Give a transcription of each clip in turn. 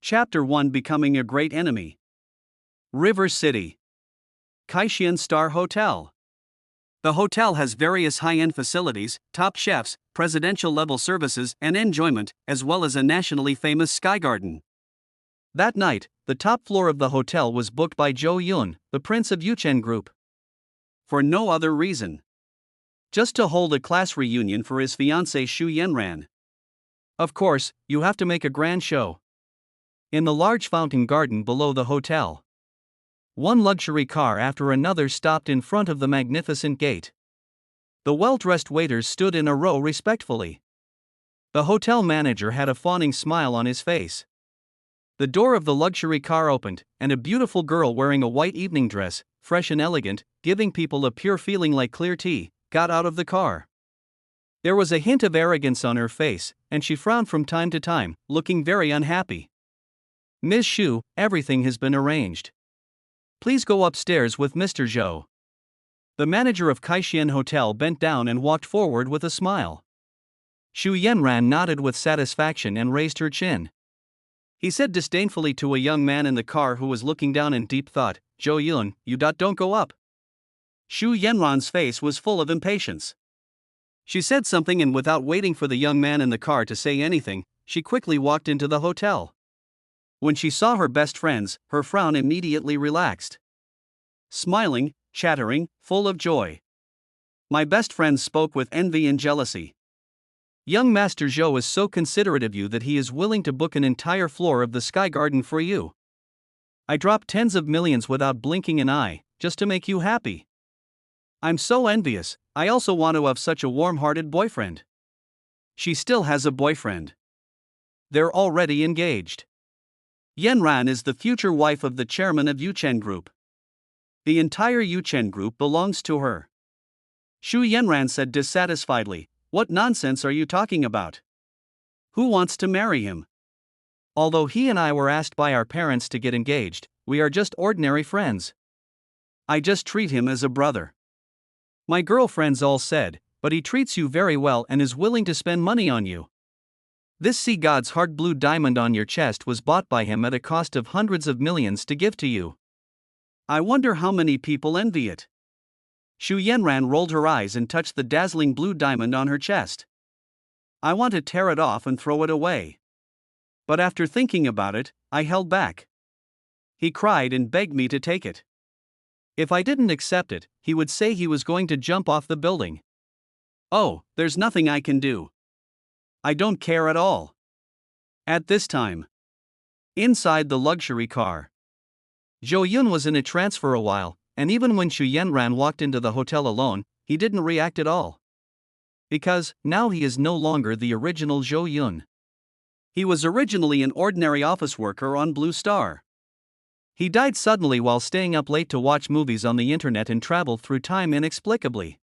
Chapter 1: Becoming a Great Enemy. River City. Kaishian Star Hotel. The hotel has various high-end facilities, top chefs, presidential-level services and enjoyment, as well as a nationally famous sky garden. That night, the top floor of the hotel was booked by Zhou Yun, the prince of Yuchen Group. For no other reason. Just to hold a class reunion for his fiancée Zhou Yun. Of course, you have to make a grand show. In the large fountain garden below the hotel, one luxury car after another stopped in front of the magnificent gate. The well-dressed waiters stood in a row respectfully. The hotel manager had a fawning smile on his face. The door of the luxury car opened, and a beautiful girl wearing a white evening dress, fresh and elegant, giving people a pure feeling like clear tea, got out of the car. There was a hint of arrogance on her face, and she frowned from time to time, looking very unhappy. "Ms. Xu, everything has been arranged. Please go upstairs with Mr. Zhou." The manager of Kaishian Hotel bent down and walked forward with a smile. Zhou Yun nodded with satisfaction and raised her chin. He said disdainfully to a young man in the car who was looking down in deep thought, "Zhou Yun, you don't go up." Zhou Yun's face was full of impatience. She said something, and without waiting for the young man in the car to say anything, she quickly walked into the hotel. When she saw her best friends, her frown immediately relaxed. Smiling, chattering, full of joy. My best friends spoke with envy and jealousy. "Young Master Zhou is so considerate of you that he is willing to book an entire floor of the sky garden for you. I dropped tens of millions without blinking an eye, just to make you happy. I'm so envious. I also want to have such a warm-hearted boyfriend." She still has a boyfriend. They're already engaged. Yanran is the future wife of the chairman of Yuchen Group. The entire Yuchen Group belongs to her. Zhou Yun said dissatisfiedly, "What nonsense are you talking about? Who wants to marry him? Although he and I were asked by our parents to get engaged, we are just ordinary friends. I just treat him as a brother. My girlfriends all said, but he treats you very well and is willing to spend money on you. This sea god's hard blue diamond on your chest was bought by him at a cost of hundreds of millions to give to you. I wonder how many people envy it." Zhou Yun rolled her eyes and touched the dazzling blue diamond on her chest. "I want to tear it off and throw it away. But after thinking about it, I held back. He cried and begged me to take it. If I didn't accept it, he would say he was going to jump off the building. Oh, there's nothing I can do. I don't care at all." At this time, inside the luxury car, Zhou Yun was in a trance for a while, and even when Zhou Yun walked into the hotel alone, he didn't react at all. Because, now he is no longer the original Zhou Yun. He was originally an ordinary office worker on Blue Star. He died suddenly while staying up late to watch movies on the internet and traveled through time inexplicably.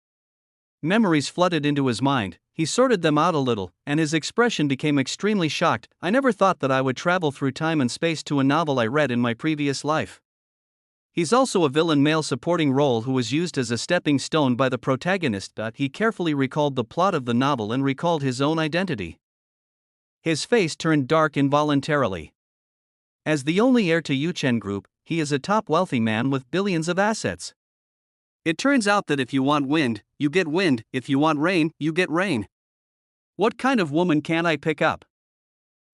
Memories flooded into his mind, he sorted them out a little, and his expression became extremely shocked. "I never thought that I would travel through time and space to a novel I read in my previous life." He's also a villain male supporting role who was used as a stepping stone by the protagonist. He carefully recalled the plot of the novel and recalled his own identity. His face turned dark involuntarily. As the only heir to Yuchen Group, he is a top wealthy man with billions of assets. It turns out that if you want wind, you get wind, if you want rain, you get rain. What kind of woman can I pick up?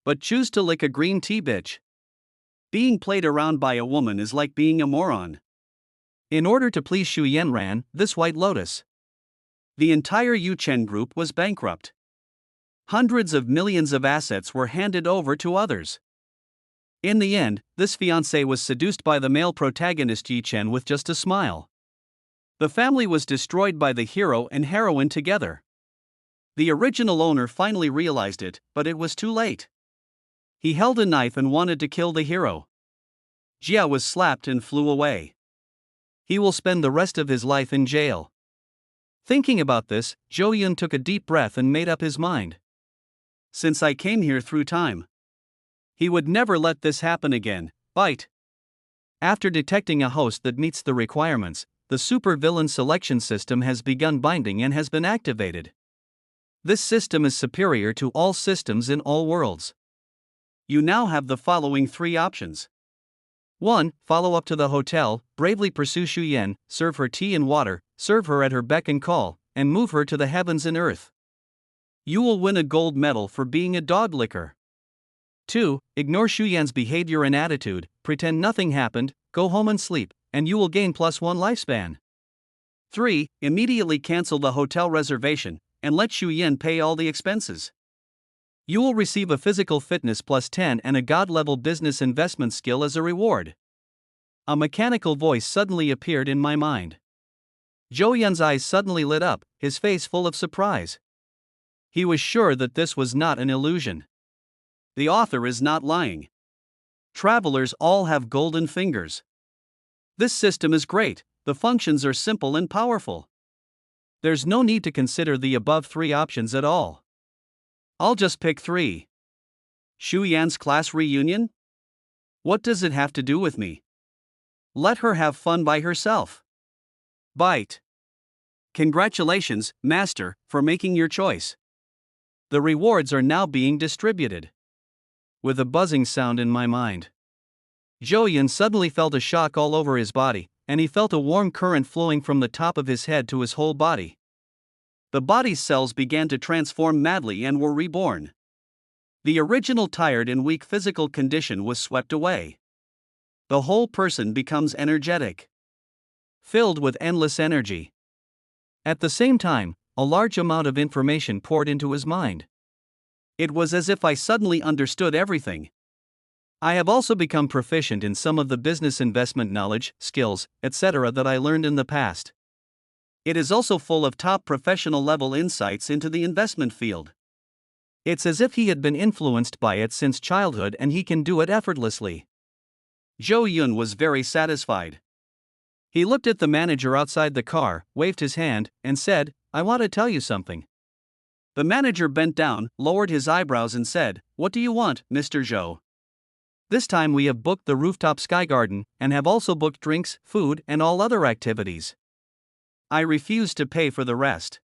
But choose to lick a green tea bitch. Being played around by a woman is like being a moron. In order to please Zhou Yun, this White Lotus. The entire Yuchen Group was bankrupt. Hundreds of millions of assets were handed over to others. In the end, this fiancée was seduced by the male protagonist Yi Chen with just a smile. The family was destroyed by the hero and heroine together. The original owner finally realized it, but it was too late. He held a knife and wanted to kill the hero. Jia was slapped and flew away. He will spend the rest of his life in jail. Thinking about this, Zhou Yun took a deep breath and made up his mind. Since I came here through time, he would never let this happen again. Bite. After detecting a host that meets the requirements, the super-villain selection system has begun binding and has been activated. This system is superior to all systems in all worlds. You now have the following three options. 1. Follow up to the hotel, bravely pursue Zhou Yun, serve her tea and water, serve her at her beck and call, and move her to the heavens and earth. You will win a gold medal for being a dog licker. 2. Ignore Zhou Yun's behavior and attitude, pretend nothing happened, go home and sleep, and you will gain +1 lifespan. 3. Immediately cancel the hotel reservation, and let Zhou Yun pay all the expenses. You will receive a physical fitness +10 and a god-level business investment skill as a reward. A mechanical voice suddenly appeared in my mind. Zhou Yun's eyes suddenly lit up, his face full of surprise. He was sure that this was not an illusion. The author is not lying. Travelers all have golden fingers. This system is great, the functions are simple and powerful. There's no need to consider the above three options at all. I'll just pick 3. Zhou Yun's class reunion? What does it have to do with me? Let her have fun by herself. Bite. Congratulations, Master, for making your choice. The rewards are now being distributed. With a buzzing sound in my mind, Zhou Yun suddenly felt a shock all over his body, and he felt a warm current flowing from the top of his head to his whole body. The body's cells began to transform madly and were reborn. The original tired and weak physical condition was swept away. The whole person becomes energetic, filled with endless energy. At the same time, a large amount of information poured into his mind. It was as if I suddenly understood everything. I have also become proficient in some of the business investment knowledge, skills, etc. that I learned in the past. It is also full of top professional level insights into the investment field. It's as if he had been influenced by it since childhood and he can do it effortlessly. Zhou Yun was very satisfied. He looked at the manager outside the car, waved his hand, and said, "I want to tell you something." The manager bent down, lowered his eyebrows and said, "What do you want, Mr. Zhou?" "This time we have booked the rooftop sky garden, and have also booked drinks, food, and all other activities. I refuse to pay for the rest,"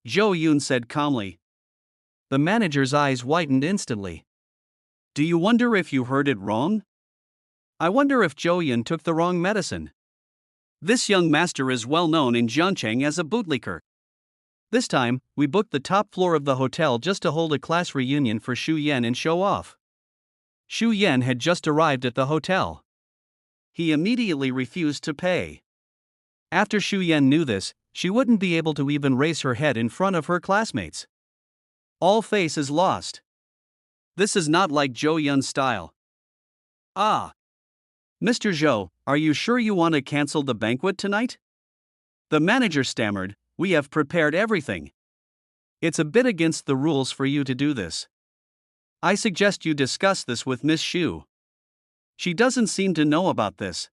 Zhou Yun said calmly. The manager's eyes widened instantly. "Do you wonder if you heard it wrong? I wonder if Zhou Yun took the wrong medicine. This young master is well known in Zhangcheng as a bootlicker. This time, we booked the top floor of the hotel just to hold a class reunion for Zhou Yun and show off." Zhou Yun had just arrived at the hotel. He immediately refused to pay. After Zhou Yun knew this, she wouldn't be able to even raise her head in front of her classmates. All face is lost. This is not like Zhou Yun's style. "Ah. Mr. Zhou, are you sure you want to cancel the banquet tonight?" The manager stammered, "We have prepared everything. It's a bit against the rules for you to do this. I suggest you discuss this with Miss Xu. She doesn't seem to know about this.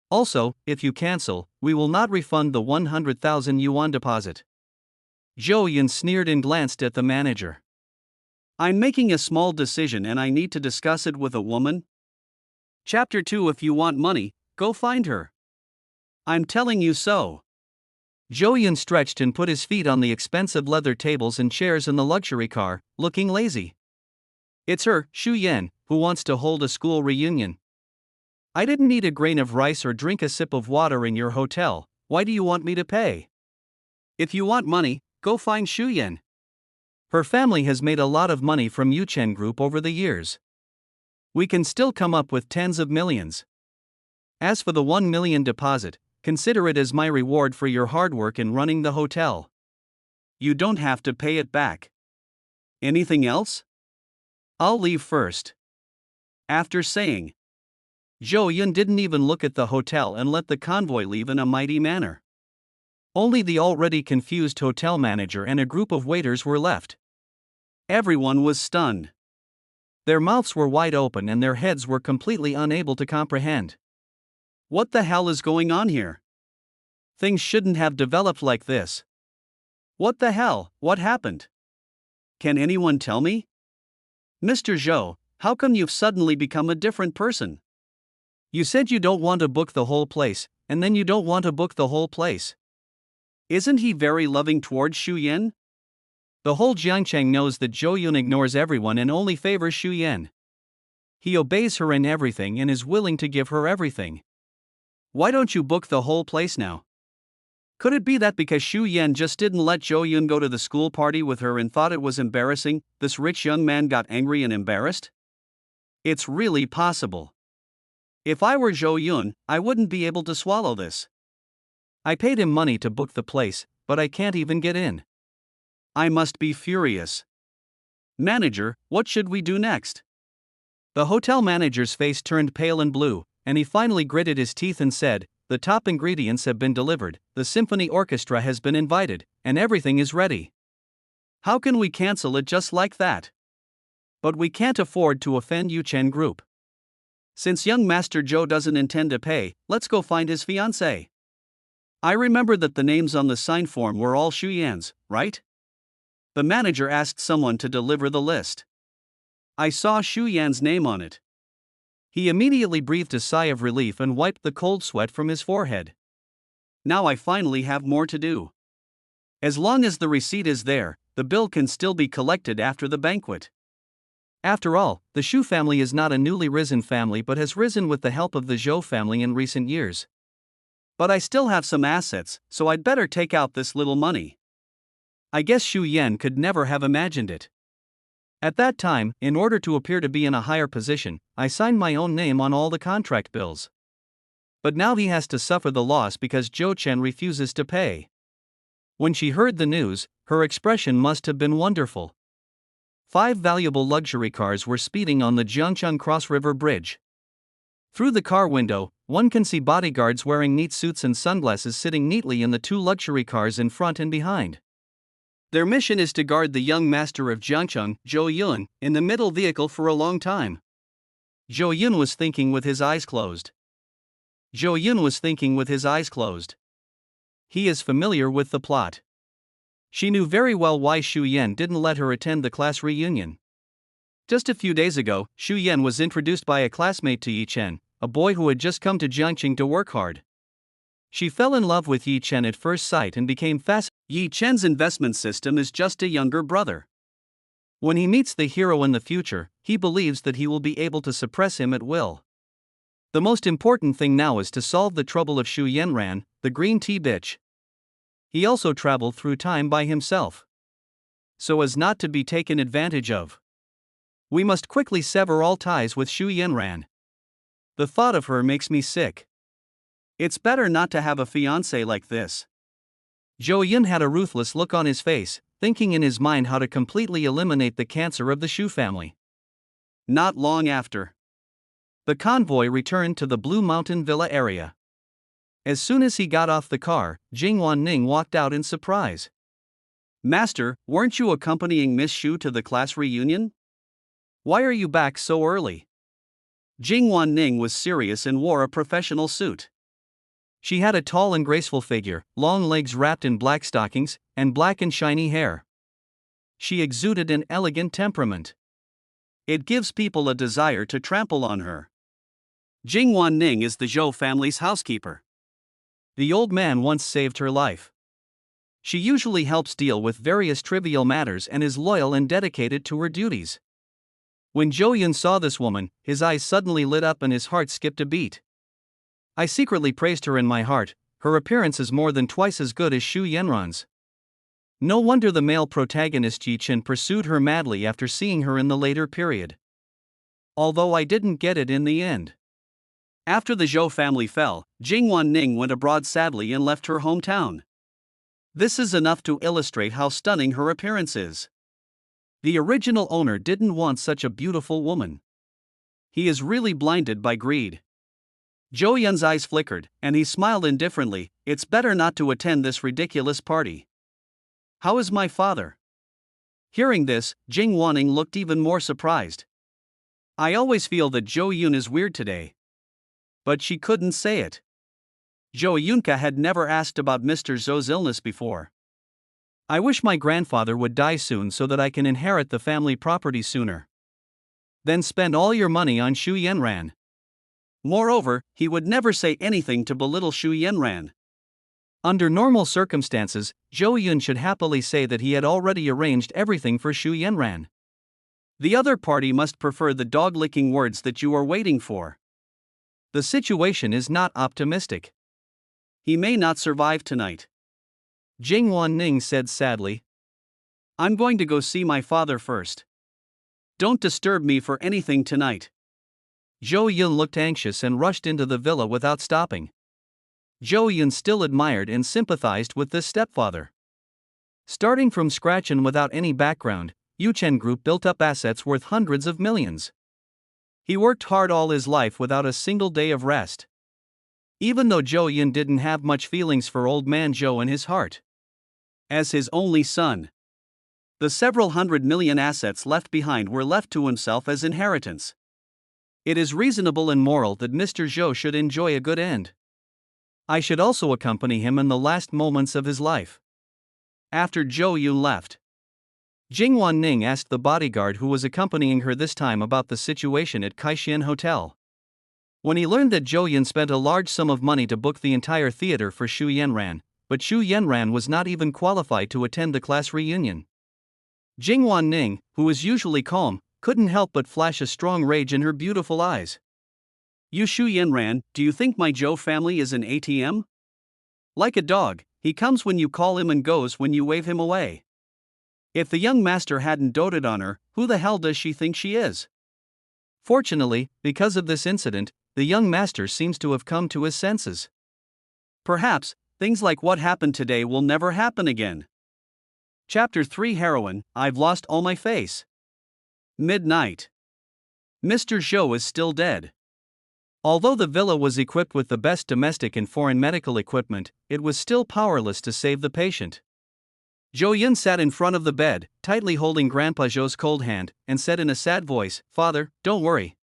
Also, if you cancel, we will not refund the 100,000 yuan deposit." Zhou Yun sneered and glanced at the manager. "I'm making a small decision and I need to discuss it with a woman. Chapter 2. If you want money, go find her. I'm telling you so." Zhou Yun stretched and put his feet on the expensive leather tables and chairs in the luxury car, looking lazy. "It's her, Zhou Yun, who wants to hold a school reunion. I didn't eat a grain of rice or drink a sip of water in your hotel. Why do you want me to pay? If you want money, go find Zhou Yun. Her family has made a lot of money from Yuchen Group over the years. We can still come up with tens of millions. As for the 1 million deposit, consider it as my reward for your hard work in running the hotel. You don't have to pay it back. Anything else? I'll leave first." After saying, Zhou Yun didn't even look at the hotel and let the convoy leave in a mighty manner. Only the already confused hotel manager and a group of waiters were left. Everyone was stunned. Their mouths were wide open and their heads were completely unable to comprehend. What the hell is going on here? Things shouldn't have developed like this. What the hell, what happened? Can anyone tell me? Mr. Zhou, how come you've suddenly become a different person? You said you don't want to book the whole place, and then you don't want to book the whole place. Isn't he very loving towards Zhou Yun? The whole Jiangcheng knows that Zhou Yun ignores everyone and only favors Zhou Yun. He obeys her in everything and is willing to give her everything. Why don't you book the whole place now? Could it be that because Zhou Yun just didn't let Zhou Yun go to the school party with her and thought it was embarrassing, this rich young man got angry and embarrassed? It's really possible. If I were Zhou Yun, I wouldn't be able to swallow this. I paid him money to book the place, but I can't even get in. I must be furious. Manager, what should we do next? The hotel manager's face turned pale and blue, and he finally gritted his teeth and said, "The top ingredients have been delivered, the symphony orchestra has been invited, and everything is ready. How can we cancel it just like that? But we can't afford to offend Yuchen Group. Since young Master Zhou doesn't intend to pay, let's go find his fiancée. I remember that the names on the sign form were all Zhou Yun's, right?" The manager asked someone to deliver the list. I saw Zhou Yun's name on it. He immediately breathed a sigh of relief and wiped the cold sweat from his forehead. Now I finally have more to do. As long as the receipt is there, the bill can still be collected after the banquet. After all, the Zhou family is not a newly risen family but has risen with the help of the Zhou family in recent years. But I still have some assets, so I'd better take out this little money. I guess Zhou Yun could never have imagined it. At that time, in order to appear to be in a higher position, I signed my own name on all the contract bills. But now he has to suffer the loss because Zhou Chen refuses to pay. When she heard the news, her expression must have been wonderful. 5 valuable luxury cars were speeding on the Jiangcheng Cross River Bridge. Through the car window, one can see bodyguards wearing neat suits and sunglasses sitting neatly in the 2 luxury cars in front and behind. Their mission is to guard the young master of Jiangcheng, Zhou Yun, in the middle vehicle for a long time. Zhou Yun was thinking with his eyes closed. Zhou Yun was thinking with his eyes closed. He is familiar with the plot. She knew very well why Zhou Yun didn't let her attend the class reunion. Just a few days ago, Zhou Yun was introduced by a classmate to Yi Chen, a boy who had just come to Jiangcheng to work hard. She fell in love with Yi Chen at first sight and became fascinated. Yi Chen's investment system is just a younger brother. When he meets the hero in the future, he believes that he will be able to suppress him at will. The most important thing now is to solve the trouble of Xu Yanran, the green tea bitch. He also traveled through time by himself, so as not to be taken advantage of. We must quickly sever all ties with Xu Yanran. The thought of her makes me sick. It's better not to have a fiancé like this. Zhou Yun had a ruthless look on his face, thinking in his mind how to completely eliminate the cancer of the Xu family. Not long after, the convoy returned to the Blue Mountain Villa area. As soon as he got off the car, Jing Wanning walked out in surprise. "Master, weren't you accompanying Miss Xu to the class reunion? Why are you back so early?" Jing Wanning was serious and wore a professional suit. She had a tall and graceful figure, long legs wrapped in black stockings, and black and shiny hair. She exuded an elegant temperament. It gives people a desire to trample on her. Jing Wanning is the Zhou family's housekeeper. The old man once saved her life. She usually helps deal with various trivial matters and is loyal and dedicated to her duties. When Zhou Yun saw this woman, his eyes suddenly lit up and his heart skipped a beat. I secretly praised her in my heart. Her appearance is more than twice as good as Xu Yanran's. No wonder the male protagonist Yi Chen pursued her madly after seeing her in the later period. Although I didn't get it in the end. After the Zhou family fell, Jing Wanning went abroad sadly and left her hometown. This is enough to illustrate how stunning her appearance is. The original owner didn't want such a beautiful woman. He is really blinded by greed. Zhou Yun's eyes flickered, and he smiled indifferently. "It's better not to attend this ridiculous party. How is my father?" Hearing this, Jing Wanning looked even more surprised. I always feel that Zhou Yun is weird today. But she couldn't say it. Zhou Yunka had never asked about Mr. Zhou's illness before. "I wish my grandfather would die soon so that I can inherit the family property sooner." "Then spend all your money on Xu Yanran." Moreover, he would never say anything to belittle Xu Yanran. Under normal circumstances, Zhou Yun should happily say that he had already arranged everything for Xu Yanran. The other party must prefer the dog-licking words that you are waiting for. The situation is not optimistic. He may not survive tonight. Jing Wanning said sadly. I'm going to go see my father first. Don't disturb me for anything tonight. Zhou Yun looked anxious and rushed into the villa without stopping. Zhou Yun still admired and sympathized with this stepfather. Starting from scratch and without any background, Yuchen Group built up assets worth hundreds of millions. He worked hard all his life without a single day of rest. Even though Zhou Yun didn't have much feelings for old man Zhou in his heart. As his only son, the several hundred million assets left behind were left to himself as inheritance. It is reasonable and moral that Mr. Zhou should enjoy a good end. I should also accompany him in the last moments of his life. After Zhou Yun left, Jing Wanning asked the bodyguard who was accompanying her this time about the situation at Kaishan Hotel. When he learned that Zhou Yun spent a large sum of money to book the entire theater for Xu Yanran, but Xu Yanran was not even qualified to attend the class reunion. Jing Wanning, who was usually calm, couldn't help but flash a strong rage in her beautiful eyes. You Xu Yanran, do you think my Zhou family is an ATM? Like a dog, he comes when you call him and goes when you wave him away. If the young master hadn't doted on her, who the hell does she think she is? Fortunately, because of this incident, the young master seems to have come to his senses. Perhaps, things like what happened today will never happen again. Chapter 3 Heroine, I've lost all my face. Midnight. Mr. Zhou is still dead. Although the villa was equipped with the best domestic and foreign medical equipment, it was still powerless to save the patient. Zhou Yun sat in front of the bed, tightly holding Grandpa Zhou's cold hand, and said in a sad voice, "Father, don't worry.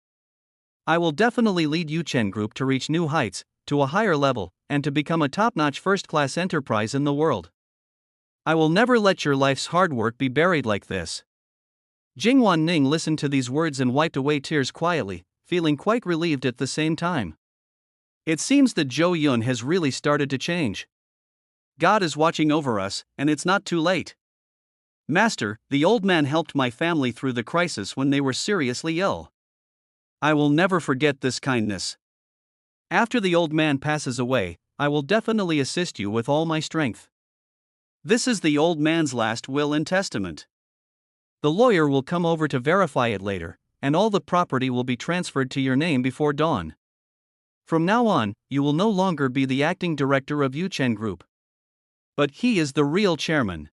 I will definitely lead Yuchen Group to reach new heights, to a higher level, and to become a top-notch first-class enterprise in the world. I will never let your life's hard work be buried like this." Jing Wanning listened to these words and wiped away tears quietly, feeling quite relieved at the same time. It seems that Zhou Yun has really started to change. God is watching over us, and it's not too late. Master, the old man helped my family through the crisis when they were seriously ill. I will never forget this kindness. After the old man passes away, I will definitely assist you with all my strength. This is the old man's last will and testament. The lawyer will come over to verify it later, and all the property will be transferred to your name before dawn. From now on, you will no longer be the acting director of Yuchen Group. But he is the real chairman.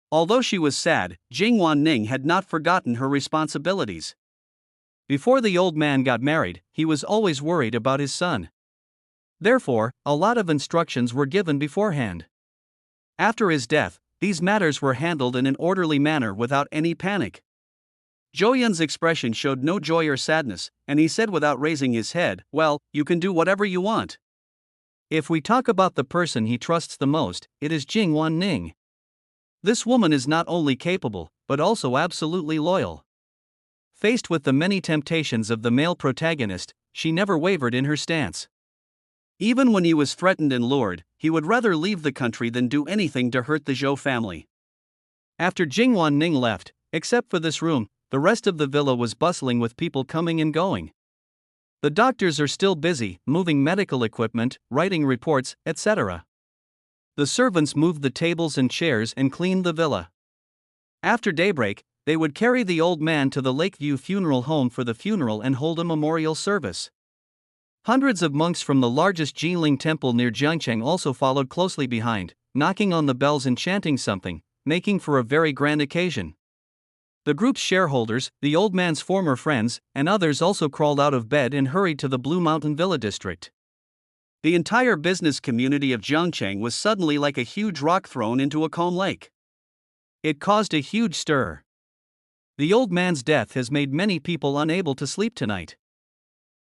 Although she was sad, Jing Wanning had not forgotten her responsibilities. Before the old man got married, he was always worried about his son. Therefore, a lot of instructions were given beforehand. After his death, these matters were handled in an orderly manner without any panic. Zhou Yun's expression showed no joy or sadness, and he said without raising his head, "Well, you can do whatever you want." If we talk about the person he trusts the most, it is Jing Wanning. This woman is not only capable, but also absolutely loyal. Faced with the many temptations of the male protagonist, she never wavered in her stance. Even when he was threatened and lured, he would rather leave the country than do anything to hurt the Zhou family. After Jing Wanning left, except for this room, the rest of the villa was bustling with people coming and going. The doctors are still busy, moving medical equipment, writing reports, etc. The servants moved the tables and chairs and cleaned the villa. After daybreak, they would carry the old man to the Lakeview Funeral Home for the funeral and hold a memorial service. Hundreds of monks from the largest Jiling temple near Jiangcheng also followed closely behind, knocking on the bells and chanting something, making for a very grand occasion. The group's shareholders, the old man's former friends, and others also crawled out of bed and hurried to the Blue Mountain Villa district. The entire business community of Jiangcheng was suddenly like a huge rock thrown into a calm lake. It caused a huge stir. The old man's death has made many people unable to sleep tonight.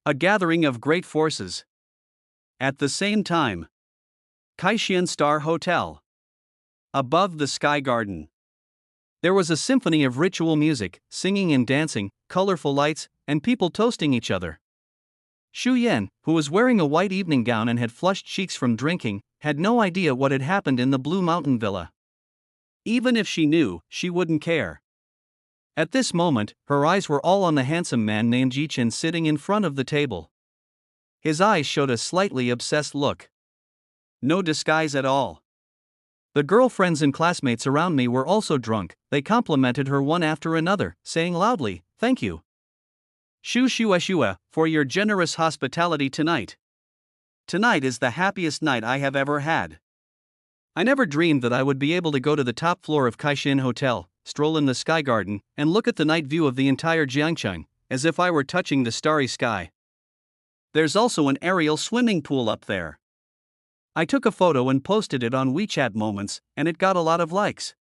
A gathering of great forces. At the same time, Kaishan Star Hotel. Above the Sky Garden. There was a symphony of ritual music, singing and dancing, colorful lights, and people toasting each other. Xu Yan, who was wearing a white evening gown and had flushed cheeks from drinking, had no idea what had happened in the Blue Mountain Villa. Even if she knew, she wouldn't care. At this moment, her eyes were all on the handsome man named Yi Chen sitting in front of the table. His eyes showed a slightly obsessed look. No disguise at all. The girlfriends and classmates around me were also drunk. They complimented her one after another, saying loudly, "Thank you, Shu shua shua, for your generous hospitality tonight. Tonight is the happiest night I have ever had." I never dreamed that I would be able to go to the top floor of Kaishin Hotel, stroll in the Sky Garden, and look at the night view of the entire Jiangcheng, as if I were touching the starry sky. There's also an aerial swimming pool up there. I took a photo and posted it on WeChat Moments, and it got a lot of likes.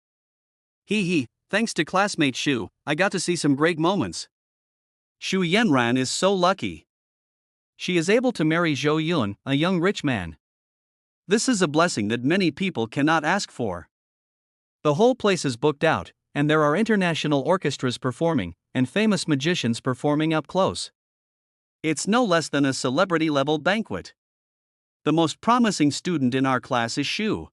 Hee, thanks to classmate Shu, I got to see some great moments. Shu Yanran is so lucky. She is able to marry Zhou Yun, a young rich man. This is a blessing that many people cannot ask for. The whole place is booked out, and there are international orchestras performing, and famous magicians performing up close. It's no less than a celebrity-level banquet. The most promising student in our class is Shu.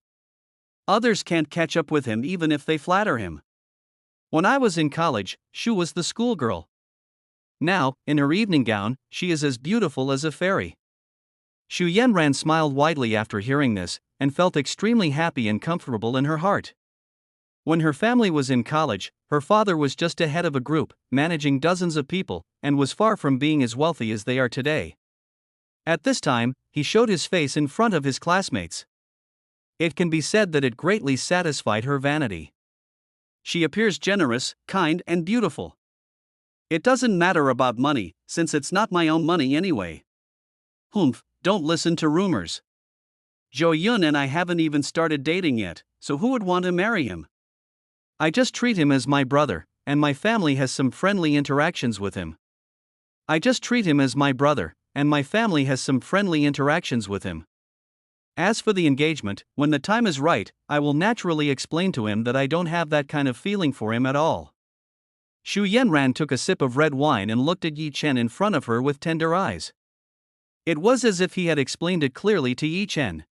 Others can't catch up with him even if they flatter him. When I was in college, Shu was the schoolgirl. Now, in her evening gown, she is as beautiful as a fairy. Shu Yanran smiled widely after hearing this, and felt extremely happy and comfortable in her heart. When her family was in college, her father was just a head of a group, managing dozens of people, and was far from being as wealthy as they are today. At this time, he showed his face in front of his classmates. It can be said that it greatly satisfied her vanity. She appears generous, kind, and beautiful. It doesn't matter about money, since it's not my own money anyway. Humph, don't listen to rumors. Zhou Yun and I haven't even started dating yet, so who would want to marry him? I just treat him as my brother, and my family has some friendly interactions with him. I just treat him as my brother, and my family has some friendly interactions with him. As for the engagement, when the time is right, I will naturally explain to him that I don't have that kind of feeling for him at all. Shu Yanran took a sip of red wine and looked at Yi Chen in front of her with tender eyes. It was as if he had explained it clearly to Yi Chen.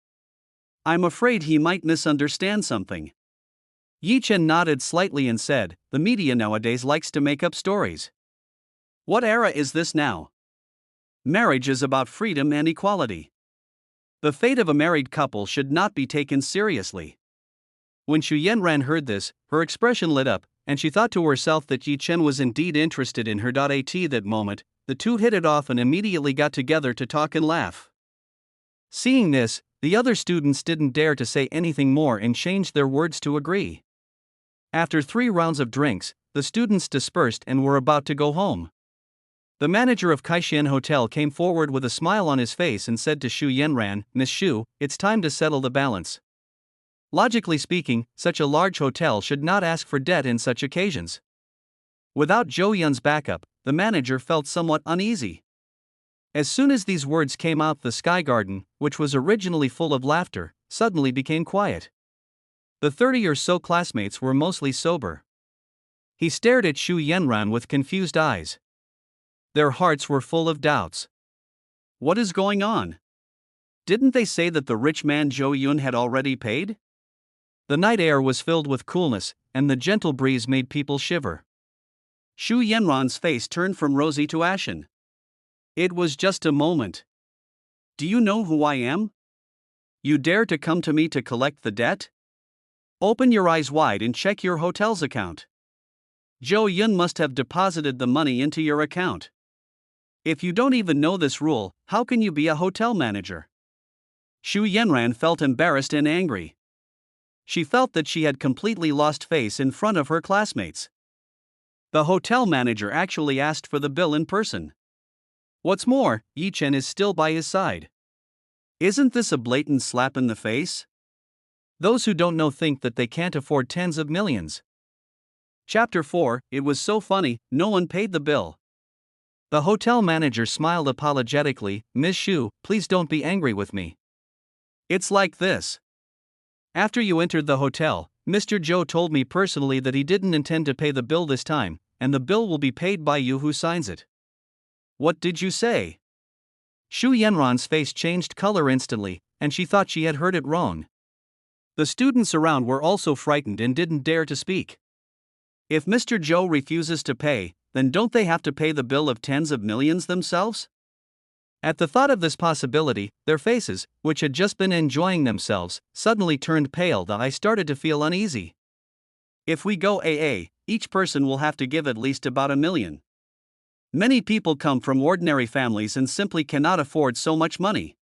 I'm afraid he might misunderstand something. Yi Chen nodded slightly and said, "The media nowadays likes to make up stories." What era is this now? Marriage is about freedom and equality. The fate of a married couple should not be taken seriously. When Shu Yanran heard this, her expression lit up, and she thought to herself that Yi Chen was indeed interested in her. At that moment, the two hit it off and immediately got together to talk and laugh. Seeing this, the other students didn't dare to say anything more and changed their words to agree. After 3 rounds of drinks, the students dispersed and were about to go home. The manager of Kaishin Hotel came forward with a smile on his face and said to Shu Yanran, "Miss Shu, it's time to settle the balance. Logically speaking, such a large hotel should not ask for debt in such occasions." Without Zhou Yun's backup, the manager felt somewhat uneasy. As soon as these words came out, the Sky Garden, which was originally full of laughter, suddenly became quiet. The 30 or so classmates were mostly sober. He stared at Shu Yanran with confused eyes. Their hearts were full of doubts. What is going on? Didn't they say that the rich man Zhou Yun had already paid? The night air was filled with coolness, and the gentle breeze made people shiver. Shu Yanran's face turned from rosy to ashen. It was just a moment. Do you know who I am? You dare to come to me to collect the debt? Open your eyes wide and check your hotel's account. Zhou Yun must have deposited the money into your account. If you don't even know this rule, how can you be a hotel manager? Shu Yanran felt embarrassed and angry. She felt that she had completely lost face in front of her classmates. The hotel manager actually asked for the bill in person. What's more, Yi Chen is still by his side. Isn't this a blatant slap in the face? Those who don't know think that they can't afford tens of millions. Chapter 4, It was so funny, no one paid the bill. The hotel manager smiled apologetically, "Miss Shu, please don't be angry with me. It's like this. After you entered the hotel, Mr. Zhou told me personally that he didn't intend to pay the bill this time, and the bill will be paid by you who signs it." What did you say? Shu Yanran's face changed color instantly, and she thought she had heard it wrong. The students around were also frightened and didn't dare to speak. If Mr. Zhou refuses to pay, then don't they have to pay the bill of tens of millions themselves? At the thought of this possibility, their faces, which had just been enjoying themselves, suddenly turned pale. That I started to feel uneasy. If we go AA, each person will have to give at least about $1 million. Many people come from ordinary families and simply cannot afford so much money.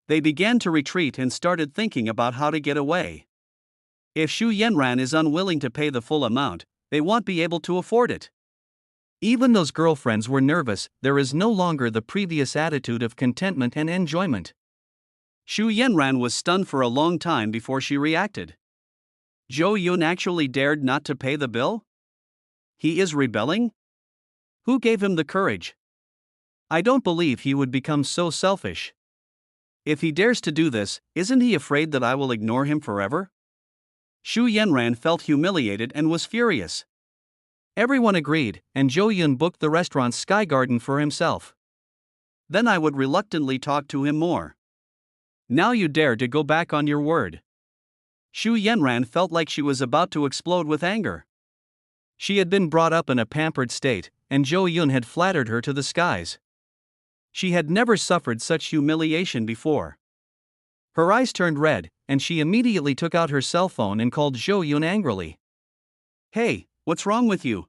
They began to retreat and started thinking about how to get away. If Xu Yanran is unwilling to pay the full amount, they won't be able to afford it. Even those girlfriends were nervous. There is no longer the previous attitude of contentment and enjoyment. Xu Yanran was stunned for a long time before she reacted. Zhou Yun actually dared not to pay the bill? He is rebelling? Who gave him the courage? I don't believe he would become so selfish. If he dares to do this, isn't he afraid that I will ignore him forever? Xu Yanran felt humiliated and was furious. Everyone agreed, and Zhou Yun booked the restaurant Sky Garden for himself. Then I would reluctantly talk to him more. Now you dare to go back on your word. Xu Yanran felt like she was about to explode with anger. She had been brought up in a pampered state, and Zhou Yun had flattered her to the skies. She had never suffered such humiliation before. Her eyes turned red, and she immediately took out her cell phone and called Zhou Yun angrily. Hey, what's wrong with you?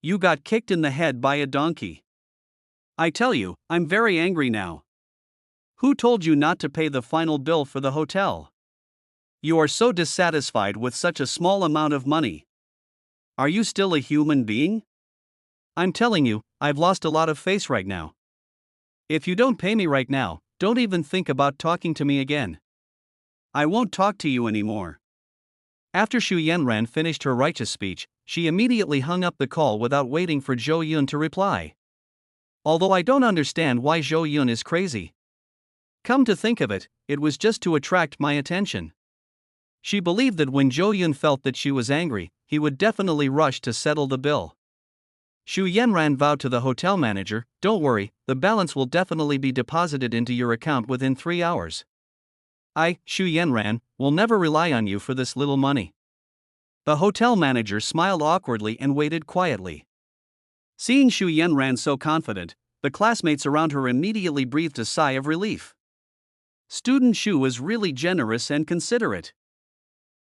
You got kicked in the head by a donkey. I tell you, I'm very angry now. Who told you not to pay the final bill for the hotel? You are so dissatisfied with such a small amount of money. Are you still a human being? I'm telling you, I've lost a lot of face right now. If you don't pay me right now, don't even think about talking to me again. I won't talk to you anymore. After Xu Yanran finished her righteous speech, she immediately hung up the call without waiting for Zhou Yun to reply. Although I don't understand why Zhou Yun is crazy. Come to think of it, it was just to attract my attention. She believed that when Zhou Yun felt that she was angry, he would definitely rush to settle the bill. Xu Yanran vowed to the hotel manager, "Don't worry, the balance will definitely be deposited into your account within 3 hours. Xu Yanran, will never rely on you for this little money." The hotel manager smiled awkwardly and waited quietly. Seeing Xu Yanran so confident, the classmates around her immediately breathed a sigh of relief. Student Xu was really generous and considerate.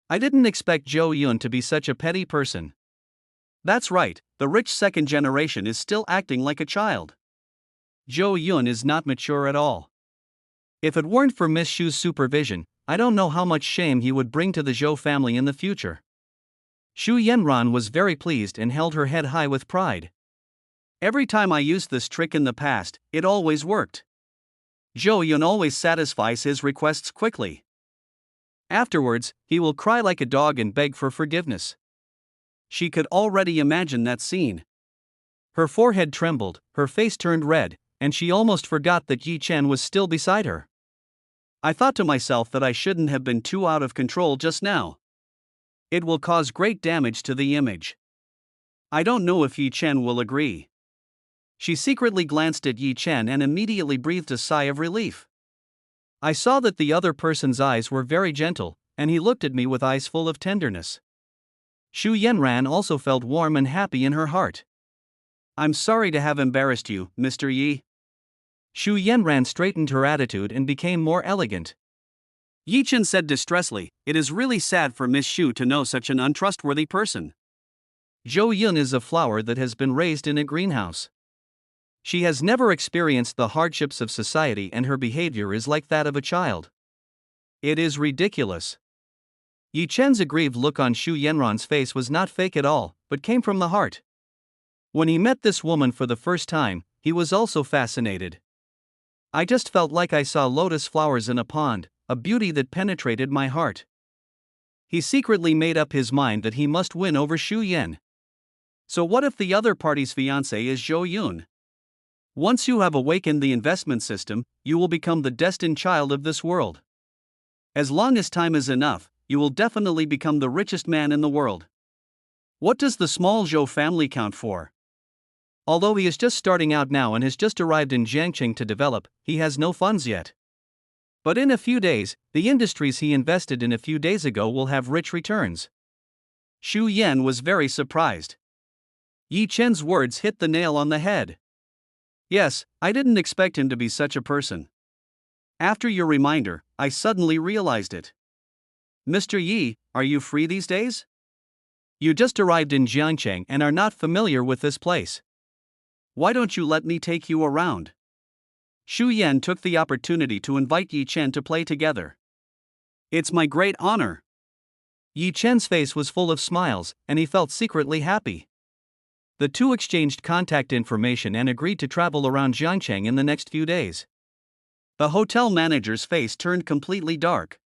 I didn't expect Zhou Yun to be such a petty person. That's right, the rich second generation is still acting like a child. Zhou Yun is not mature at all. If it weren't for Miss Xu's supervision, I don't know how much shame he would bring to the Zhou family in the future. Xu Yanran was very pleased and held her head high with pride. Every time I used this trick in the past, it always worked. Zhou Yun always satisfies his requests quickly. Afterwards, he will cry like a dog and beg for forgiveness. She could already imagine that scene. Her forehead trembled, her face turned red, and she almost forgot that Yi Chen was still beside her. I thought to myself that I shouldn't have been too out of control just now. It will cause great damage to the image. I don't know if Yi Chen will agree. She secretly glanced at Yi Chen and immediately breathed a sigh of relief. I saw that the other person's eyes were very gentle, and he looked at me with eyes full of tenderness. Xu Yanran also felt warm and happy in her heart. I'm sorry to have embarrassed you, Mr. Yi. Xu Yanran straightened her attitude and became more elegant. Yi Chen said distressfully, "It is really sad for Miss Xu to know such an untrustworthy person." Zhou Yun is a flower that has been raised in a greenhouse. She has never experienced the hardships of society and her behavior is like that of a child. It is ridiculous. Yi Chen's aggrieved look on Xu Yanran's face was not fake at all, but came from the heart. When he met this woman for the first time, he was also fascinated. I just felt like I saw lotus flowers in a pond, a beauty that penetrated my heart. He secretly made up his mind that he must win over Xu Yan. So what if the other party's fiancé is Zhou Yun? Once you have awakened the investment system, you will become the destined child of this world. As long as time is enough, you will definitely become the richest man in the world. What does the small Zhou family count for? Although he is just starting out now and has just arrived in Jiangqing to develop, he has no funds yet. But in a few days, the industries he invested in a few days ago will have rich returns. Zhou Yun was very surprised. Yi Chen's words hit the nail on the head. Yes, I didn't expect him to be such a person. After your reminder, I suddenly realized it. Mr. Yi, are you free these days? You just arrived in Jiangcheng and are not familiar with this place. Why don't you let me take you around? Zhou Yun took the opportunity to invite Yi Chen to play together. It's my great honor. Yi Chen's face was full of smiles, and he felt secretly happy. The two exchanged contact information and agreed to travel around Jiangcheng in the next few days. The hotel manager's face turned completely dark.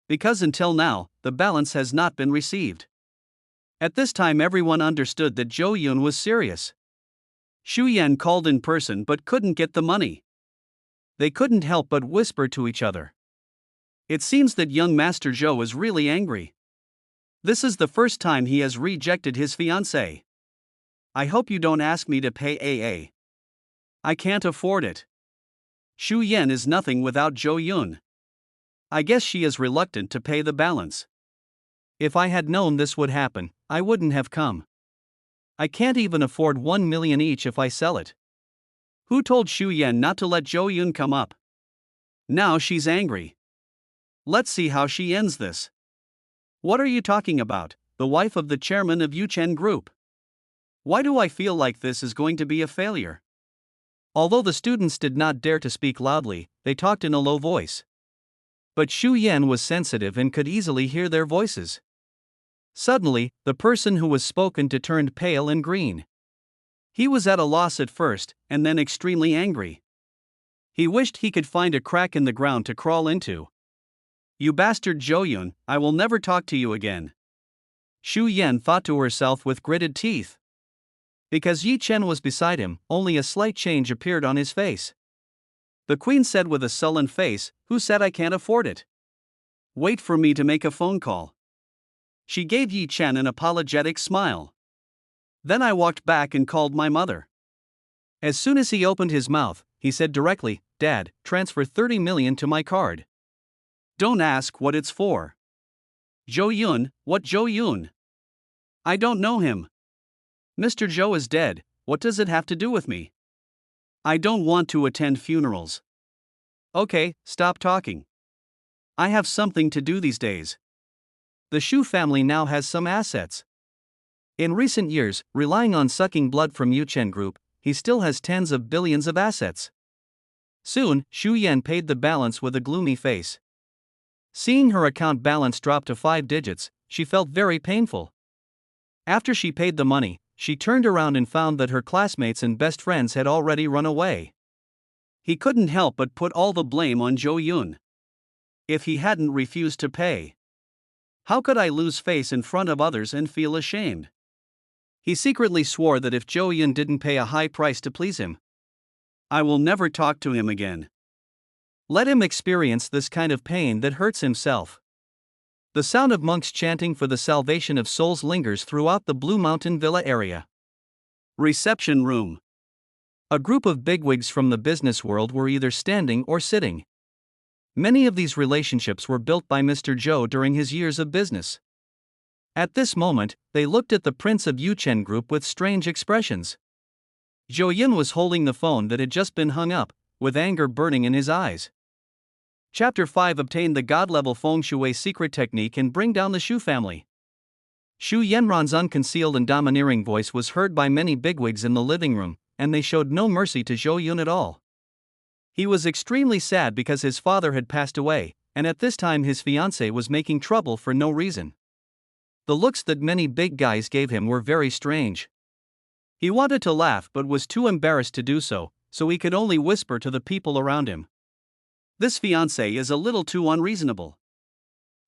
Because until now, the balance has not been received. At this time, everyone understood that Zhou Yun was serious. Zhou Yun called in person but couldn't get the money. They couldn't help but whisper to each other. It seems that young Master Zhou is really angry. This is the first time he has rejected his fiancée. I hope you don't ask me to pay AA. I can't afford it. Zhou Yun is nothing without Zhou Yun. I guess she is reluctant to pay the balance. If I had known this would happen, I wouldn't have come. I can't even afford 1 million each if I sell it. Who told Zhou Yun not to let Zhou Yun come up? Now she's angry. Let's see how she ends this. What are you talking about, the wife of the chairman of Yuchen Group? Why do I feel like this is going to be a failure? Although the students did not dare to speak loudly, they talked in a low voice. But Zhou Yun was sensitive and could easily hear their voices. Suddenly, the person who was spoken to turned pale and green. He was at a loss at first, and then extremely angry. He wished he could find a crack in the ground to crawl into. You bastard Zhou Yun, I will never talk to you again. Zhou Yun thought to herself with gritted teeth. Because Yi Chen was beside him, only a slight change appeared on his face. The queen said with a sullen face, "Who said I can't afford it? Wait for me to make a phone call." She gave Yi Chen an apologetic smile. Then I walked back and called my mother. As soon as he opened his mouth, he said directly, "Dad, transfer 30 million to my card." Don't ask what it's for. Zhou Yun, what Zhou Yun? I don't know him. Mr. Zhou is dead, what does it have to do with me? I don't want to attend funerals. Okay, stop talking. I have something to do these days. The Zhou family now has some assets. In recent years, relying on sucking blood from Yuchen Group, he still has tens of billions of assets. Soon, Zhou Yun paid the balance with a gloomy face. Seeing her account balance drop to 5 digits, she felt very painful. After she paid the money, she turned around and found that her classmates and best friends had already run away. He couldn't help but put all the blame on Zhou Yun. If he hadn't refused to pay, how could I lose face in front of others and feel ashamed? He secretly swore that if Zhou Yun didn't pay a high price to please him, I will never talk to him again. Let him experience this kind of pain that hurts himself. The sound of monks chanting for the salvation of souls lingers throughout the Blue Mountain Villa area. Reception room. A group of bigwigs from the business world were either standing or sitting. Many of these relationships were built by Mr. Zhou during his years of business. At this moment, they looked at the prince of Yuchen Group with strange expressions. Zhou Yun was holding the phone that had just been hung up, with anger burning in his eyes. Chapter 5 Obtain the God-level Feng Shui secret technique and bring down the Zhou family. Xu Yanran's unconcealed and domineering voice was heard by many bigwigs in the living room, and they showed no mercy to Zhou Yun at all. He was extremely sad because his father had passed away, and at this time his fiancée was making trouble for no reason. The looks that many big guys gave him were very strange. He wanted to laugh but was too embarrassed to do so, so he could only whisper to the people around him. This fiancée is a little too unreasonable.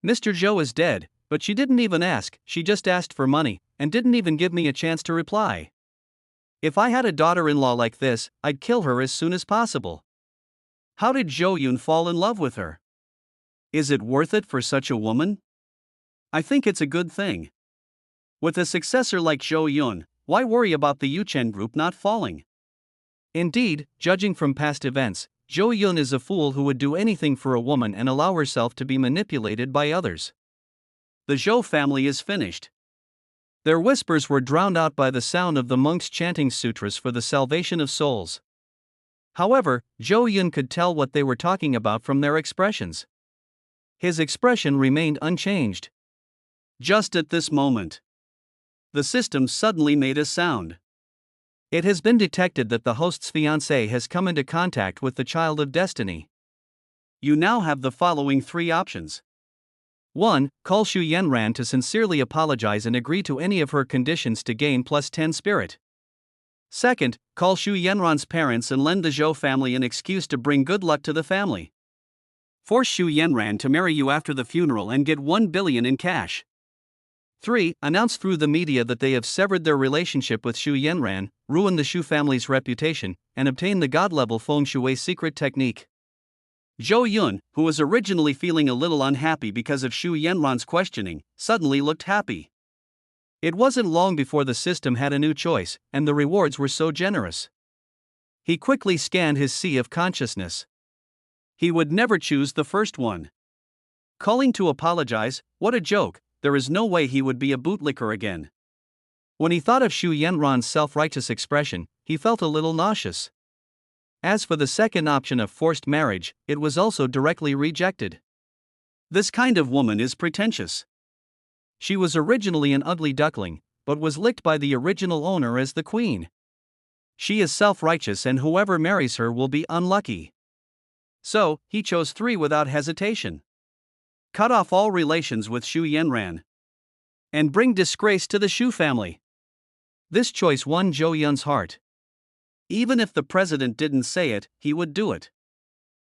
Mr. Zhou is dead, but she didn't even ask, she just asked for money, and didn't even give me a chance to reply. If I had a daughter-in-law like this, I'd kill her as soon as possible. How did Zhou Yun fall in love with her? Is it worth it for such a woman? I think it's a good thing. With a successor like Zhou Yun, why worry about the Yuchen Group not falling? Indeed, judging from past events, Zhou Yun is a fool who would do anything for a woman and allow herself to be manipulated by others. The Zhou family is finished. Their whispers were drowned out by the sound of the monks chanting sutras for the salvation of souls. However, Zhou Yun could tell what they were talking about from their expressions. His expression remained unchanged. Just at this moment, the system suddenly made a sound. It has been detected that the host's fiancée has come into contact with the child of destiny. You now have the following 3 options. 1. Call Zhou Yun to sincerely apologize and agree to any of her conditions to gain +10 spirit. 2. Call Zhou Yun's parents and lend the Zhou family an excuse to bring good luck to the family. Force Zhou Yun to marry you after the funeral and get 1 billion in cash. 3. Announce through the media that they have severed their relationship with Zhou Yun, ruin the Zhou family's reputation, and obtain the god-level feng shui secret technique. Zhou Yun, who was originally feeling a little unhappy because of Zhou Yun's questioning, suddenly looked happy. It wasn't long before the system had a new choice, and the rewards were so generous. He quickly scanned his sea of consciousness. He would never choose the first one. Calling to apologize, what a joke, there is no way he would be a bootlicker again. When he thought of Zhou Yun's self-righteous expression, he felt a little nauseous. As for the second option of forced marriage, it was also directly rejected. This kind of woman is pretentious. She was originally an ugly duckling, but was licked by the original owner as the queen. She is self-righteous and whoever marries her will be unlucky. So, he chose 3 without hesitation. Cut off all relations with Zhou Yun and bring disgrace to the Zhou family. This choice won Zhou Yun's heart. Even if the president didn't say it, he would do it.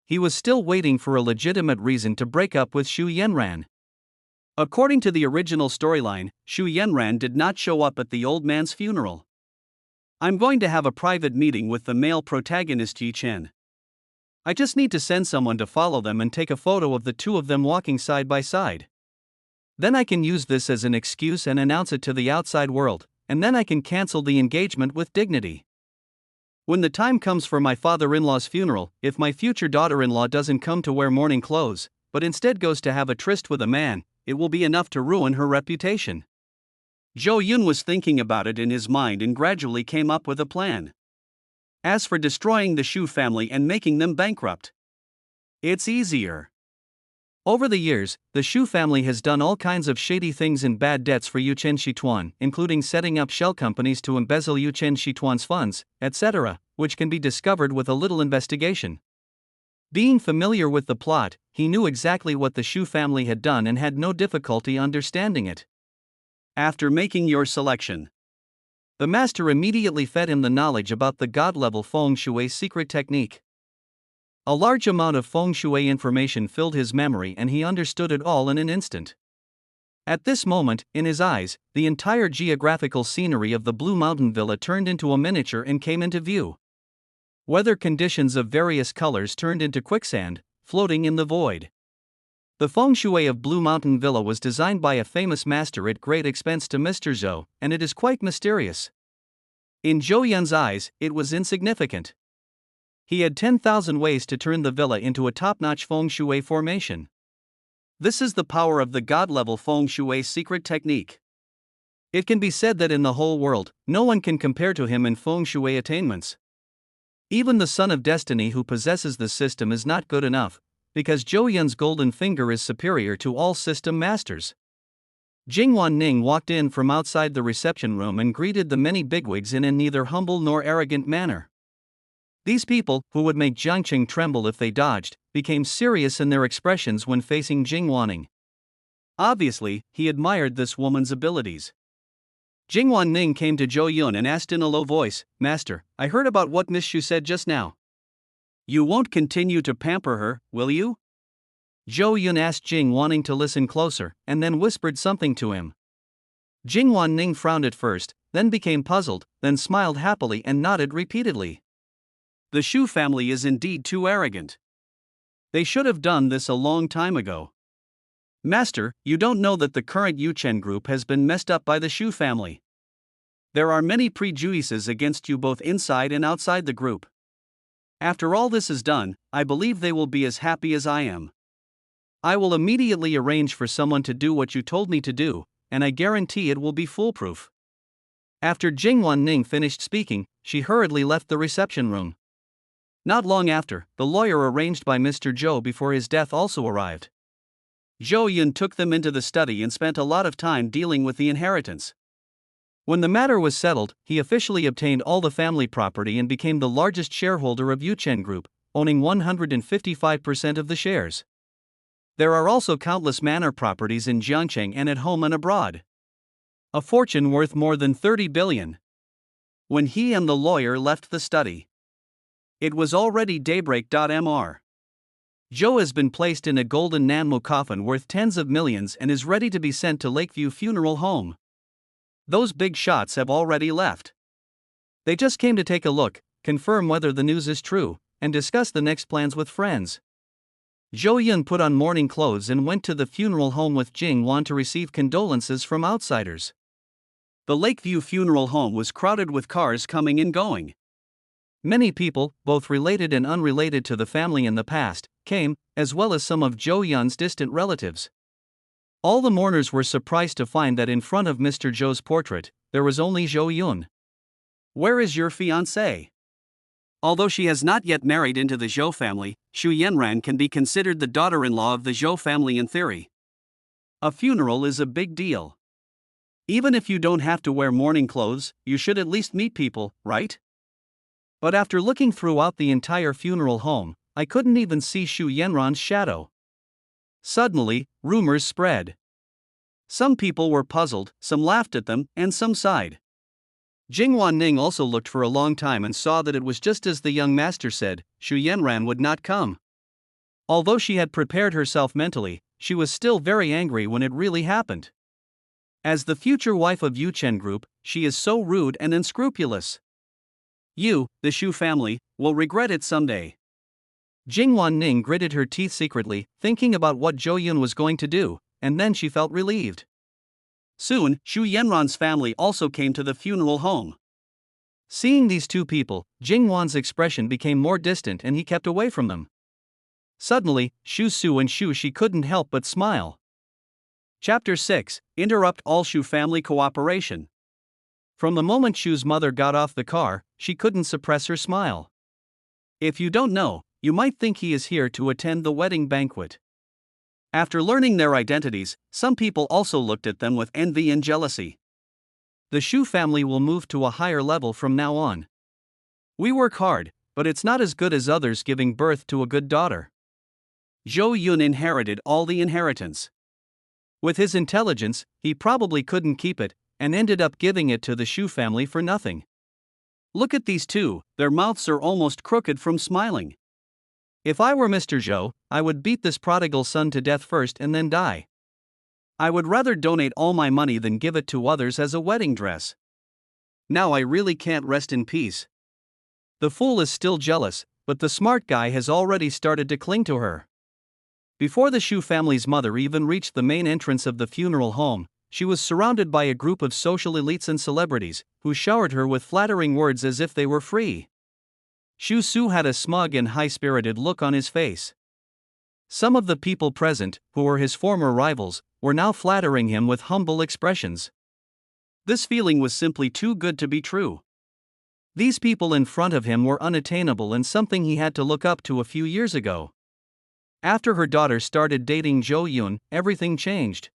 He was still waiting for a legitimate reason to break up with Zhou Yun. According to the original storyline, Zhou Yun did not show up at the old man's funeral. I'm going to have a private meeting with the male protagonist Yi Chen. I just need to send someone to follow them and take a photo of the 2 of them walking side by side. Then I can use this as an excuse and announce it to the outside world, and then I can cancel the engagement with dignity. When the time comes for my father-in-law's funeral, if my future daughter-in-law doesn't come to wear mourning clothes, but instead goes to have a tryst with a man, it will be enough to ruin her reputation. Zhou Yun was thinking about it in his mind and gradually came up with a plan. As for destroying the Zhou family and making them bankrupt, it's easier. Over the years, the Zhou family has done all kinds of shady things and bad debts for Yuchen Shituan, including setting up shell companies to embezzle Yuchen Shituan's funds, etc., which can be discovered with a little investigation. Being familiar with the plot, he knew exactly what the Zhou family had done and had no difficulty understanding it. After making your selection, the master immediately fed him the knowledge about the god-level feng shui secret technique. A large amount of feng shui information filled his memory and he understood it all in an instant. At this moment, in his eyes, the entire geographical scenery of the Blue Mountain Villa turned into a miniature and came into view. Weather conditions of various colors turned into quicksand, floating in the void. The feng shui of Blue Mountain Villa was designed by a famous master at great expense to Mr. Zhou, and it is quite mysterious. In Zhou Yun's eyes, it was insignificant. He had 10,000 ways to turn the villa into a top-notch feng shui formation. This is the power of the god-level feng shui secret technique. It can be said that in the whole world, no one can compare to him in feng shui attainments. Even the son of destiny who possesses the system is not good enough, because Zhou Yun's golden finger is superior to all system masters. Jingwan Ning walked in from outside the reception room and greeted the many bigwigs in a neither humble nor arrogant manner. These people, who would make Jiang Qing tremble if they dodged, became serious in their expressions when facing Jingwan Ning. Obviously, he admired this woman's abilities. Jingwan Ning came to Zhou Yun and asked in a low voice, "Master, I heard about what Miss Xu said just now. You won't continue to pamper her, will you?" Zhou Yun asked Jing, wanting to listen closer, and then whispered something to him. Jingwan Ning frowned at first, then became puzzled, then smiled happily and nodded repeatedly. The Zhou family is indeed too arrogant. They should have done this a long time ago. Master, you don't know that the current Yuchen group has been messed up by the Zhou family. There are many prejudices against you both inside and outside the group. After all this is done, I believe they will be as happy as I am. I will immediately arrange for someone to do what you told me to do, and I guarantee it will be foolproof. After Jing Wan-ning finished speaking, she hurriedly left the reception room. Not long after, the lawyer arranged by Mr. Zhou before his death also arrived. Zhou Yun took them into the study and spent a lot of time dealing with the inheritance. When the matter was settled, he officially obtained all the family property and became the largest shareholder of Yuchen Group, owning 155% of the shares. There are also countless manor properties in Jiangcheng and at home and abroad. A fortune worth more than 30 billion. When he and the lawyer left the study, it was already daybreak. Mr. Zhou has been placed in a golden Nanmo coffin worth tens of millions and is ready to be sent to Lakeview Funeral Home. Those big shots have already left. They just came to take a look, confirm whether the news is true, and discuss the next plans with friends. Zhou Yun put on mourning clothes and went to the funeral home with Jing Wan to receive condolences from outsiders. The Lakeview Funeral Home was crowded with cars coming and going. Many people, both related and unrelated to the family in the past, came, as well as some of Zhou Yun's distant relatives. All the mourners were surprised to find that in front of Mr. Zhou's portrait, there was only Zhou Yun. Where is your fiancée? Although she has not yet married into the Zhou family, Xu Yanran can be considered the daughter-in-law of the Zhou family in theory. A funeral is a big deal. Even if you don't have to wear mourning clothes, you should at least meet people, right? But after looking throughout the entire funeral home, I couldn't even see Xu Yanran's shadow. Suddenly, rumors spread. Some people were puzzled, some laughed at them, and some sighed. Jing Wan-ning also looked for a long time and saw that it was just as the young master said, Xu Yanran would not come. Although she had prepared herself mentally, she was still very angry when it really happened. As the future wife of Yuchen Group, she is so rude and unscrupulous. You, the Xu family, will regret it someday. Jing Wan-ning gritted her teeth secretly, thinking about what Zhou Yun was going to do, and then she felt relieved. Soon, Xu Yanran's family also came to the funeral home. Seeing these two people, Jing Wan's expression became more distant and he kept away from them. Suddenly, Xu Su and Xu Shi couldn't help but smile. Chapter 6: Interrupt all Xu family cooperation. From the moment Xu's mother got off the car, she couldn't suppress her smile. If you don't know, you might think he is here to attend the wedding banquet. After learning their identities, some people also looked at them with envy and jealousy. The Xu family will move to a higher level from now on. We work hard, but it's not as good as others giving birth to a good daughter. Zhou Yun inherited all the inheritance. With his intelligence, he probably couldn't keep it, and ended up giving it to the Xu family for nothing. Look at these two, their mouths are almost crooked from smiling. If I were Mr. Zhou, I would beat this prodigal son to death first and then die. I would rather donate all my money than give it to others as a wedding dress. Now I really can't rest in peace. The fool is still jealous, but the smart guy has already started to cling to her. Before the Xu family's mother even reached the main entrance of the funeral home, she was surrounded by a group of social elites and celebrities, who showered her with flattering words as if they were free. Xu Su had a smug and high-spirited look on his face. Some of the people present, who were his former rivals, were now flattering him with humble expressions. This feeling was simply too good to be true. These people in front of him were unattainable and something he had to look up to a few years ago. After her daughter started dating Zhou Yun, everything changed.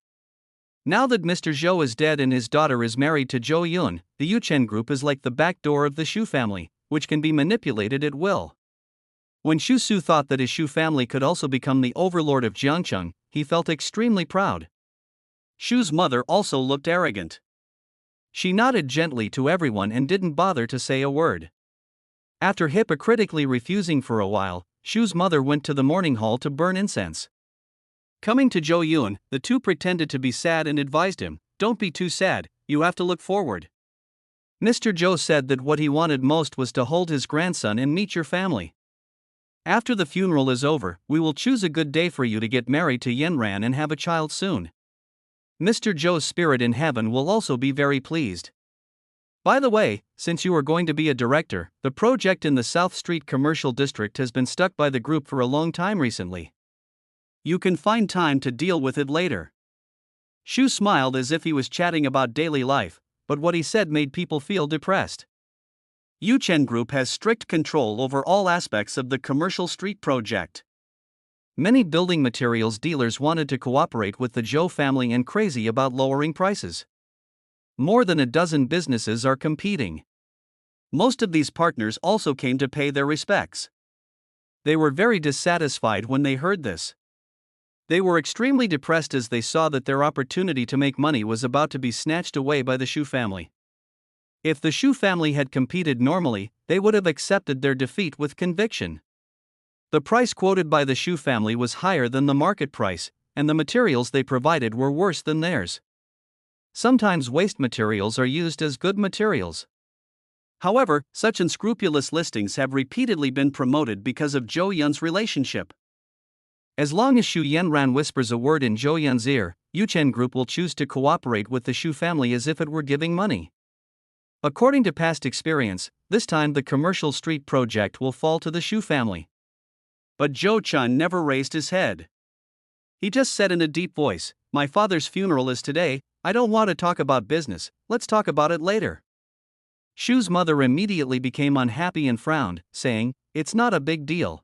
Now that Mr. Zhou is dead and his daughter is married to Zhou Yun, the Yuchen Group is like the back door of the Xu family, which can be manipulated at will. When Xu Su thought that his Xu family could also become the overlord of Jiangcheng, he felt extremely proud. Xu's mother also looked arrogant. She nodded gently to everyone and didn't bother to say a word. After hypocritically refusing for a while, Xu's mother went to the mourning hall to burn incense. Coming to Zhou Yun, the two pretended to be sad and advised him, "Don't be too sad, you have to look forward." Mr. Zhou said that what he wanted most was to hold his grandson and meet your family. After the funeral is over, we will choose a good day for you to get married to Yanran and have a child soon. Mr. Zhou's spirit in heaven will also be very pleased. By the way, since you are going to be a director, the project in the South Street Commercial District has been stuck by the group for a long time recently. You can find time to deal with it later. Shu smiled as if he was chatting about daily life, but what he said made people feel depressed. Yuchen Group has strict control over all aspects of the commercial street project. Many building materials dealers wanted to cooperate with the Zhou family and crazy about lowering prices. More than a dozen businesses are competing. Most of these partners also came to pay their respects. They were very dissatisfied when they heard this. They were extremely depressed as they saw that their opportunity to make money was about to be snatched away by the Shu family. If the Shu family had competed normally, they would have accepted their defeat with conviction. The price quoted by the Shu family was higher than the market price, and the materials they provided were worse than theirs. Sometimes waste materials are used as good materials. However, such unscrupulous listings have repeatedly been promoted because of Zhou Yun's relationship. As long as Shu Yanran whispers a word in Zhou Yun's ear, Yuchen Group will choose to cooperate with the Shu family as if it were giving money. According to past experience, this time the commercial street project will fall to the Shu family. But Zhou Chun never raised his head. He just said in a deep voice, "My father's funeral is today, I don't want to talk about business, let's talk about it later." Shu's mother immediately became unhappy and frowned, saying, "It's not a big deal.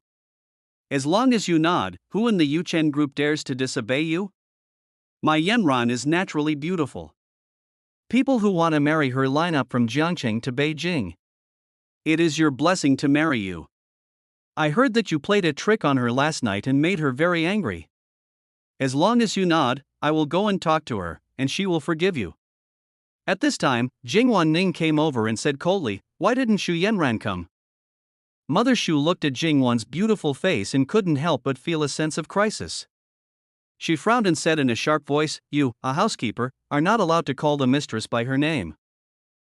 As long as you nod, who in the Yuchen Group dares to disobey you? My Yanran is naturally beautiful. People who want to marry her line up from Jiangcheng to Beijing. It is your blessing to marry you. I heard that you played a trick on her last night and made her very angry. As long as you nod, I will go and talk to her, and she will forgive you." At this time, Jingwan Ning came over and said coldly, "Why didn't Shu Yanran come?" Mother Shu looked at Jingwan's beautiful face and couldn't help but feel a sense of crisis. She frowned and said in a sharp voice, "You, a housekeeper, are not allowed to call the mistress by her name.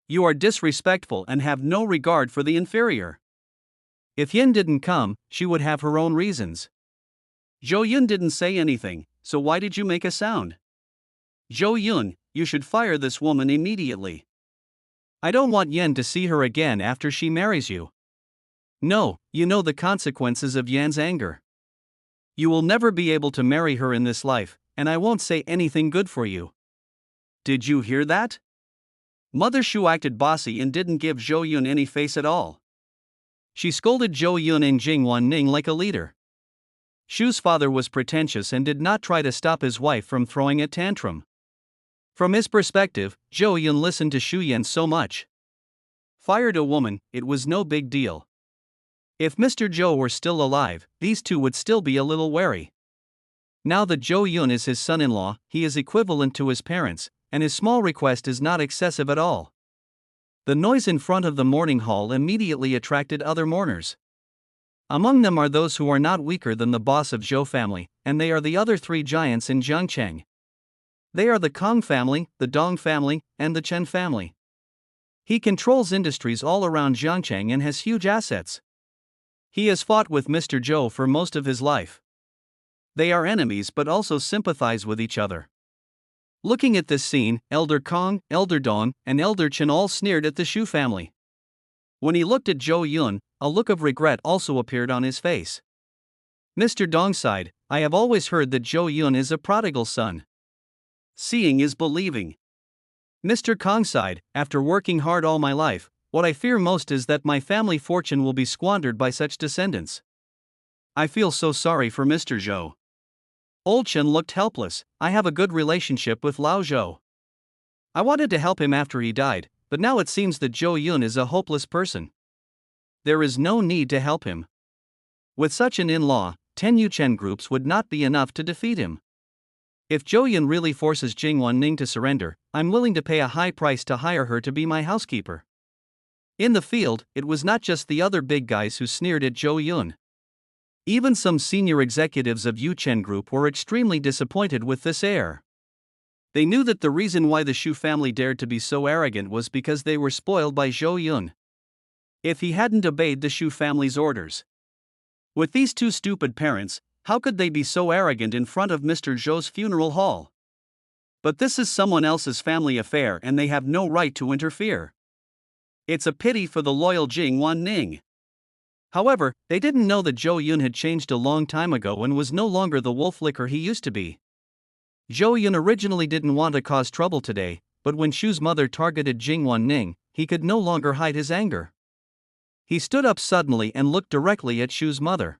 You are disrespectful and have no regard for the inferior." If Yin didn't come, she would have her own reasons. Zhou Yun didn't say anything, so why did you make a sound? Zhou Yun, you should fire this woman immediately. I don't want Yen to see her again after she marries you. No, you know the consequences of Yan's anger. You will never be able to marry her in this life, and I won't say anything good for you. Did you hear that? Mother Shu acted bossy and didn't give Zhou Yun any face at all. She scolded Zhou Yun and Jingwan Ning like a leader. Shu's father was pretentious and did not try to stop his wife from throwing a tantrum. From his perspective, Zhou Yun listened to Shu Yan so much. Fired a woman, it was no big deal. If Mr. Zhou were still alive, these two would still be a little wary. Now that Zhou Yun is his son-in-law, he is equivalent to his parents, and his small request is not excessive at all. The noise in front of the mourning hall immediately attracted other mourners. Among them are those who are not weaker than the boss of Zhou family, and they are the other three giants in Jiangcheng. They are the Kong family, the Dong family, and the Chen family. He controls industries all around Jiangcheng and has huge assets. He has fought with Mr. Zhou for most of his life. They are enemies but also sympathize with each other. Looking at this scene, Elder Kong, Elder Dong, and Elder Chen all sneered at the Shu family. When he looked at Zhou Yun, a look of regret also appeared on his face. Mr. Dong sighed, "I have always heard that Zhou Yun is a prodigal son. Seeing is believing." Mr. Kong sighed, "After working hard all my life, what I fear most is that my family fortune will be squandered by such descendants. I feel so sorry for Mr. Zhou." Old Chen looked helpless. "I have a good relationship with Lao Zhou. I wanted to help him after he died, but now it seems that Zhou Yun is a hopeless person. There is no need to help him. With such an in-law, 10 Yuchen groups would not be enough to defeat him. If Zhou Yun really forces Jingwan Ning to surrender, I'm willing to pay a high price to hire her to be my housekeeper." In the field, it was not just the other big guys who sneered at Zhou Yun. Even some senior executives of Yuchen Group were extremely disappointed with this heir. They knew that the reason why the Shu family dared to be so arrogant was because they were spoiled by Zhou Yun. If he hadn't obeyed the Shu family's orders. With these two stupid parents, how could they be so arrogant in front of Mr. Zhou's funeral hall? But this is someone else's family affair and they have no right to interfere. It's a pity for the loyal Jingwan Ning. However, they didn't know that Zhou Yun had changed a long time ago and was no longer the wolf licker he used to be. Zhou Yun originally didn't want to cause trouble today, but when Shu's mother targeted Jingwan Ning, he could no longer hide his anger. He stood up suddenly and looked directly at Shu's mother.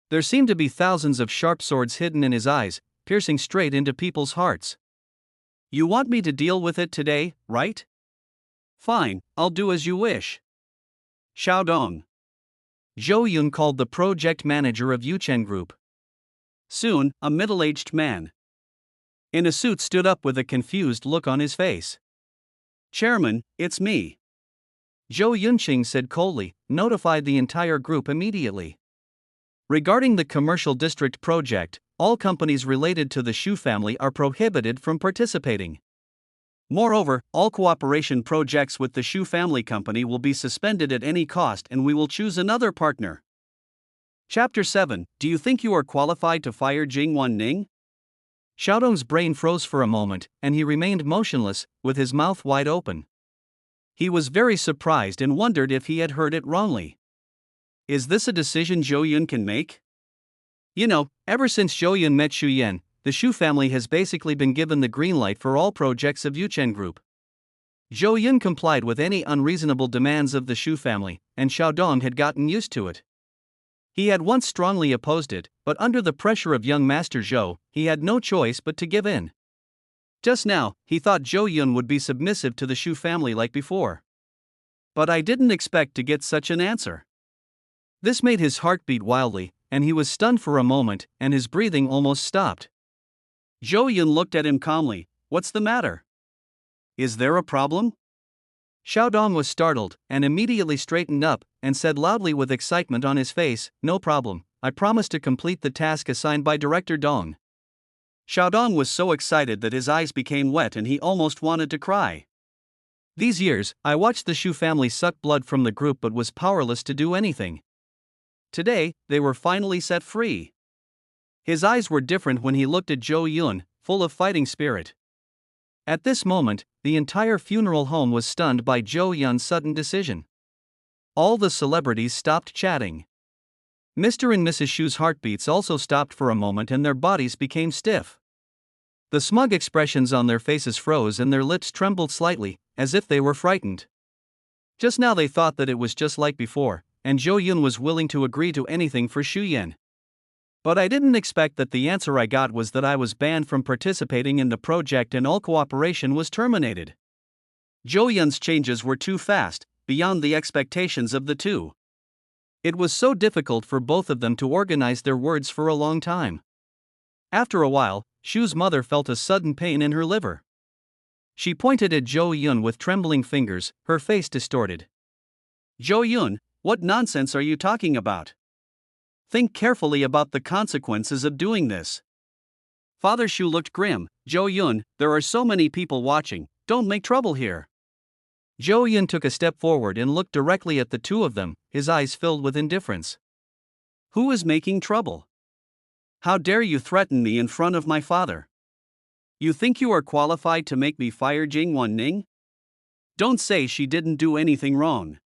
There seemed to be thousands of sharp swords hidden in his eyes, piercing straight into people's hearts. You want me to deal with it today, right? Fine, I'll do as you wish. Xiaodong. Zhou Yun called the project manager of Yuchen Group. Soon, a middle-aged man in a suit stood up with a confused look on his face. Chairman, it's me. Zhou Yunqing said coldly, notified the entire group immediately. Regarding the commercial district project, all companies related to the Shu family are prohibited from participating. Moreover, all cooperation projects with the Shu family company will be suspended at any cost and we will choose another partner. Chapter 7. Do you think you are qualified to fire Jingwan Ning? Xiaodong's brain froze for a moment, and he remained motionless, with his mouth wide open. He was very surprised and wondered if he had heard it wrongly. Is this a decision Zhou Yun can make? You know, ever since Zhou Yun met Xu Yan, the Shu family has basically been given the green light for all projects of Yuchen Group. Zhou Yun complied with any unreasonable demands of the Shu family, and Xiaodong had gotten used to it. He had once strongly opposed it, but under the pressure of young Master Zhou, he had no choice but to give in. Just now, he thought Zhou Yun would be submissive to the Shu family like before. But I didn't expect to get such an answer. This made his heart beat wildly, and he was stunned for a moment, and his breathing almost stopped. Zhou Yun looked at him calmly. What's the matter? Is there a problem? Xiaodong was startled, and immediately straightened up, and said loudly with excitement on his face, "No problem, I promise to complete the task assigned by Director Dong." Xiaodong was so excited that his eyes became wet and he almost wanted to cry. These years, I watched the Shu family suck blood from the group but was powerless to do anything. Today, they were finally set free. His eyes were different when he looked at Zhou Yun, full of fighting spirit. At this moment, the entire funeral home was stunned by Zhou Yun's sudden decision. All the celebrities stopped chatting. Mr. and Mrs. Shu's heartbeats also stopped for a moment and their bodies became stiff. The smug expressions on their faces froze and their lips trembled slightly, as if they were frightened. Just now they thought that it was just like before, and Zhou Yun was willing to agree to anything for Xu Yan. But I didn't expect that the answer I got was that I was banned from participating in the project and all cooperation was terminated. Zhou Yun's changes were too fast, beyond the expectations of the two. It was so difficult for both of them to organize their words for a long time. After a while, Shu's mother felt a sudden pain in her liver. She pointed at Zhou Yun with trembling fingers, her face distorted. Zhou Yun, what nonsense are you talking about? Think carefully about the consequences of doing this. Father Shu looked grim. Zhou Yun, there are so many people watching, don't make trouble here. Zhou Yun took a step forward and looked directly at the two of them, his eyes filled with indifference. Who is making trouble? How dare you threaten me in front of my father? You think you are qualified to make me fire Jingwan Ning? Don't say she didn't do anything wrong.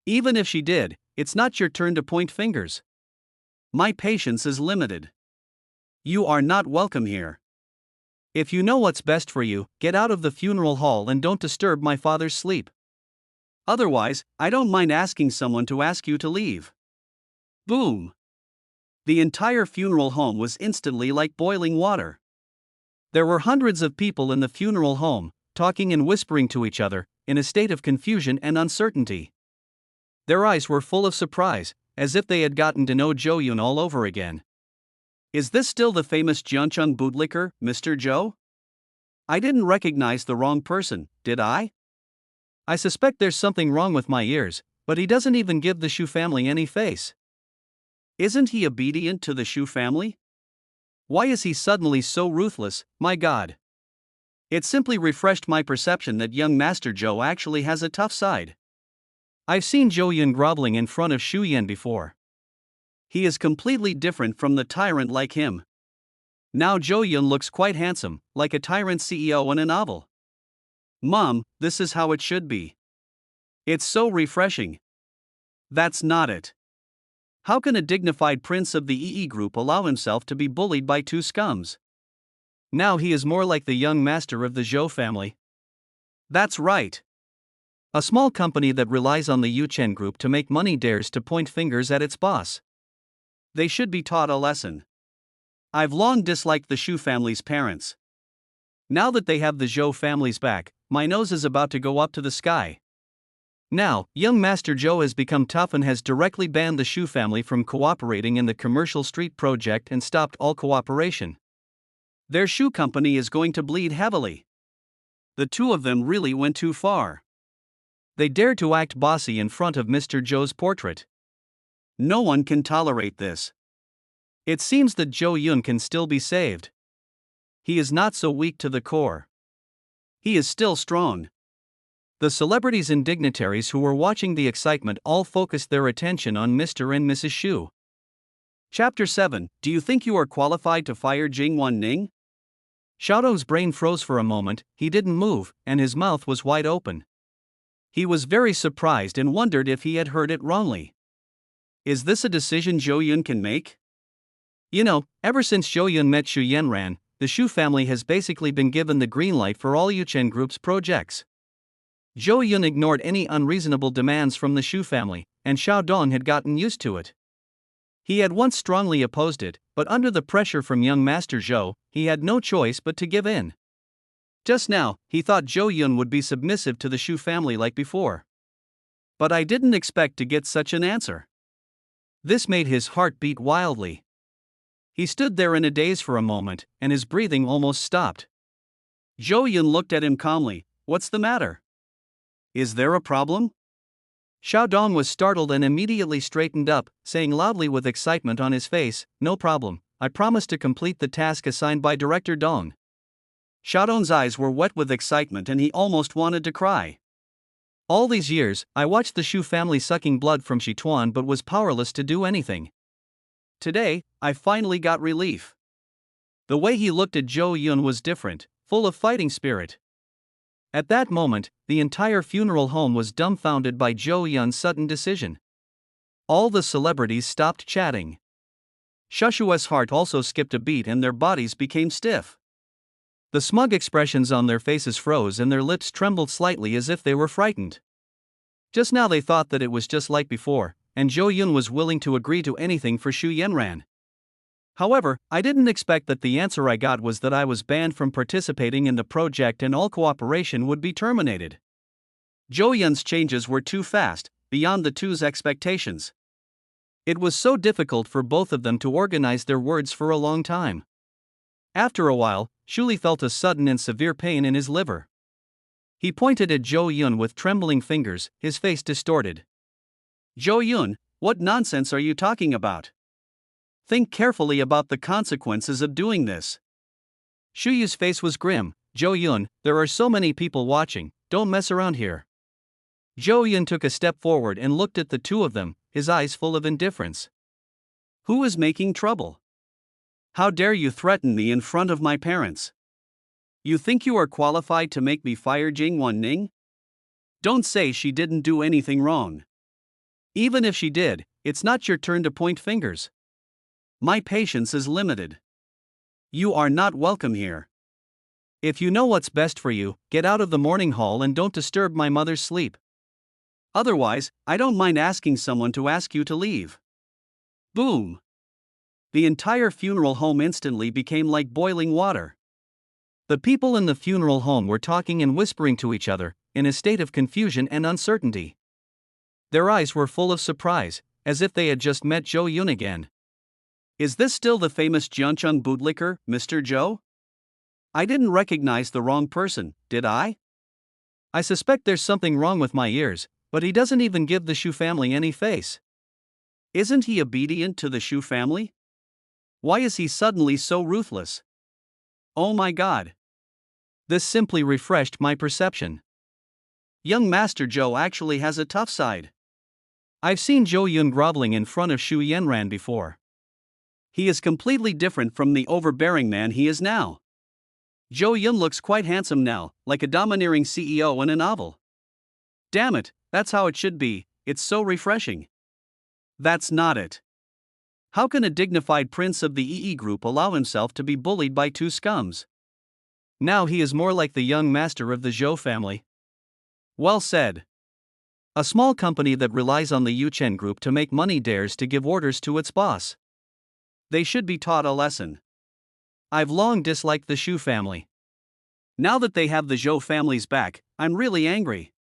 Even if she did, it's not your turn to point fingers. My patience is limited. You are not welcome here. If you know what's best for you, get out of the funeral hall and don't disturb my father's sleep. Otherwise, I don't mind asking someone to ask you to leave. Boom! The entire funeral home was instantly like boiling water. There were hundreds of people in the funeral home, talking and whispering to each other, in a state of confusion and uncertainty. Their eyes were full of surprise, as if they had gotten to know Zhou Yun all over again. Is this still the famous Jiancheng bootlicker, Mr. Zhou? I didn't recognize the wrong person, did I? I suspect there's something wrong with my ears, but he doesn't even give the Shu family any face. Isn't he obedient to the Shu family? Why is he suddenly so ruthless, my God? It simply refreshed my perception that young Master Zhou actually has a tough side. I've seen Zhou Yun groveling in front of Xu Yan before. He is completely different from the tyrant like him. Now Zhou Yun looks quite handsome, like a tyrant CEO in a novel. Mom, this is how it should be. It's so refreshing. That's not it. How can a dignified prince of the EE group allow himself to be bullied by two scums? Now he is more like the young master of the Zhou family. That's right. A small company that relies on the Yuchen group to make money dares to point fingers at its boss. They should be taught a lesson. I've long disliked the Shu family's parents. Now that they have the Zhou family's back, my nose is about to go up to the sky. Now, young Master Zhou has become tough and has directly banned the Shu family from cooperating in the commercial street project and stopped all cooperation. Their shoe company is going to bleed heavily. The two of them really went too far. They dared to act bossy in front of Mr. Zhou's portrait. No one can tolerate this. It seems that Zhou Yun can still be saved. He is not so weak to the core. He is still strong. The celebrities and dignitaries who were watching the excitement all focused their attention on Mr. and Mrs. Shu. Chapter 7. Do you think you are qualified to fire Jingwan Ning? Xiaodong's brain froze for a moment, he didn't move, and his mouth was wide open. He was very surprised and wondered if he had heard it wrongly. Is this a decision Zhou Yun can make? You know, ever since Zhou Yun met Xu Yanran, the Shu family has basically been given the green light for all Yuchen Group's projects. Zhou Yun ignored any unreasonable demands from the Shu family, and Xiaodong had gotten used to it. He had once strongly opposed it, but under the pressure from young Master Zhou, he had no choice but to give in. Just now, he thought Zhou Yun would be submissive to the Shu family like before. But I didn't expect to get such an answer. This made his heart beat wildly. He stood there in a daze for a moment, and his breathing almost stopped. Zhou Yun looked at him calmly. What's the matter? Is there a problem? Xiaodong was startled and immediately straightened up, saying loudly with excitement on his face, "No problem, I promise to complete the task assigned by Director Dong." Xiaodong's eyes were wet with excitement and he almost wanted to cry. All these years, I watched the Shu family sucking blood from Xituan but was powerless to do anything. Today, I finally got relief. The way he looked at Zhou Yun was different, full of fighting spirit. At that moment, the entire funeral home was dumbfounded by Zhou Yun's sudden decision. All the celebrities stopped chatting. Shushua's heart also skipped a beat and their bodies became stiff. The smug expressions on their faces froze and their lips trembled slightly as if they were frightened. Just now they thought that it was just like before, and Zhou Yun was willing to agree to anything for Xu Yanran. However, I didn't expect that the answer I got was that I was banned from participating in the project and all cooperation would be terminated. Zhou Yun's changes were too fast, beyond the two's expectations. It was so difficult for both of them to organize their words for a long time. After a while, Shuli felt a sudden and severe pain in his liver. He pointed at Zhou Yun with trembling fingers, his face distorted. Zhou Yun, what nonsense are you talking about? Think carefully about the consequences of doing this. Shu Yu's face was grim. Zhou Yun, there are so many people watching, don't mess around here. Zhou Yun took a step forward and looked at the two of them, his eyes full of indifference. Who is making trouble? How dare you threaten me in front of my parents? You think you are qualified to make me fire Jingwan Ning? Don't say she didn't do anything wrong. Even if she did, it's not your turn to point fingers. My patience is limited. You are not welcome here. If you know what's best for you, get out of the morning hall and don't disturb my mother's sleep. Otherwise, I don't mind asking someone to ask you to leave. Boom! The entire funeral home instantly became like boiling water. The people in the funeral home were talking and whispering to each other, in a state of confusion and uncertainty. Their eyes were full of surprise, as if they had just met Zhou Yun again. Is this still the famous Jiancheng bootlicker, Mr. Zhou? I didn't recognize the wrong person, did I? I suspect there's something wrong with my ears, but he doesn't even give the Shu family any face. Isn't he obedient to the Shu family? Why is he suddenly so ruthless? Oh my God! This simply refreshed my perception. Young Master Zhou actually has a tough side. I've seen Zhou Yun groveling in front of Xu Yanran before. He is completely different from the overbearing man he is now. Zhou Yun looks quite handsome now, like a domineering CEO in a novel. Damn it, that's how it should be, it's so refreshing. That's not it. How can a dignified prince of the EE group allow himself to be bullied by two scums? Now he is more like the young master of the Zhou family. Well said. A small company that relies on the Yuchen group to make money dares to give orders to its boss. They should be taught a lesson. I've long disliked the Shu family. Now that they have the Zhou family's back, I'm really angry.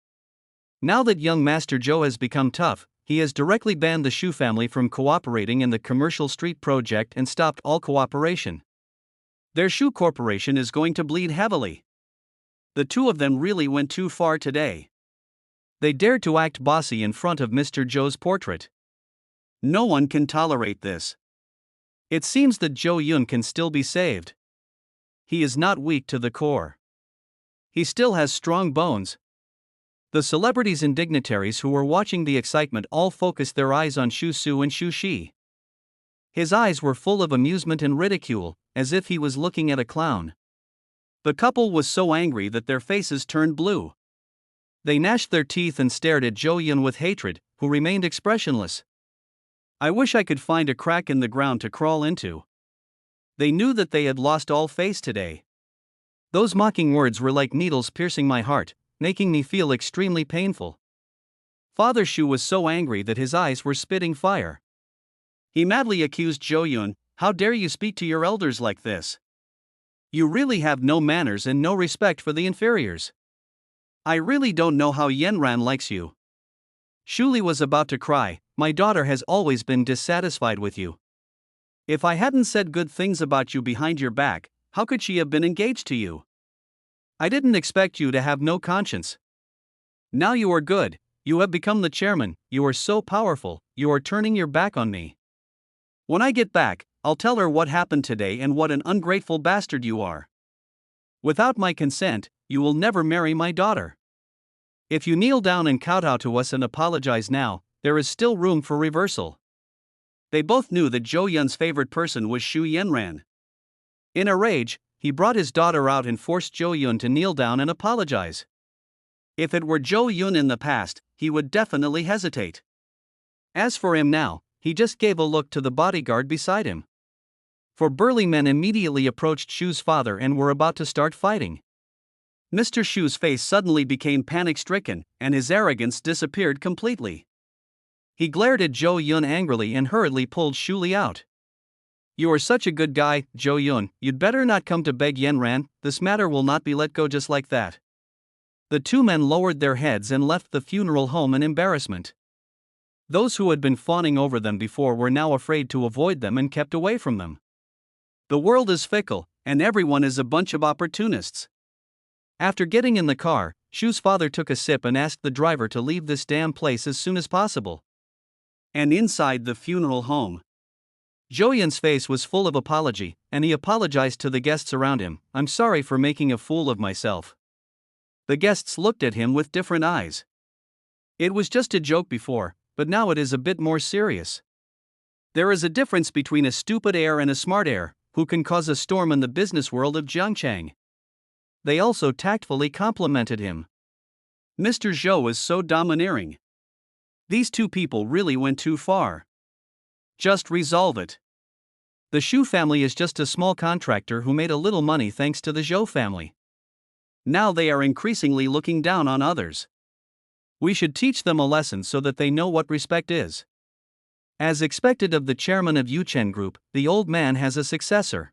Now that young Master Zhou has become tough, he has directly banned the Shu family from cooperating in the commercial street project and stopped all cooperation. Their Shu corporation is going to bleed heavily. The two of them really went too far today. They dared to act bossy in front of Mr. Zhou's portrait. No one can tolerate this. It seems that Zhou Yun can still be saved. He is not weak to the core. He still has strong bones. The celebrities and dignitaries who were watching the excitement all focused their eyes on Shu Su and Shu Shi. His eyes were full of amusement and ridicule, as if he was looking at a clown. The couple was so angry that their faces turned blue. They gnashed their teeth and stared at Zhou Yun with hatred, who remained expressionless. I wish I could find a crack in the ground to crawl into. They knew that they had lost all face today. Those mocking words were like needles piercing my heart, making me feel extremely painful. Father Shu was so angry that his eyes were spitting fire. He madly accused Zhou Yun, "How dare you speak to your elders like this? You really have no manners and no respect for the inferiors. I really don't know how Yanran likes you." Shuli was about to cry. My daughter has always been dissatisfied with you. If I hadn't said good things about you behind your back, how could she have been engaged to you? I didn't expect you to have no conscience. Now you are good, you have become the chairman, you are so powerful, you are turning your back on me. When I get back, I'll tell her what happened today and what an ungrateful bastard you are. Without my consent, you will never marry my daughter. If you kneel down and kowtow to us and apologize now, there is still room for reversal. They both knew that Zhou Yun's favorite person was Xu Yanran. In a rage, he brought his daughter out and forced Zhou Yun to kneel down and apologize. If it were Zhou Yun in the past, he would definitely hesitate. As for him now, he just gave a look to the bodyguard beside him. Four burly men immediately approached Shu's father and were about to start fighting. Mr. Shu's face suddenly became panic-stricken, and his arrogance disappeared completely. He glared at Zhou Yun angrily and hurriedly pulled Shuli out. "You are such a good guy, Zhou Yun, you'd better not come to beg Yanran, this matter will not be let go just like that." The two men lowered their heads and left the funeral home in embarrassment. Those who had been fawning over them before were now afraid to avoid them and kept away from them. The world is fickle, and everyone is a bunch of opportunists. After getting in the car, Shu's father took a sip and asked the driver to leave this damn place as soon as possible. And inside the funeral home, Zhou Yun's face was full of apology, and he apologized to the guests around him. "I'm sorry for making a fool of myself." The guests looked at him with different eyes. It was just a joke before, but now it is a bit more serious. There is a difference between a stupid heir and a smart heir, who can cause a storm in the business world of Jiangchang. They also tactfully complimented him. Mr. Zhou is so domineering. These two people really went too far. Just resolve it. The Shu family is just a small contractor who made a little money thanks to the Zhou family. Now they are increasingly looking down on others. We should teach them a lesson so that they know what respect is. As expected of the chairman of Yuchen Group, the old man has a successor.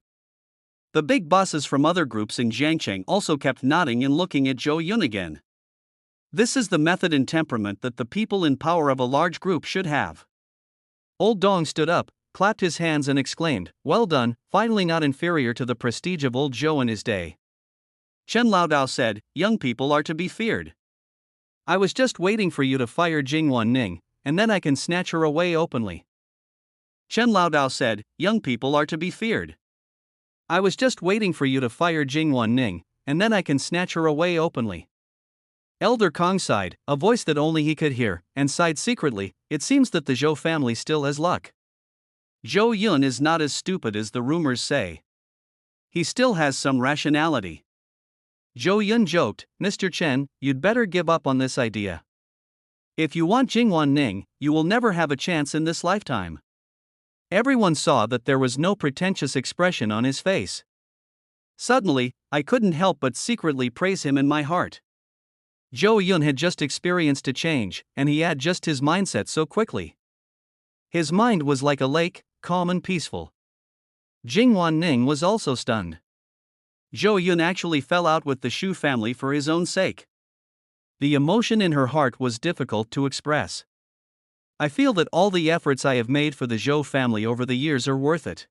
The big bosses from other groups in Jiangcheng also kept nodding and looking at Zhou Yun again. This is the method and temperament that the people in power of a large group should have. Old Dong stood up, clapped his hands and exclaimed, "Well done, finally not inferior to the prestige of old Zhou in his day." Chen Laodao said, "Young people are to be feared. I was just waiting for you to fire Jingwan Ning, and then I can snatch her away openly." Chen Laodao said, "Young people are to be feared. I was just waiting for you to fire Jingwan Ning, and then I can snatch her away openly." Elder Kong sighed, a voice that only he could hear, and sighed secretly. It seems that the Zhou family still has luck. Zhou Yun is not as stupid as the rumors say. He still has some rationality. Zhou Yun joked, "Mr. Chen, you'd better give up on this idea. If you want Jingwan Ning, you will never have a chance in this lifetime." Everyone saw that there was no pretentious expression on his face. Suddenly, I couldn't help but secretly praise him in my heart. Zhou Yun had just experienced a change, and he had just his mindset so quickly. His mind was like a lake, calm and peaceful. Jing Wanning was also stunned. Zhou Yun actually fell out with the Shu family for his own sake. The emotion in her heart was difficult to express. I feel that all the efforts I have made for the Zhou family over the years are worth it.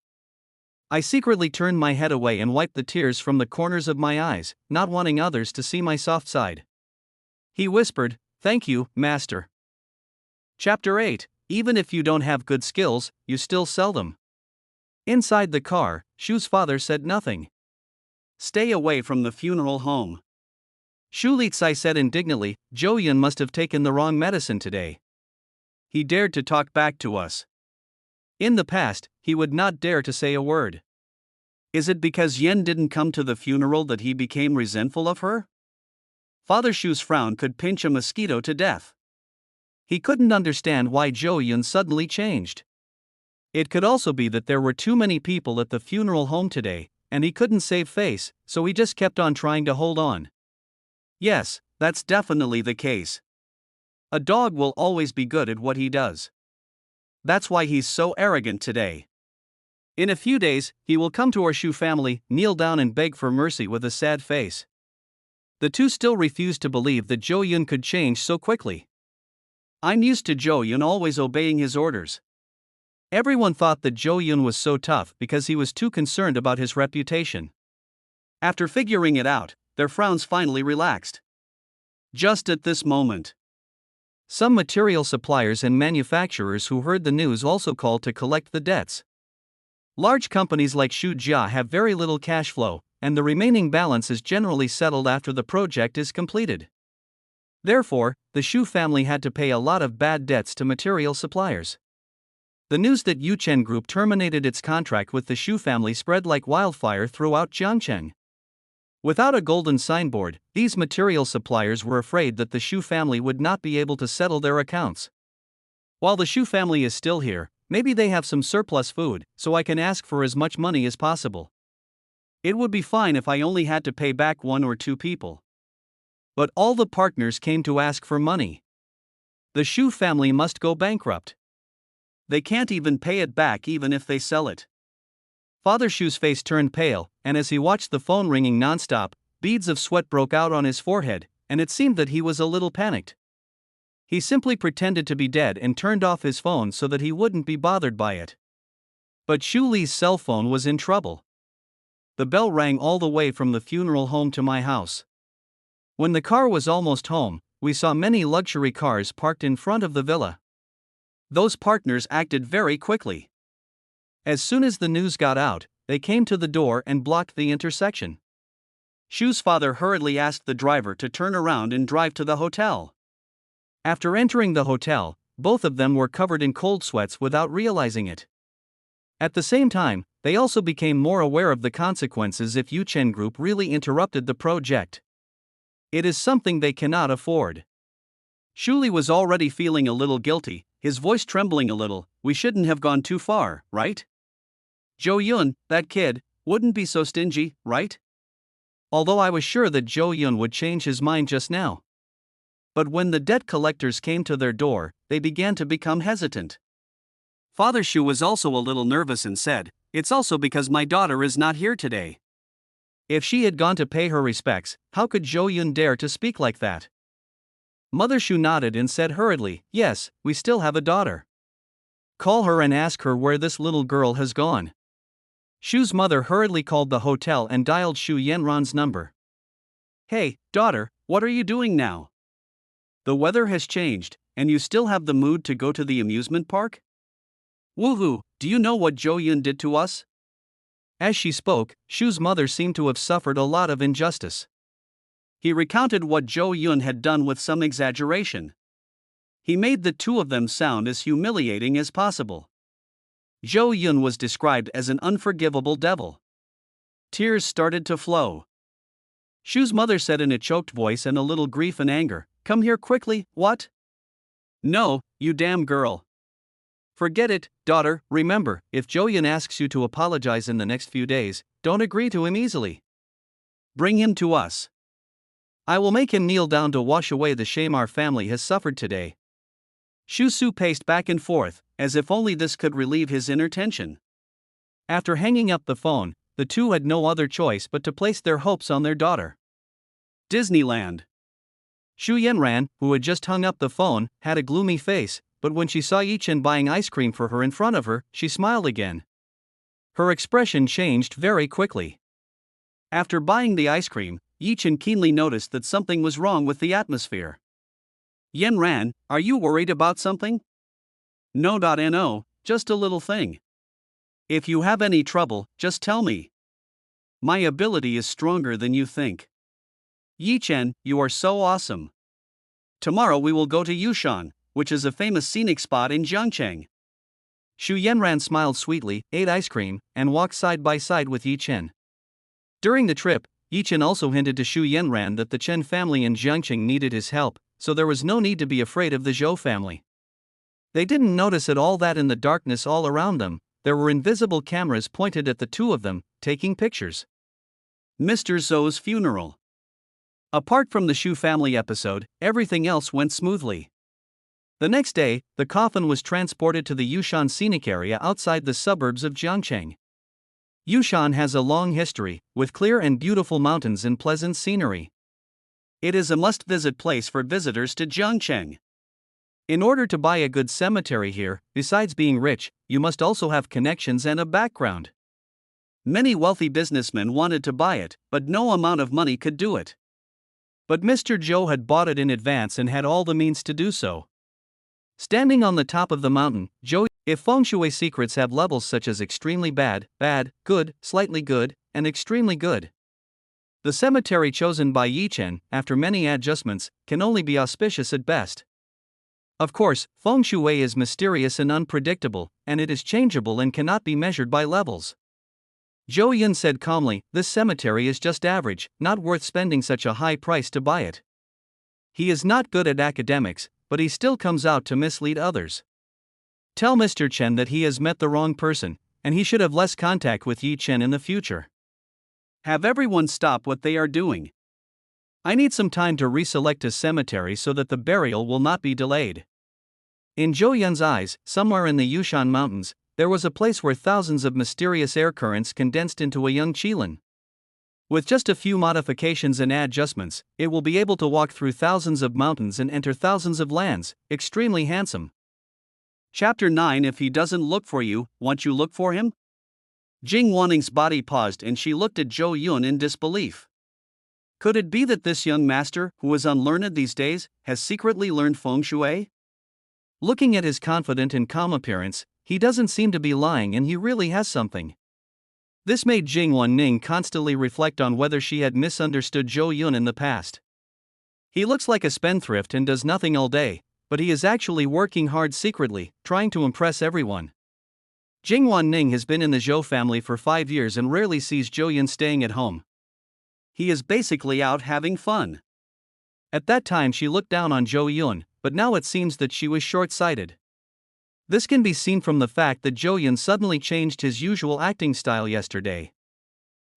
I secretly turned my head away and wiped the tears from the corners of my eyes, not wanting others to see my soft side. He whispered, "Thank you, master." Chapter 8. Even if you don't have good skills, you still sell them. Inside the car, Shu's father said nothing. Stay away from the funeral home. Shu Litsai said indignantly, Zhou Yun must have taken the wrong medicine today. He dared to talk back to us. In the past, he would not dare to say a word. Is it because Yen didn't come to the funeral that he became resentful of her? Father Shu's frown could pinch a mosquito to death. He couldn't understand why Zhou Yun suddenly changed. It could also be that there were too many people at the funeral home today, and he couldn't save face, so he just kept on trying to hold on. Yes, that's definitely the case. A dog will always be good at what he does. That's why he's so arrogant today. In a few days, he will come to our Shu family, kneel down and beg for mercy with a sad face. The two still refused to believe that Zhou Yun could change so quickly. I'm used to Zhou Yun always obeying his orders. Everyone thought that Zhou Yun was so tough because he was too concerned about his reputation. After figuring it out, their frowns finally relaxed. Just at this moment, some material suppliers and manufacturers who heard the news also called to collect the debts. Large companies like Shu Jia have very little cash flow, and the remaining balance is generally settled after the project is completed. Therefore, the Shu family had to pay a lot of bad debts to material suppliers. The news that Yuchen Group terminated its contract with the Shu family spread like wildfire throughout Jiangcheng. Without a golden signboard, these material suppliers were afraid that the Shu family would not be able to settle their accounts. While the Shu family is still here, maybe they have some surplus food, so I can ask for as much money as possible. It would be fine if I only had to pay back 1 or 2 people. But all the partners came to ask for money. The Shu family must go bankrupt. They can't even pay it back even if they sell it. Father Shu's face turned pale, and as he watched the phone ringing nonstop, beads of sweat broke out on his forehead, and it seemed that he was a little panicked. He simply pretended to be dead and turned off his phone so that he wouldn't be bothered by it. But Shu Li's cell phone was in trouble. The bell rang all the way from the funeral home to my house. When the car was almost home, we saw many luxury cars parked in front of the villa. Those partners acted very quickly. As soon as the news got out, they came to the door and blocked the intersection. Shu's father hurriedly asked the driver to turn around and drive to the hotel. After entering the hotel, both of them were covered in cold sweats without realizing it. At the same time, they also became more aware of the consequences if Yuchen Group really interrupted the project. It is something they cannot afford. Shu Li was already feeling a little guilty, his voice trembling a little. We shouldn't have gone too far, right? Zhou Yun, that kid, wouldn't be so stingy, right? Although I was sure that Zhou Yun would change his mind just now. But when the debt collectors came to their door, they began to become hesitant. Father Shu was also a little nervous and said, "It's also because my daughter is not here today." If she had gone to pay her respects, how could Zhou Yun dare to speak like that? Mother Shu nodded and said hurriedly, "Yes, we still have a daughter. Call her and ask her where this little girl has gone." Shu's mother hurriedly called the hotel and dialed Shu Yanran's number. "Hey, daughter, what are you doing now? The weather has changed, and you still have the mood to go to the amusement park? Woohoo, do you know what Zhou Yun did to us?" As she spoke, Shu's mother seemed to have suffered a lot of injustice. He recounted what Zhou Yun had done with some exaggeration. He made the two of them sound as humiliating as possible. Zhou Yun was described as an unforgivable devil. Tears started to flow. Shu's mother said in a choked voice and a little grief and anger, "Come here quickly, what? No, you damn girl. Forget it, daughter. Remember, if Zhou Yun asks you to apologize in the next few days, don't agree to him easily. Bring him to us. I will make him kneel down to wash away the shame our family has suffered today. Shu Su paced back and forth, as if only this could relieve his inner tension. After hanging up the phone, the two had no other choice but to place their hopes on their daughter. Disneyland. Xu Yanran, who had just hung up the phone, had a gloomy face, but when she saw Yichen buying ice cream for her in front of her, she smiled again. Her expression changed very quickly. After buying the ice cream, Yichen keenly noticed that something was wrong with the atmosphere. Yanran, are you worried about something? No, just a little thing. If you have any trouble, just tell me. My ability is stronger than you think. Yichen, you are so awesome. Tomorrow we will go to Yushan, which is a famous scenic spot in Jiangcheng. Xu Yanran smiled sweetly, ate ice cream, and walked side by side with Yichen. During the trip, Yichen also hinted to Xu Yanran that the Chen family in Jiangcheng needed his help, so there was no need to be afraid of the Zhou family. They didn't notice at all that in the darkness all around them, there were invisible cameras pointed at the two of them, taking pictures. Mr. Zhou's funeral. Apart from the Xu family episode, everything else went smoothly. The next day, the coffin was transported to the Yushan scenic area outside the suburbs of Jiangcheng. Yushan has a long history, with clear and beautiful mountains and pleasant scenery. It is a must-visit place for visitors to Jiangcheng. In order to buy a good cemetery here, besides being rich, you must also have connections and a background. Many wealthy businessmen wanted to buy it, but no amount of money could do it. But Mr. Zhou had bought it in advance and had all the means to do so. Standing on the top of the mountain, Zhou, if feng shui secrets have levels such as extremely bad, bad, good, slightly good, and extremely good. The cemetery chosen by Yichen, after many adjustments, can only be auspicious at best. Of course, feng shui is mysterious and unpredictable, and it is changeable and cannot be measured by levels. Zhou Yun said calmly, "This cemetery is just average, not worth spending such a high price to buy it." He is not good at academics, but he still comes out to mislead others. Tell Mr. Chen that he has met the wrong person, and he should have less contact with Yi Chen in the future. Have everyone stop what they are doing. I need some time to reselect a cemetery so that the burial will not be delayed. In Zhou Yun's eyes, somewhere in the Yushan Mountains, there was a place where thousands of mysterious air currents condensed into a young Qilin. With just a few modifications and adjustments, it will be able to walk through thousands of mountains and enter thousands of lands, extremely handsome. Chapter 9. If he doesn't look for you, won't you look for him? Jing Wanning's body paused and she looked at Zhou Yun in disbelief. Could it be that this young master, who is unlearned these days, has secretly learned feng shui? Looking at his confident and calm appearance, he doesn't seem to be lying and he really has something. This made Jing Wanning constantly reflect on whether she had misunderstood Zhou Yun in the past. He looks like a spendthrift and does nothing all day, but he is actually working hard secretly, trying to impress everyone. Jing Wanning has been in the Zhou family for 5 years and rarely sees Zhou Yun staying at home. He is basically out having fun. At that time she looked down on Zhou Yun, but now it seems that she was short-sighted. This can be seen from the fact that Zhou Yun suddenly changed his usual acting style yesterday.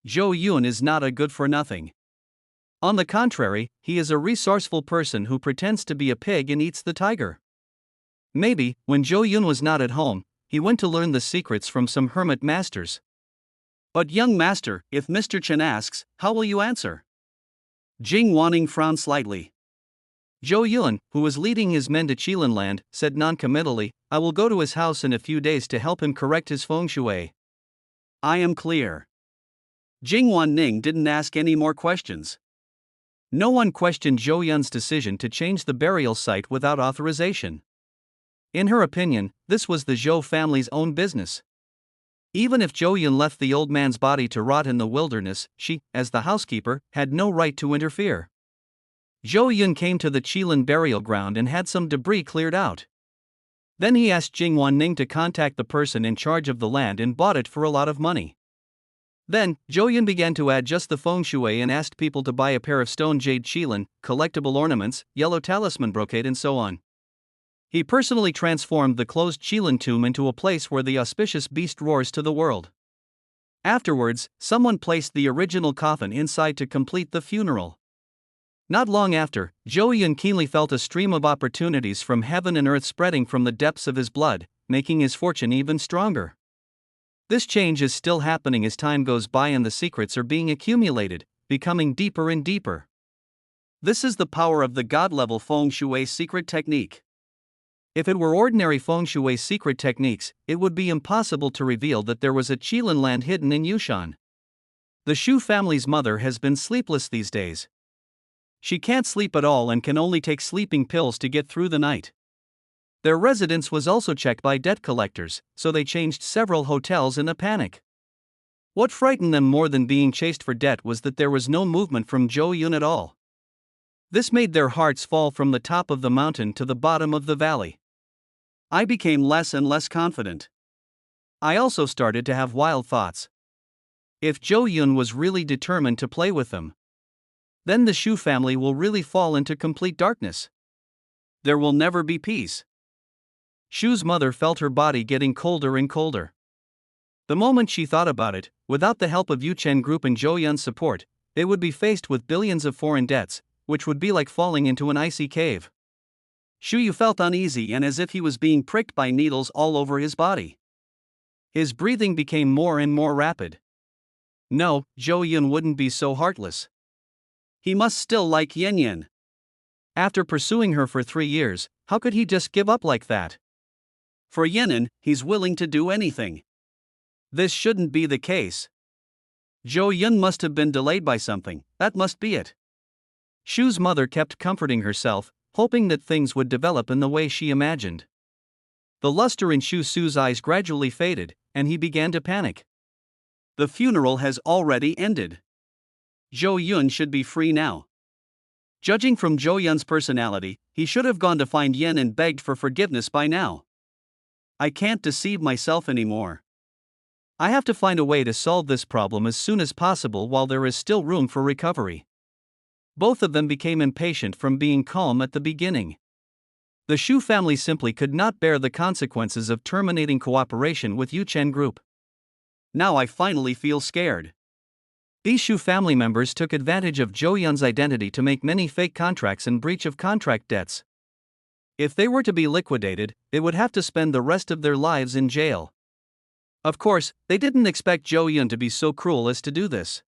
Zhou Yun is not a good-for-nothing. On the contrary, he is a resourceful person who pretends to be a pig and eats the tiger. Maybe, when Zhou Yun was not at home, he went to learn the secrets from some hermit masters. But young master, if Mr. Chen asks, how will you answer? Jing Wanning frowned slightly. Zhou Yun, who was leading his men to Qilin land, said non-committally, "I will go to his house in a few days to help him correct his feng shui." I am clear. Jing Wanning didn't ask any more questions. No one questioned Zhou Yun's decision to change the burial site without authorization. In her opinion, this was the Zhou family's own business. Even if Zhou Yun left the old man's body to rot in the wilderness, she, as the housekeeper, had no right to interfere. Zhou Yun came to the Qilin burial ground and had some debris cleared out. Then he asked Jing Wanning to contact the person in charge of the land and bought it for a lot of money. Then, Zhou Yun began to adjust the feng shui and asked people to buy a pair of stone jade Qilin, collectible ornaments, yellow talisman brocade and so on. He personally transformed the closed Qilin tomb into a place where the auspicious beast roars to the world. Afterwards, someone placed the original coffin inside to complete the funeral. Not long after, Zhou Yun keenly felt a stream of opportunities from heaven and earth spreading from the depths of his blood, making his fortune even stronger. This change is still happening as time goes by and the secrets are being accumulated, becoming deeper and deeper. This is the power of the God-level feng shui secret technique. If it were ordinary feng shui secret techniques, it would be impossible to reveal that there was a Qilin land hidden in Yushan. The Shu family's mother has been sleepless these days. She can't sleep at all and can only take sleeping pills to get through the night. Their residence was also checked by debt collectors, so they changed several hotels in a panic. What frightened them more than being chased for debt was that there was no movement from Zhou Yun at all. This made their hearts fall from the top of the mountain to the bottom of the valley. I became less and less confident. I also started to have wild thoughts. If Zhou Yun was really determined to play with them, then the Shu family will really fall into complete darkness. There will never be peace. Shu's mother felt her body getting colder and colder. The moment she thought about it, without the help of Yu Chen Group and Zhou Yun's support, they would be faced with billions of foreign debts, which would be like falling into an icy cave. Shu Yu felt uneasy and as if he was being pricked by needles all over his body. His breathing became more and more rapid. No, Zhou Yun wouldn't be so heartless. He must still like Yin Yin. After pursuing her for 3 years, how could he just give up like that? For Yin Yin, he's willing to do anything. This shouldn't be the case. Zhou Yun must have been delayed by something, that must be it. Shu's mother kept comforting herself, hoping that things would develop in the way she imagined. The luster in Shu Su's eyes gradually faded, and he began to panic. The funeral has already ended. Zhou Yun should be free now. Judging from Zhou Yun's personality, he should have gone to find Yen and begged for forgiveness by now. I can't deceive myself anymore. I have to find a way to solve this problem as soon as possible while there is still room for recovery. Both of them became impatient from being calm at the beginning. The Shu family simply could not bear the consequences of terminating cooperation with Yu Chen Group. Now I finally feel scared. These Shu family members took advantage of Zhou Yun's identity to make many fake contracts and breach of contract debts. If they were to be liquidated, they would have to spend the rest of their lives in jail. Of course, they didn't expect Zhou Yun to be so cruel as to do this.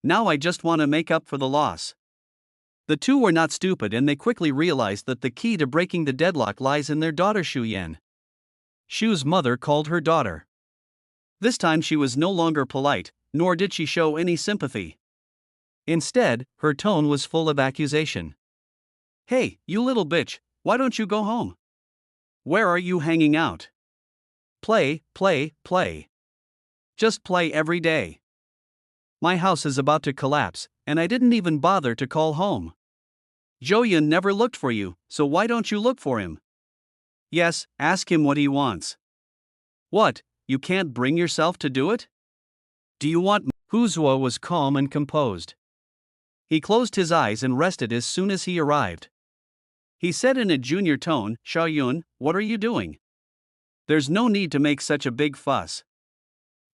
Now I just want to make up for the loss. The two were not stupid and they quickly realized that the key to breaking the deadlock lies in their daughter Shu Yan. Shu's mother called her daughter. This time she was no longer polite, nor did she show any sympathy. Instead, her tone was full of accusation. Hey, you little bitch, why don't you go home? Where are you hanging out? Play, play, play. Just play every day. My house is about to collapse, and I didn't even bother to call home. Zhou Yun never looked for you, so why don't you look for him? Yes, ask him what he wants. What, you can't bring yourself to do it? Do you want Hu Zuo was calm and composed. He closed his eyes and rested as soon as he arrived. He said in a junior tone, Zhou Yun, what are you doing? There's no need to make such a big fuss.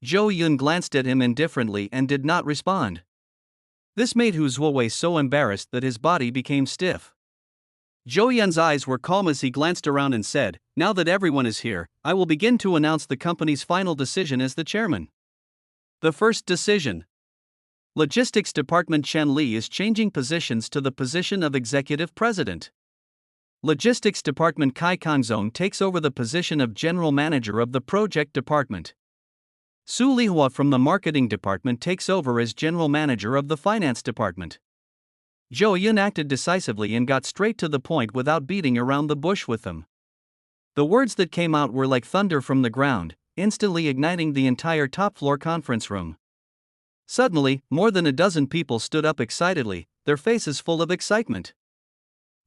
Zhou Yun glanced at him indifferently and did not respond. This made Hu Zuo so embarrassed that his body became stiff. Zhou Yun's eyes were calm as he glanced around and said, now that everyone is here, I will begin to announce the company's final decision as the chairman. The first decision. Logistics Department Chen Li is changing positions to the position of Executive President. Logistics Department Kai Kangzong takes over the position of General Manager of the Project Department. Su Lihua from the Marketing Department takes over as General Manager of the Finance Department. Zhou Yun acted decisively and got straight to the point without beating around the bush with them. The words that came out were like thunder from the ground, instantly igniting the entire top-floor conference room. Suddenly, more than a dozen people stood up excitedly, their faces full of excitement.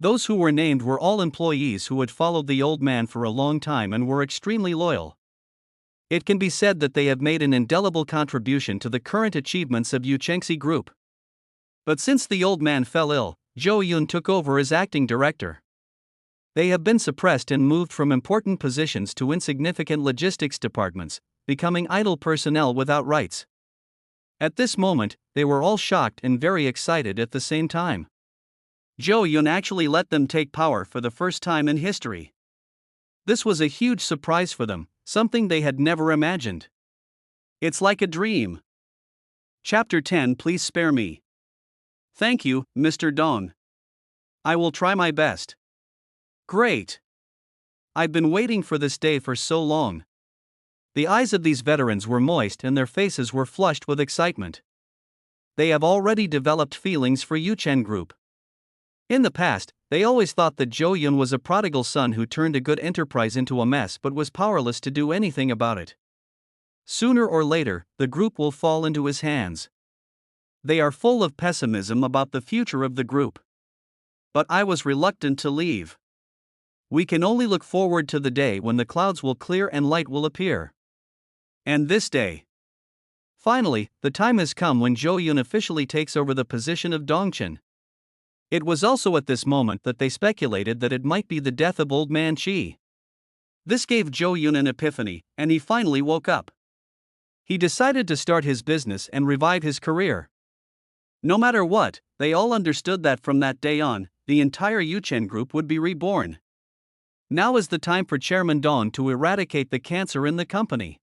Those who were named were all employees who had followed the old man for a long time and were extremely loyal. It can be said that they have made an indelible contribution to the current achievements of Yuchengxi Group. But since the old man fell ill, Zhou Yun took over as acting director. They have been suppressed and moved from important positions to insignificant logistics departments, becoming idle personnel without rights. At this moment, they were all shocked and very excited at the same time. Zhou Yun actually let them take power for the first time in history. This was a huge surprise for them, something they had never imagined. It's like a dream. Chapter 10. Please spare me. Thank you, Mr. Dong. I will try my best. Great. I've been waiting for this day for so long. The eyes of these veterans were moist and their faces were flushed with excitement. They have already developed feelings for Yuchen Group. In the past, they always thought that Zhou Yun was a prodigal son who turned a good enterprise into a mess but was powerless to do anything about it. Sooner or later, the group will fall into his hands. They are full of pessimism about the future of the group. But I was reluctant to leave. We can only look forward to the day when the clouds will clear and light will appear. And this day. Finally, the time has come when Zhou Yun officially takes over the position of Dongchen. It was also at this moment that they speculated that it might be the death of old man Qi. This gave Zhou Yun an epiphany, and he finally woke up. He decided to start his business and revive his career. No matter what, they all understood that from that day on, the entire Yuchen Group would be reborn. Now is the time for Chairman Dong to eradicate the cancer in the company.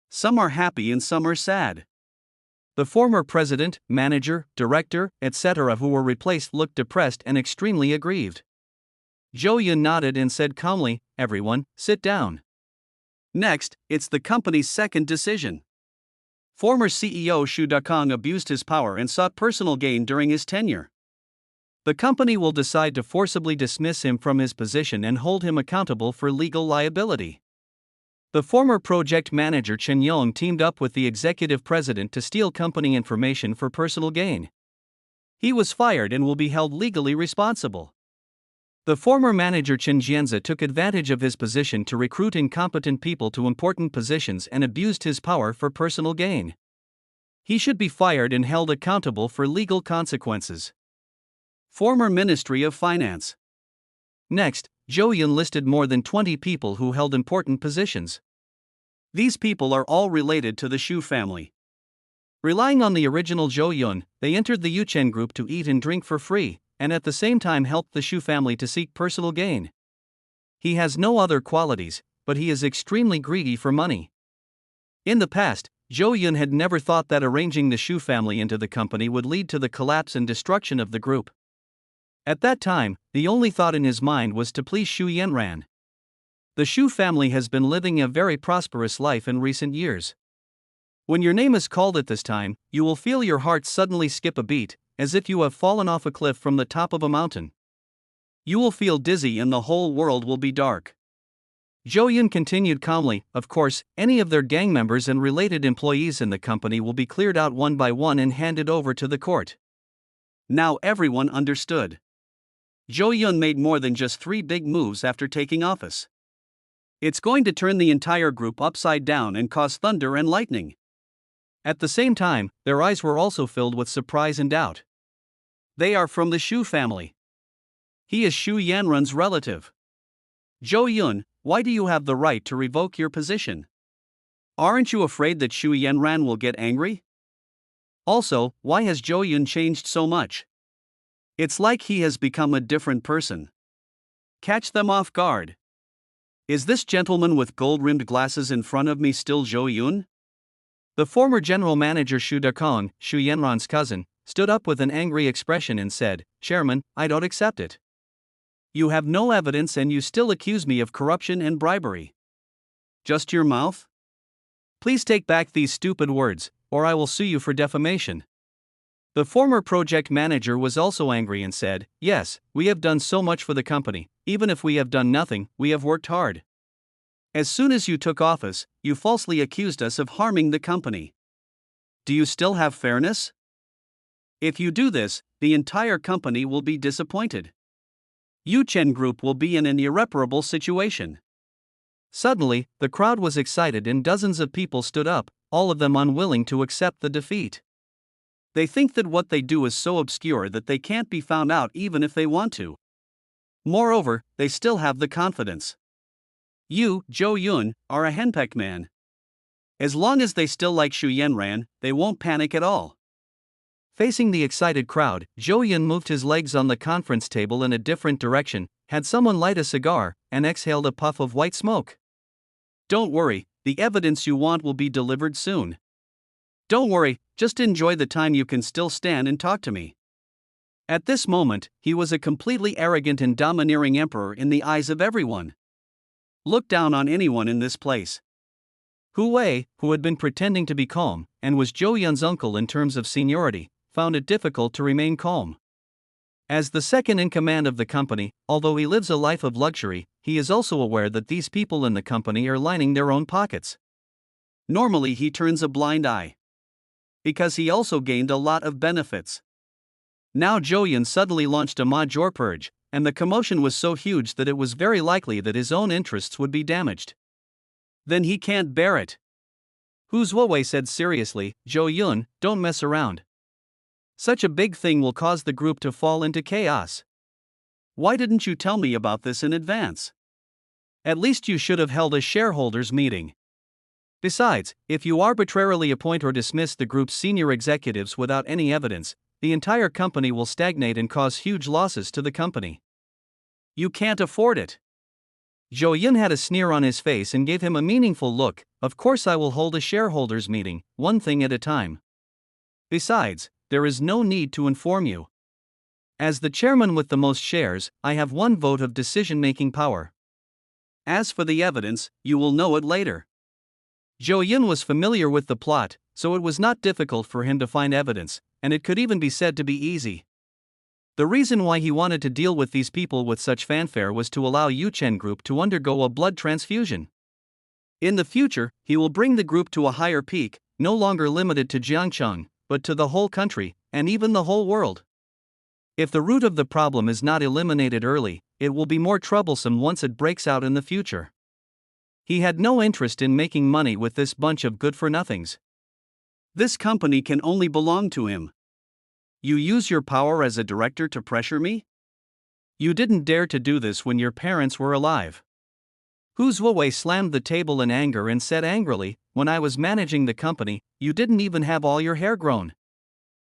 Some are happy and some are sad. The former president, manager, director, etc. who were replaced looked depressed and extremely aggrieved. Zhou Yun nodded and said calmly, "Everyone, sit down." Next, it's the company's second decision. Former CEO Xu Dakong abused his power and sought personal gain during his tenure. The company will decide to forcibly dismiss him from his position and hold him accountable for legal liability. The former project manager Chen Yong teamed up with the executive president to steal company information for personal gain. He was fired and will be held legally responsible. The former manager Chen Jianzi took advantage of his position to recruit incompetent people to important positions and abused his power for personal gain. He should be fired and held accountable for legal consequences. Former Ministry of Finance. Next, Zhou Yun listed more than 20 people who held important positions. These people are all related to the Xu family. Relying on the original Zhou Yun, they entered the Yuchen Group to eat and drink for free, and at the same time helped the Xu family to seek personal gain. He has no other qualities, but he is extremely greedy for money. In the past, Zhou Yun had never thought that arranging the Xu family into the company would lead to the collapse and destruction of the group. At that time, the only thought in his mind was to please Xu Yanran. The Xu family has been living a very prosperous life in recent years. When your name is called at this time, you will feel your heart suddenly skip a beat, as if you have fallen off a cliff from the top of a mountain. You will feel dizzy and the whole world will be dark. Zhou Yun continued calmly, of course, any of their gang members and related employees in the company will be cleared out one by one and handed over to the court. Now everyone understood. Zhou Yun made more than just 3 big moves after taking office. It's going to turn the entire group upside down and cause thunder and lightning. At the same time, their eyes were also filled with surprise and doubt. They are from the Xu family. He is Xu Yanran's relative. Zhou Yun, why do you have the right to revoke your position? Aren't you afraid that Xu Yanran will get angry? Also, why has Zhou Yun changed so much? It's like he has become a different person. Catch them off guard. Is this gentleman with gold-rimmed glasses in front of me still Zhou Yun? The former general manager Xu Dakong, Xu Yanran's cousin, stood up with an angry expression and said, "Chairman, I don't accept it. You have no evidence and you still accuse me of corruption and bribery. Just your mouth? Please take back these stupid words, or I will sue you for defamation." The former project manager was also angry and said, "Yes, we have done so much for the company, even if we have done nothing, we have worked hard. As soon as you took office, you falsely accused us of harming the company. Do you still have fairness? If you do this, the entire company will be disappointed. Yuchen Group will be in an irreparable situation." Suddenly, the crowd was excited and dozens of people stood up, all of them unwilling to accept the defeat. They think that what they do is so obscure that they can't be found out even if they want to. Moreover, they still have the confidence. You, Zhou Yun, are a henpecked man. As long as they still like Xu Yanran, they won't panic at all. Facing the excited crowd, Zhou Yun moved his legs on the conference table in a different direction, had someone light a cigar, and exhaled a puff of white smoke. Don't worry, the evidence you want will be delivered soon. Don't worry, just enjoy the time you can still stand and talk to me. At this moment, he was a completely arrogant and domineering emperor in the eyes of everyone. Look down on anyone in this place. Hu Wei, who had been pretending to be calm, and was Zhou Yun's uncle in terms of seniority, found it difficult to remain calm. As the second in command of the company, although he lives a life of luxury, he is also aware that these people in the company are lining their own pockets. Normally he turns a blind eye, because he also gained a lot of benefits. Now Zhou Yun suddenly launched a major purge, and the commotion was so huge that it was very likely that his own interests would be damaged. Then he can't bear it. Hu Zuowei said seriously, "Zhou Yun, don't mess around. Such a big thing will cause the group to fall into chaos. Why didn't you tell me about this in advance? At least you should have held a shareholders' meeting. Besides, if you arbitrarily appoint or dismiss the group's senior executives without any evidence, the entire company will stagnate and cause huge losses to the company. You can't afford it." Zhou Yun had a sneer on his face and gave him a meaningful look. "Of course I will hold a shareholders' meeting, one thing at a time. Besides, there is no need to inform you. As the chairman with the most shares, I have one vote of decision-making power. As for the evidence, you will know it later." Zhou Yun was familiar with the plot, so it was not difficult for him to find evidence, and it could even be said to be easy. The reason why he wanted to deal with these people with such fanfare was to allow Yuchen Group to undergo a blood transfusion. In the future, he will bring the group to a higher peak, no longer limited to Jiangcheng, but to the whole country, and even the whole world. If the root of the problem is not eliminated early, it will be more troublesome once it breaks out in the future. He had no interest in making money with this bunch of good-for-nothings. This company can only belong to him. You use your power as a director to pressure me? You didn't dare to do this when your parents were alive. Hu Zuowei slammed the table in anger and said angrily, "When I was managing the company, you didn't even have all your hair grown.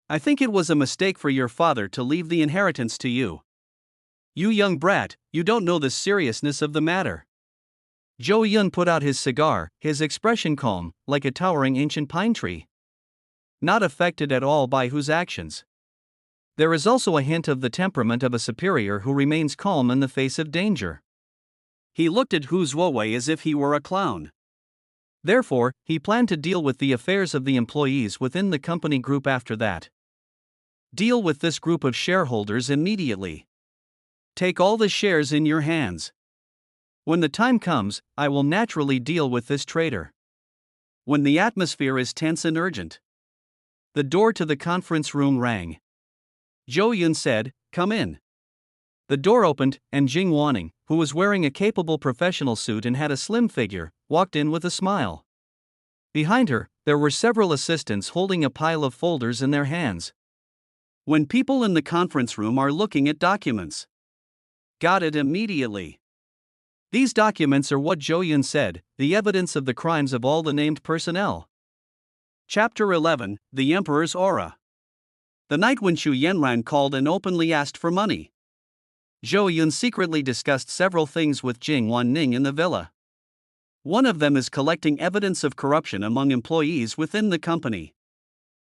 I think it was a mistake for your father to leave the inheritance to you. You young brat, you don't know the seriousness of the matter." Zhou Yun put out his cigar, his expression calm, like a towering ancient pine tree. Not affected at all by Hu's actions. There is also a hint of the temperament of a superior who remains calm in the face of danger. He looked at Hu Zuowei as if he were a clown. Therefore, he planned to deal with the affairs of the employees within the company group after that. Deal with this group of shareholders immediately. Take all the shares in your hands. When the time comes, I will naturally deal with this traitor. When the atmosphere is tense and urgent. The door to the conference room rang. Zhou Yun said, "Come in." The door opened, and Jing Wanning, who was wearing a capable professional suit and had a slim figure, walked in with a smile. Behind her, there were several assistants holding a pile of folders in their hands. When people in the conference room are looking at documents. Got it immediately. These documents are what Zhou Yun said, the evidence of the crimes of all the named personnel. Chapter 11, The Emperor's Aura. The night when Xu Yanran called and openly asked for money. Zhou Yun secretly discussed several things with Jing Wanning in the villa. One of them is collecting evidence of corruption among employees within the company.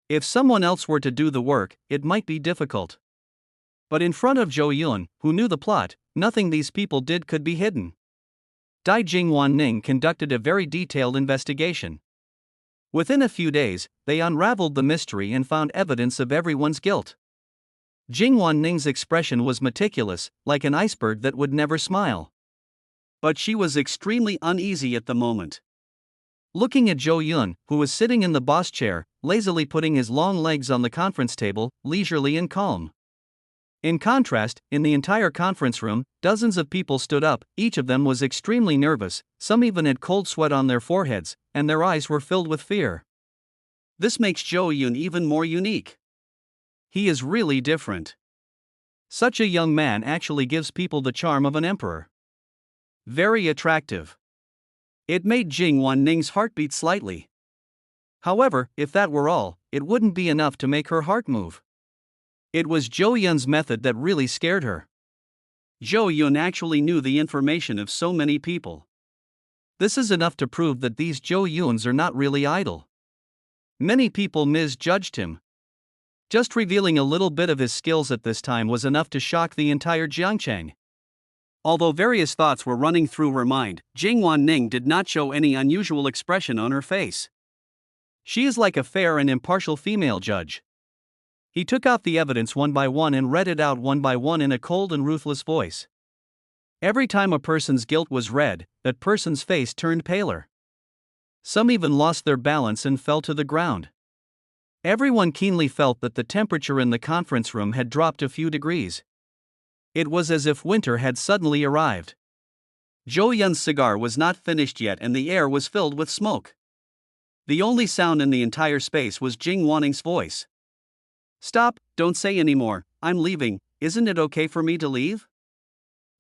If someone else were to do the work, it might be difficult. But in front of Zhou Yun, who knew the plot, nothing these people did could be hidden. Jing Wanning conducted a very detailed investigation. Within a few days, they unraveled the mystery and found evidence of everyone's guilt. Jing Wanning's expression was meticulous, like an iceberg that would never smile. But she was extremely uneasy at the moment. Looking at Zhou Yun, who was sitting in the boss chair, lazily putting his long legs on the conference table, leisurely and calm. In contrast, in the entire conference room, dozens of people stood up, each of them was extremely nervous, some even had cold sweat on their foreheads, and their eyes were filled with fear. This makes Zhou Yun even more unique. He is really different. Such a young man actually gives people the charm of an emperor. Very attractive. It made Jing Wanning's heart beat slightly. However, if that were all, it wouldn't be enough to make her heart move. It was Zhou Yun's method that really scared her. Zhou Yun actually knew the information of so many people. This is enough to prove that these Zhou Yuns are not really idle. Many people misjudged him. Just revealing a little bit of his skills at this time was enough to shock the entire Jiangchang. Although various thoughts were running through her mind, Jing Wanning did not show any unusual expression on her face. She is like a fair and impartial female judge. He took out the evidence one by one and read it out one by one in a cold and ruthless voice. Every time a person's guilt was read, that person's face turned paler. Some even lost their balance and fell to the ground. Everyone keenly felt that the temperature in the conference room had dropped a few degrees. It was as if winter had suddenly arrived. Zhou Yun's cigar was not finished yet and the air was filled with smoke. The only sound in the entire space was Jing Wanning's voice. "Stop, don't say anymore, I'm leaving, isn't it okay for me to leave?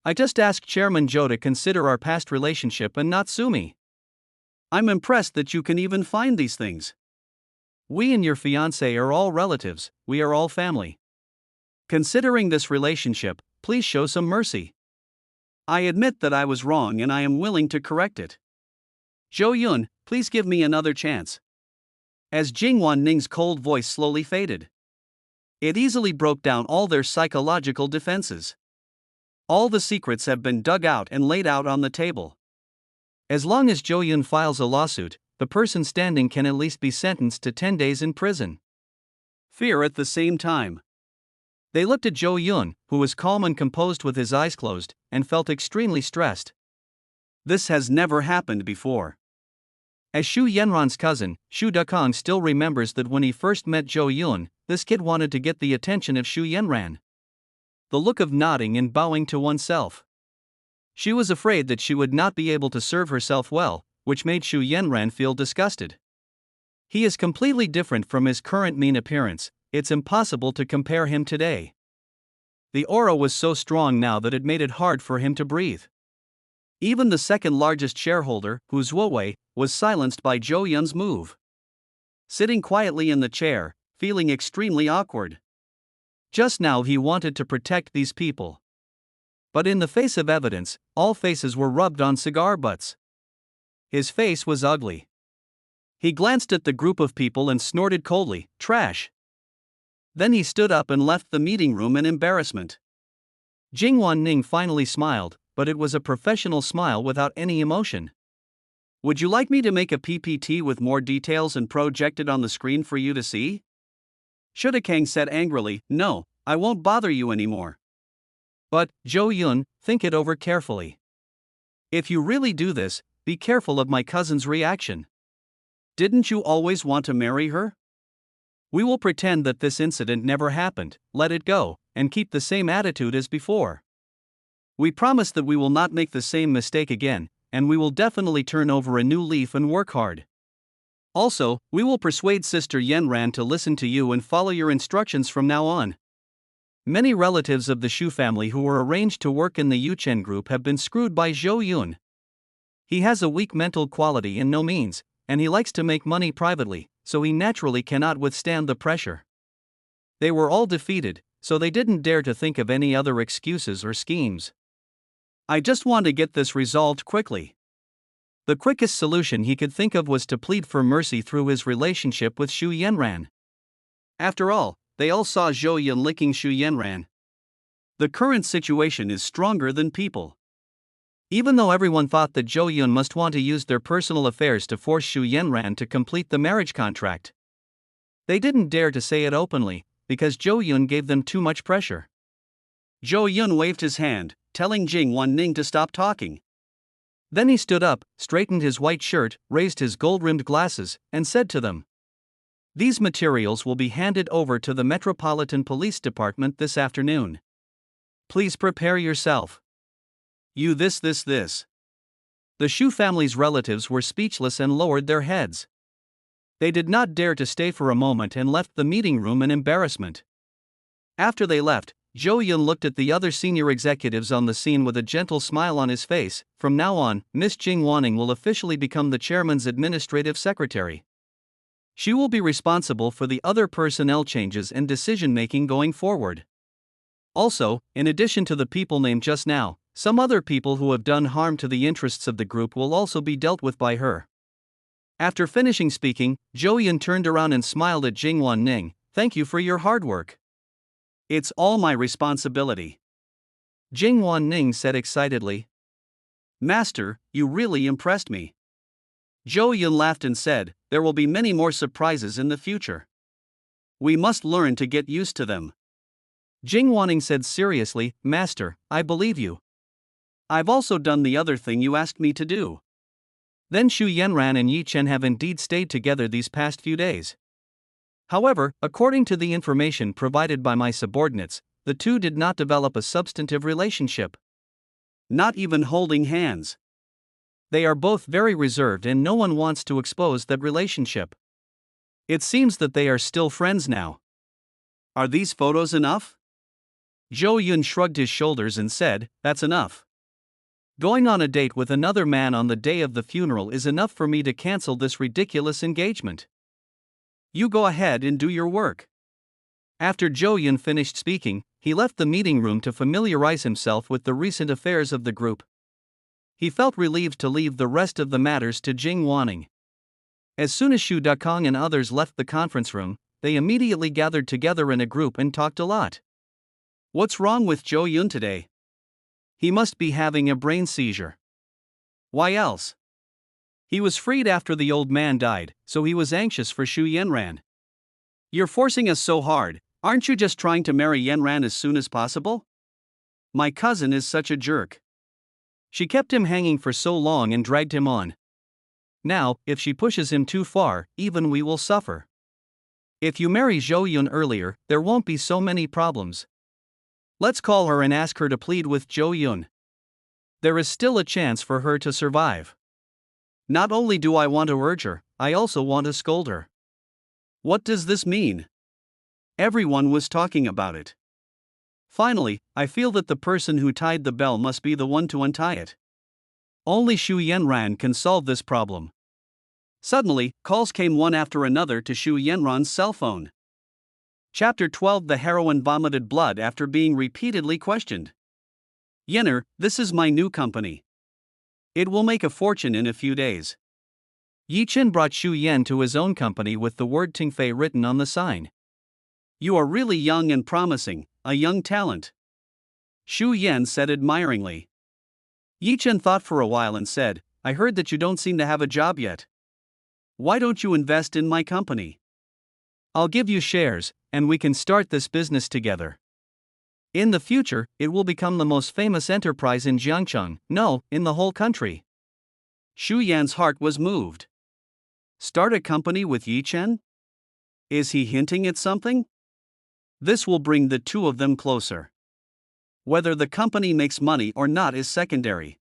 I just asked Chairman Zhou to consider our past relationship and not sue me. I'm impressed that you can even find these things. We and your fiancé are all relatives, we are all family. Considering this relationship, please show some mercy. I admit that I was wrong and I am willing to correct it. Zhou Yun, please give me another chance." As Jing Wanning's cold voice slowly faded, it easily broke down all their psychological defenses. All the secrets have been dug out and laid out on the table. As long as Zhou Yun files a lawsuit, the person standing can at least be sentenced to 10 days in prison. Fear at the same time. They looked at Zhou Yun, who was calm and composed with his eyes closed, and felt extremely stressed. This has never happened before. As Xu Yanran's cousin, Xu Dekong still remembers that when he first met Zhou Yun, this kid wanted to get the attention of Xu Yanran. The look of nodding and bowing to oneself. She was afraid that she would not be able to serve herself well, which made Xu Yanran feel disgusted. He is completely different from his current mean appearance, it's impossible to compare him today. The aura was so strong now that it made it hard for him to breathe. Even the second largest shareholder, Hu Zuowei, was silenced by Zhou Yun's move. Sitting quietly in the chair, feeling extremely awkward. Just now he wanted to protect these people. But in the face of evidence, all faces were rubbed on cigar butts. His face was ugly. He glanced at the group of people and snorted coldly, "Trash." Then he stood up and left the meeting room in embarrassment. Jing Wanning finally smiled, but it was a professional smile without any emotion. "Would you like me to make a PPT with more details and project it on the screen for you to see?" Xu Dekong said angrily, "No, I won't bother you anymore." "But, Zhou Yun, think it over carefully. If you really do this, be careful of my cousin's reaction. Didn't you always want to marry her? We will pretend that this incident never happened, let it go, and keep the same attitude as before. We promise that we will not make the same mistake again, and we will definitely turn over a new leaf and work hard. Also, we will persuade Sister Yanran to listen to you and follow your instructions from now on." Many relatives of the Xu family who were arranged to work in the Yuchen group have been screwed by Zhou Yun. He has a weak mental quality and no means, and he likes to make money privately, so he naturally cannot withstand the pressure. They were all defeated, so they didn't dare to think of any other excuses or schemes. "I just want to get this resolved quickly." The quickest solution he could think of was to plead for mercy through his relationship with Xu Yanran. After all, they all saw Zhou Yun licking Xu Yanran. The current situation is stronger than people. Even though everyone thought that Zhou Yun must want to use their personal affairs to force Xu Yanran to complete the marriage contract, they didn't dare to say it openly, because Zhou Yun gave them too much pressure. Zhou Yun waved his hand, telling Jing Wanning to stop talking. Then he stood up, straightened his white shirt, raised his gold-rimmed glasses, and said to them, "These materials will be handed over to the Metropolitan Police Department this afternoon. Please prepare yourself. You this. The Xu family's relatives were speechless and lowered their heads. They did not dare to stay for a moment and left the meeting room in embarrassment. After they left, Zhou Yun looked at the other senior executives on the scene with a gentle smile on his face. From now on, Miss Jing Wanning will officially become the chairman's administrative secretary. She will be responsible for the other personnel changes and decision-making going forward. Also, in addition to the people named just now, some other people who have done harm to the interests of the group will also be dealt with by her. After finishing speaking, Zhou Yun turned around and smiled at Jing Ning. Thank you for your hard work. It's all my responsibility. Jing Ning said excitedly. Master, you really impressed me. Zhou Yun laughed and said, there will be many more surprises in the future. We must learn to get used to them. Jing Ning said seriously, Master, I believe you. I've also done the other thing you asked me to do. Then Xu Yanran and Yi Chen have indeed stayed together these past few days. However, according to the information provided by my subordinates, the two did not develop a substantive relationship. Not even holding hands. They are both very reserved and no one wants to expose that relationship. It seems that they are still friends now. Are these photos enough? Zhou Yun shrugged his shoulders and said, that's enough. Going on a date with another man on the day of the funeral is enough for me to cancel this ridiculous engagement. You go ahead and do your work. After Zhou Yun finished speaking, he left the meeting room to familiarize himself with the recent affairs of the group. He felt relieved to leave the rest of the matters to Jing Ning. As soon as Xu Dakong and others left the conference room, they immediately gathered together in a group and talked a lot. What's wrong with Zhou Yun today? He must be having a brain seizure. Why else? He was freed after the old man died, so he was anxious for Xu Yanran. You're forcing us so hard, aren't you just trying to marry Yanran as soon as possible? My cousin is such a jerk. She kept him hanging for so long and dragged him on. Now, if she pushes him too far, even we will suffer. If you marry Zhou Yun earlier, there won't be so many problems. Let's call her and ask her to plead with Zhou Yun. There is still a chance for her to survive. Not only do I want to urge her, I also want to scold her. What does this mean? Everyone was talking about it. Finally, I feel that the person who tied the bell must be the one to untie it. Only Xu Yanran can solve this problem. Suddenly, calls came one after another to Xu Yanran's cell phone. Chapter 12. The heroine vomited blood after being repeatedly questioned. Yenner, this is my new company. It will make a fortune in a few days. Yi Chen brought Xu Yan to his own company with the word Tingfei written on the sign. You are really young and promising, a young talent. Xu Yan said admiringly. Yi Chen thought for a while and said, I heard that you don't seem to have a job yet. Why don't you invest in my company? I'll give you shares, and we can start this business together. In the future, it will become the most famous enterprise in Jiangcheng, no, in the whole country. Xu Yan's heart was moved. Start a company with Yi Chen? Is he hinting at something? This will bring the two of them closer. Whether the company makes money or not is secondary.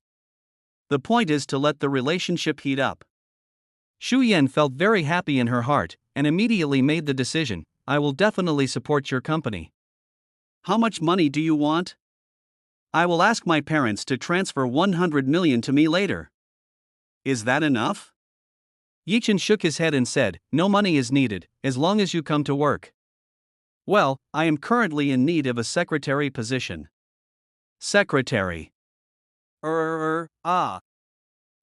The point is to let the relationship heat up. Xu Yan felt very happy in her heart, and immediately made the decision, I will definitely support your company. How much money do you want? I will ask my parents to transfer 100 million to me later. Is that enough? Yi Chen shook his head and said, no money is needed, as long as you come to work. Well, I am currently in need of a secretary position. Secretary. Ah.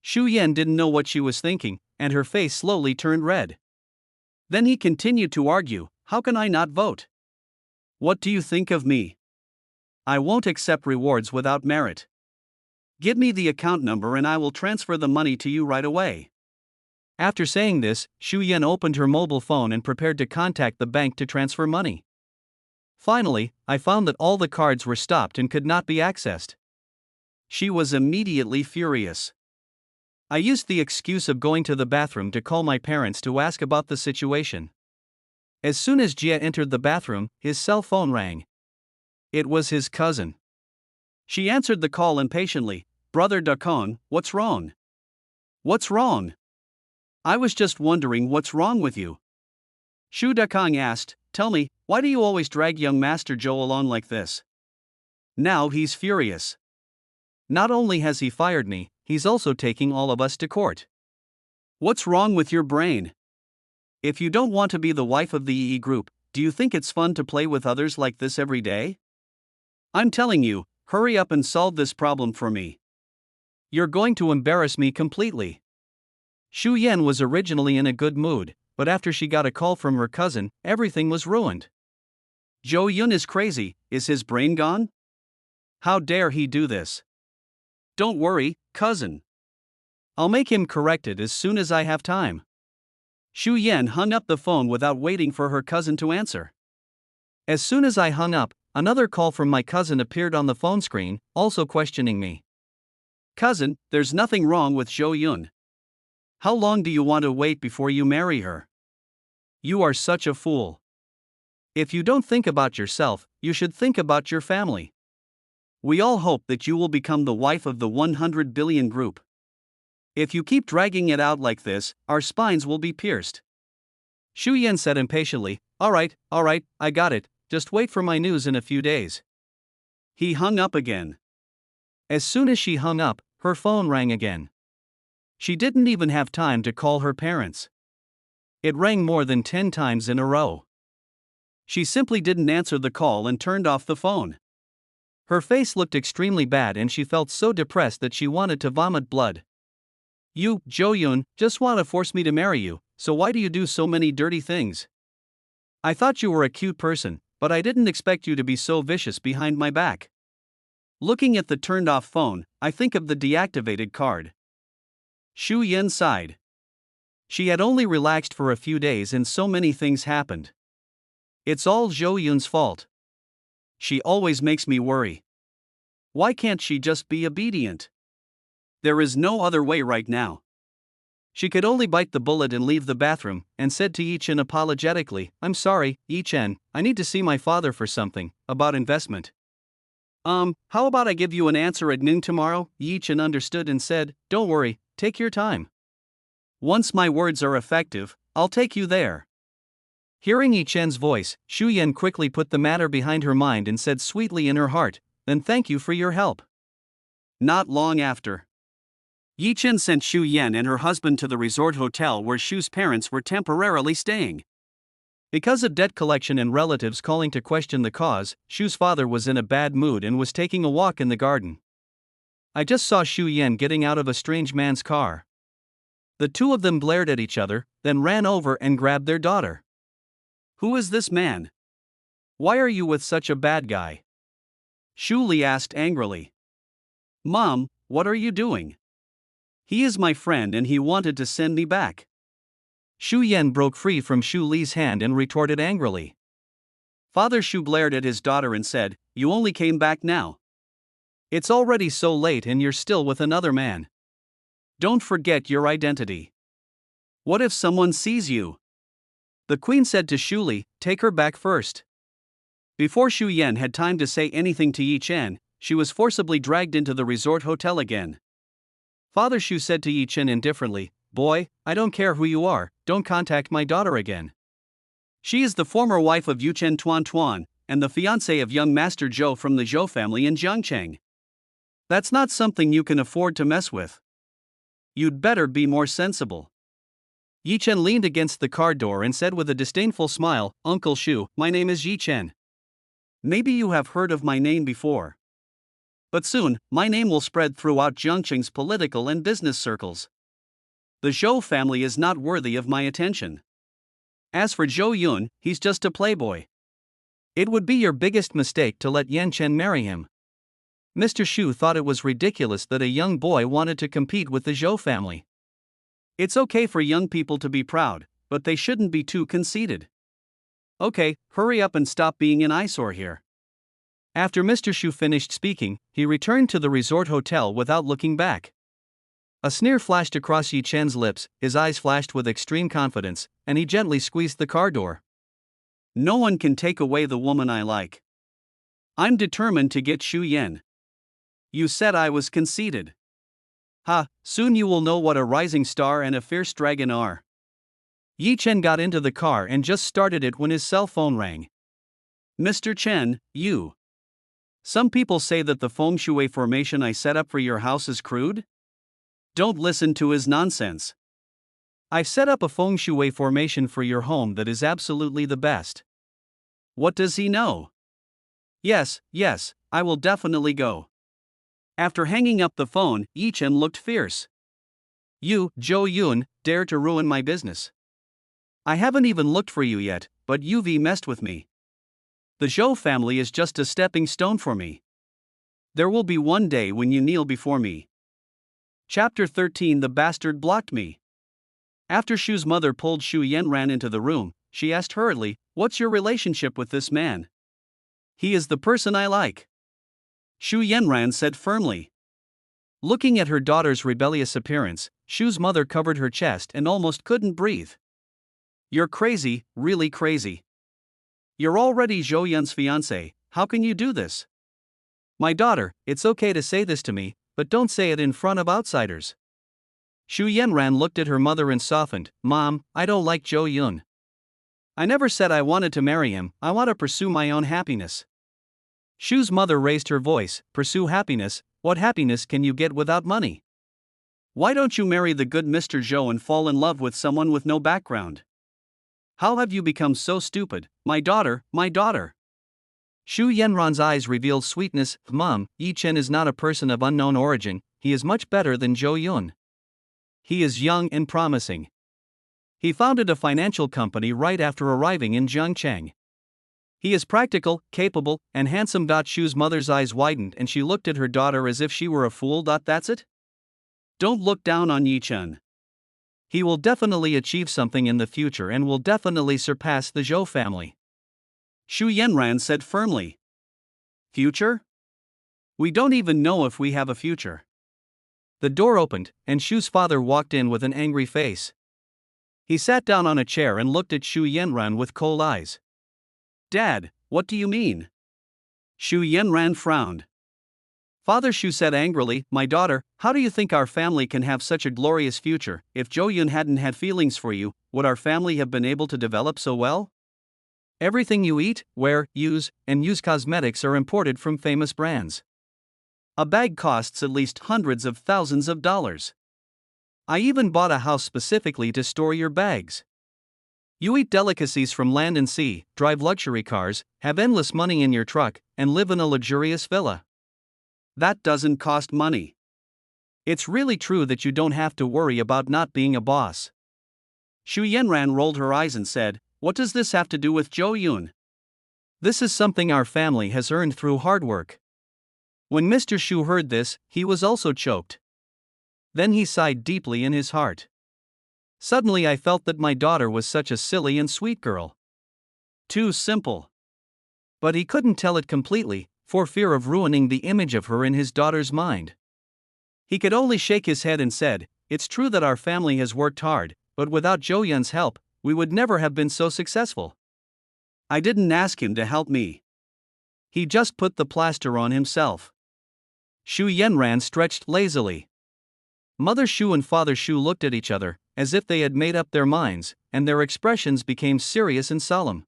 Xu Yan didn't know what she was thinking, and her face slowly turned red. Then he continued to argue, how can I not vote? What do you think of me? I won't accept rewards without merit. Give me the account number and I will transfer the money to you right away. After saying this, Xu Yan opened her mobile phone and prepared to contact the bank to transfer money. Finally, I found that all the cards were stopped and could not be accessed. She was immediately furious. I used the excuse of going to the bathroom to call my parents to ask about the situation. As soon as Jia entered the bathroom, his cell phone rang. It was his cousin. She answered the call impatiently. Brother Dakong, what's wrong? What's wrong? I was just wondering what's wrong with you. Xu Dakong asked, tell me, why do you always drag young Master Zhou along like this? Now he's furious. Not only has he fired me, he's also taking all of us to court. What's wrong with your brain? If you don't want to be the wife of the EE group, do you think it's fun to play with others like this every day? I'm telling you, hurry up and solve this problem for me. You're going to embarrass me completely. Zhou Yun was originally in a good mood, but after she got a call from her cousin, everything was ruined. Zhou Yun is crazy, is his brain gone? How dare he do this? Don't worry, cousin. I'll make him correct it as soon as I have time. Zhou Yun hung up the phone without waiting for her cousin to answer. As soon as I hung up, another call from my cousin appeared on the phone screen, also questioning me. Cousin, there's nothing wrong with Zhou Yun. How long do you want to wait before you marry her? You are such a fool. If you don't think about yourself, you should think about your family. We all hope that you will become the wife of the 100 billion group. If you keep dragging it out like this, our spines will be pierced. Zhou Yun said impatiently, all right, I got it, just wait for my news in a few days. He hung up again. As soon as she hung up, her phone rang again. She didn't even have time to call her parents. It rang more than 10 times in a row. She simply didn't answer the call and turned off the phone. Her face looked extremely bad and she felt so depressed that she wanted to vomit blood. You, Zhou Yun, just want to force me to marry you, so why do you do so many dirty things? I thought you were a cute person, but I didn't expect you to be so vicious behind my back. Looking at the turned off phone, I think of the deactivated card. Zhou Yun sighed. She had only relaxed for a few days and so many things happened. It's all Zhou Yun's fault. She always makes me worry. Why can't she just be obedient? There is no other way right now. She could only bite the bullet and leave the bathroom, and said to Yi Chen apologetically, I'm sorry, Yi Chen, I need to see my father for something, about investment. How about I give you an answer at noon tomorrow? Yi Chen understood and said, don't worry, take your time. Once my words are effective, I'll take you there. Hearing Yi Chen's voice, Zhou Yun quickly put the matter behind her mind and said sweetly in her heart, then thank you for your help. Not long after, Yi Chen sent Zhou Yun and her husband to the resort hotel where Shu's parents were temporarily staying. Because of debt collection and relatives calling to question the cause, Shu's father was in a bad mood and was taking a walk in the garden. I just saw Zhou Yun getting out of a strange man's car. The two of them glared at each other, then ran over and grabbed their daughter. Who is this man? Why are you with such a bad guy? Shu Li asked angrily. Mom, what are you doing? He is my friend and he wanted to send me back. Zhou Yun broke free from Shu Li's hand and retorted angrily. Father Shu glared at his daughter and said, you only came back now. It's already so late and you're still with another man. Don't forget your identity. What if someone sees you? The queen said to Shu Li, take her back first. Before Zhou Yun had time to say anything to Yi Chen, she was forcibly dragged into the resort hotel again. Father Shu said to Yi Chen indifferently, boy, I don't care who you are, don't contact my daughter again. She is the former wife of Yu Chen Tuan Tuan, and the fiancée of young Master Zhou from the Zhou family in Jiangcheng. That's not something you can afford to mess with. You'd better be more sensible. Yi Chen leaned against the car door and said with a disdainful smile, Uncle Shu, my name is Yi Chen. Maybe you have heard of my name before. But soon, my name will spread throughout Jiangcheng's political and business circles. The Zhou family is not worthy of my attention. As for Zhou Yun, he's just a playboy. It would be your biggest mistake to let Yan Chen marry him. Mr. Shu thought it was ridiculous that a young boy wanted to compete with the Zhou family. It's okay for young people to be proud, but they shouldn't be too conceited. Okay, hurry up and stop being an eyesore here. After Mr. Shu finished speaking, he returned to the resort hotel without looking back. A sneer flashed across Yi Chen's lips, his eyes flashed with extreme confidence, and he gently squeezed the car door. No one can take away the woman I like. I'm determined to get Zhou Yun. You said I was conceited. Ha, soon you will know what a rising star and a fierce dragon are. Yi Chen got into the car and just started it when his cell phone rang. Mr. Chen, you. Some people say that the feng shui formation I set up for your house is crude? Don't listen to his nonsense. I've set up a feng shui formation for your home that is absolutely the best. What does he know? Yes, I will definitely go. After hanging up the phone, Yi Chen looked fierce. You, Zhou Yun, dare to ruin my business. I haven't even looked for you yet, but you've messed with me. The Zhou family is just a stepping stone for me. There will be one day when you kneel before me. Chapter 13. The bastard blocked me. After Shu's mother pulled Shu Yanran into the room, she asked hurriedly, "What's your relationship with this man?" "He is the person I like," Shu Yanran said firmly. Looking at her daughter's rebellious appearance, Shu's mother covered her chest and almost couldn't breathe. "You're crazy, really crazy. You're already Zhou Yun's fiancée, how can you do this?" "My daughter, it's okay to say this to me, but don't say it in front of outsiders." Shu Yanran looked at her mother and softened. "Mom, I don't like Zhou Yun. I never said I wanted to marry him, I want to pursue my own happiness." Shu's mother raised her voice. "Pursue happiness? What happiness can you get without money? Why don't you marry the good Mr. Zhou and fall in love with someone with no background? How have you become so stupid, my daughter, my daughter?" Shu Yanran's eyes revealed sweetness. "Mom, Yi Chen is not a person of unknown origin, he is much better than Zhou Yun. He is young and promising. He founded a financial company right after arriving in Zhangcheng. He is practical, capable, and handsome." Shu's mother's eyes widened and she looked at her daughter as if she were a fool. "That's it? Don't look down on Yi Chen. He will definitely achieve something in the future and will definitely surpass the Zhou family," Shu Yanran said firmly. "Future? We don't even know if we have a future." The door opened, and Shu's father walked in with an angry face. He sat down on a chair and looked at Shu Yanran with cold eyes. "Dad, what do you mean?" Shu Yanran frowned. Father Shu said angrily, "My daughter, how do you think our family can have such a glorious future? If Zhou Yun hadn't had feelings for you, would our family have been able to develop so well? Everything you eat, wear, use, and use cosmetics are imported from famous brands. A bag costs at least hundreds of thousands of dollars. I even bought a house specifically to store your bags. You eat delicacies from land and sea, drive luxury cars, have endless money in your truck, and live in a luxurious villa. That doesn't cost money. It's really true that you don't have to worry about not being a boss." Shu Yanran rolled her eyes and said, "What does this have to do with Zhou Yun? This is something our family has earned through hard work." When Mr. Shu heard this, he was also choked. Then he sighed deeply in his heart. "Suddenly I felt that my daughter was such a silly and sweet girl. Too simple." But he couldn't tell it completely, for fear of ruining the image of her in his daughter's mind. He could only shake his head and said, "It's true that our family has worked hard, but without Zhou Yun's help, we would never have been so successful. I didn't ask him to help me. He just put the plaster on himself." Shu Yanran stretched lazily. Mother Shu and Father Shu looked at each other, as if they had made up their minds, and their expressions became serious and solemn.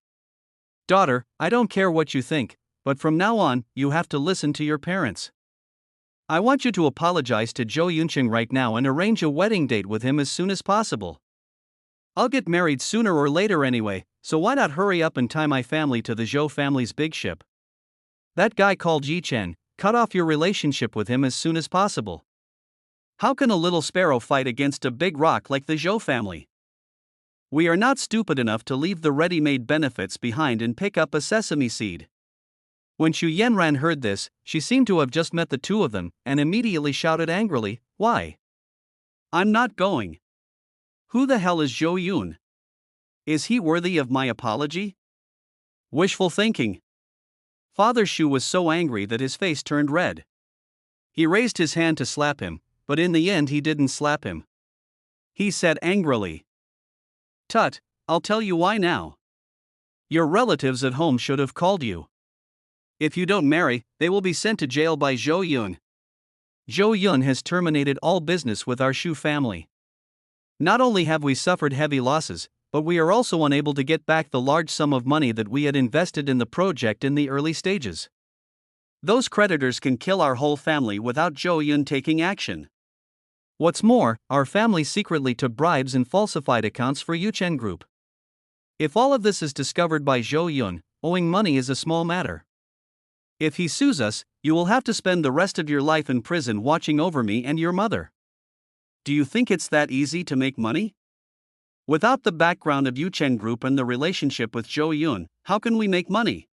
"Daughter, I don't care what you think, but from now on, you have to listen to your parents. I want you to apologize to Zhou Yunqing right now and arrange a wedding date with him as soon as possible. I'll get married sooner or later anyway, so why not hurry up and tie my family to the Zhou family's big ship? That guy called Yi Chen, cut off your relationship with him as soon as possible. How can a little sparrow fight against a big rock like the Zhou family? We are not stupid enough to leave the ready-made benefits behind and pick up a sesame seed." When Shu Yanran heard this, she seemed to have just met the two of them, and immediately shouted angrily, "Why? I'm not going. Who the hell is Zhou Yun? Is he worthy of my apology?" Wishful thinking. Father Shu was so angry that his face turned red. He raised his hand to slap him, but in the end he didn't slap him. He said angrily, "Tut, I'll tell you why now. Your relatives at home should have called you. If you don't marry, they will be sent to jail by Zhou Yun. Zhou Yun has terminated all business with our Shu family. Not only have we suffered heavy losses, but we are also unable to get back the large sum of money that we had invested in the project in the early stages. Those creditors can kill our whole family without Zhou Yun taking action. What's more, our family secretly took bribes and falsified accounts for Yuchen Group. If all of this is discovered by Zhou Yun, owing money is a small matter. If he sues us, you will have to spend the rest of your life in prison watching over me and your mother. Do you think it's that easy to make money? Without the background of Yuchen Group and the relationship with Zhou Yun, how can we make money?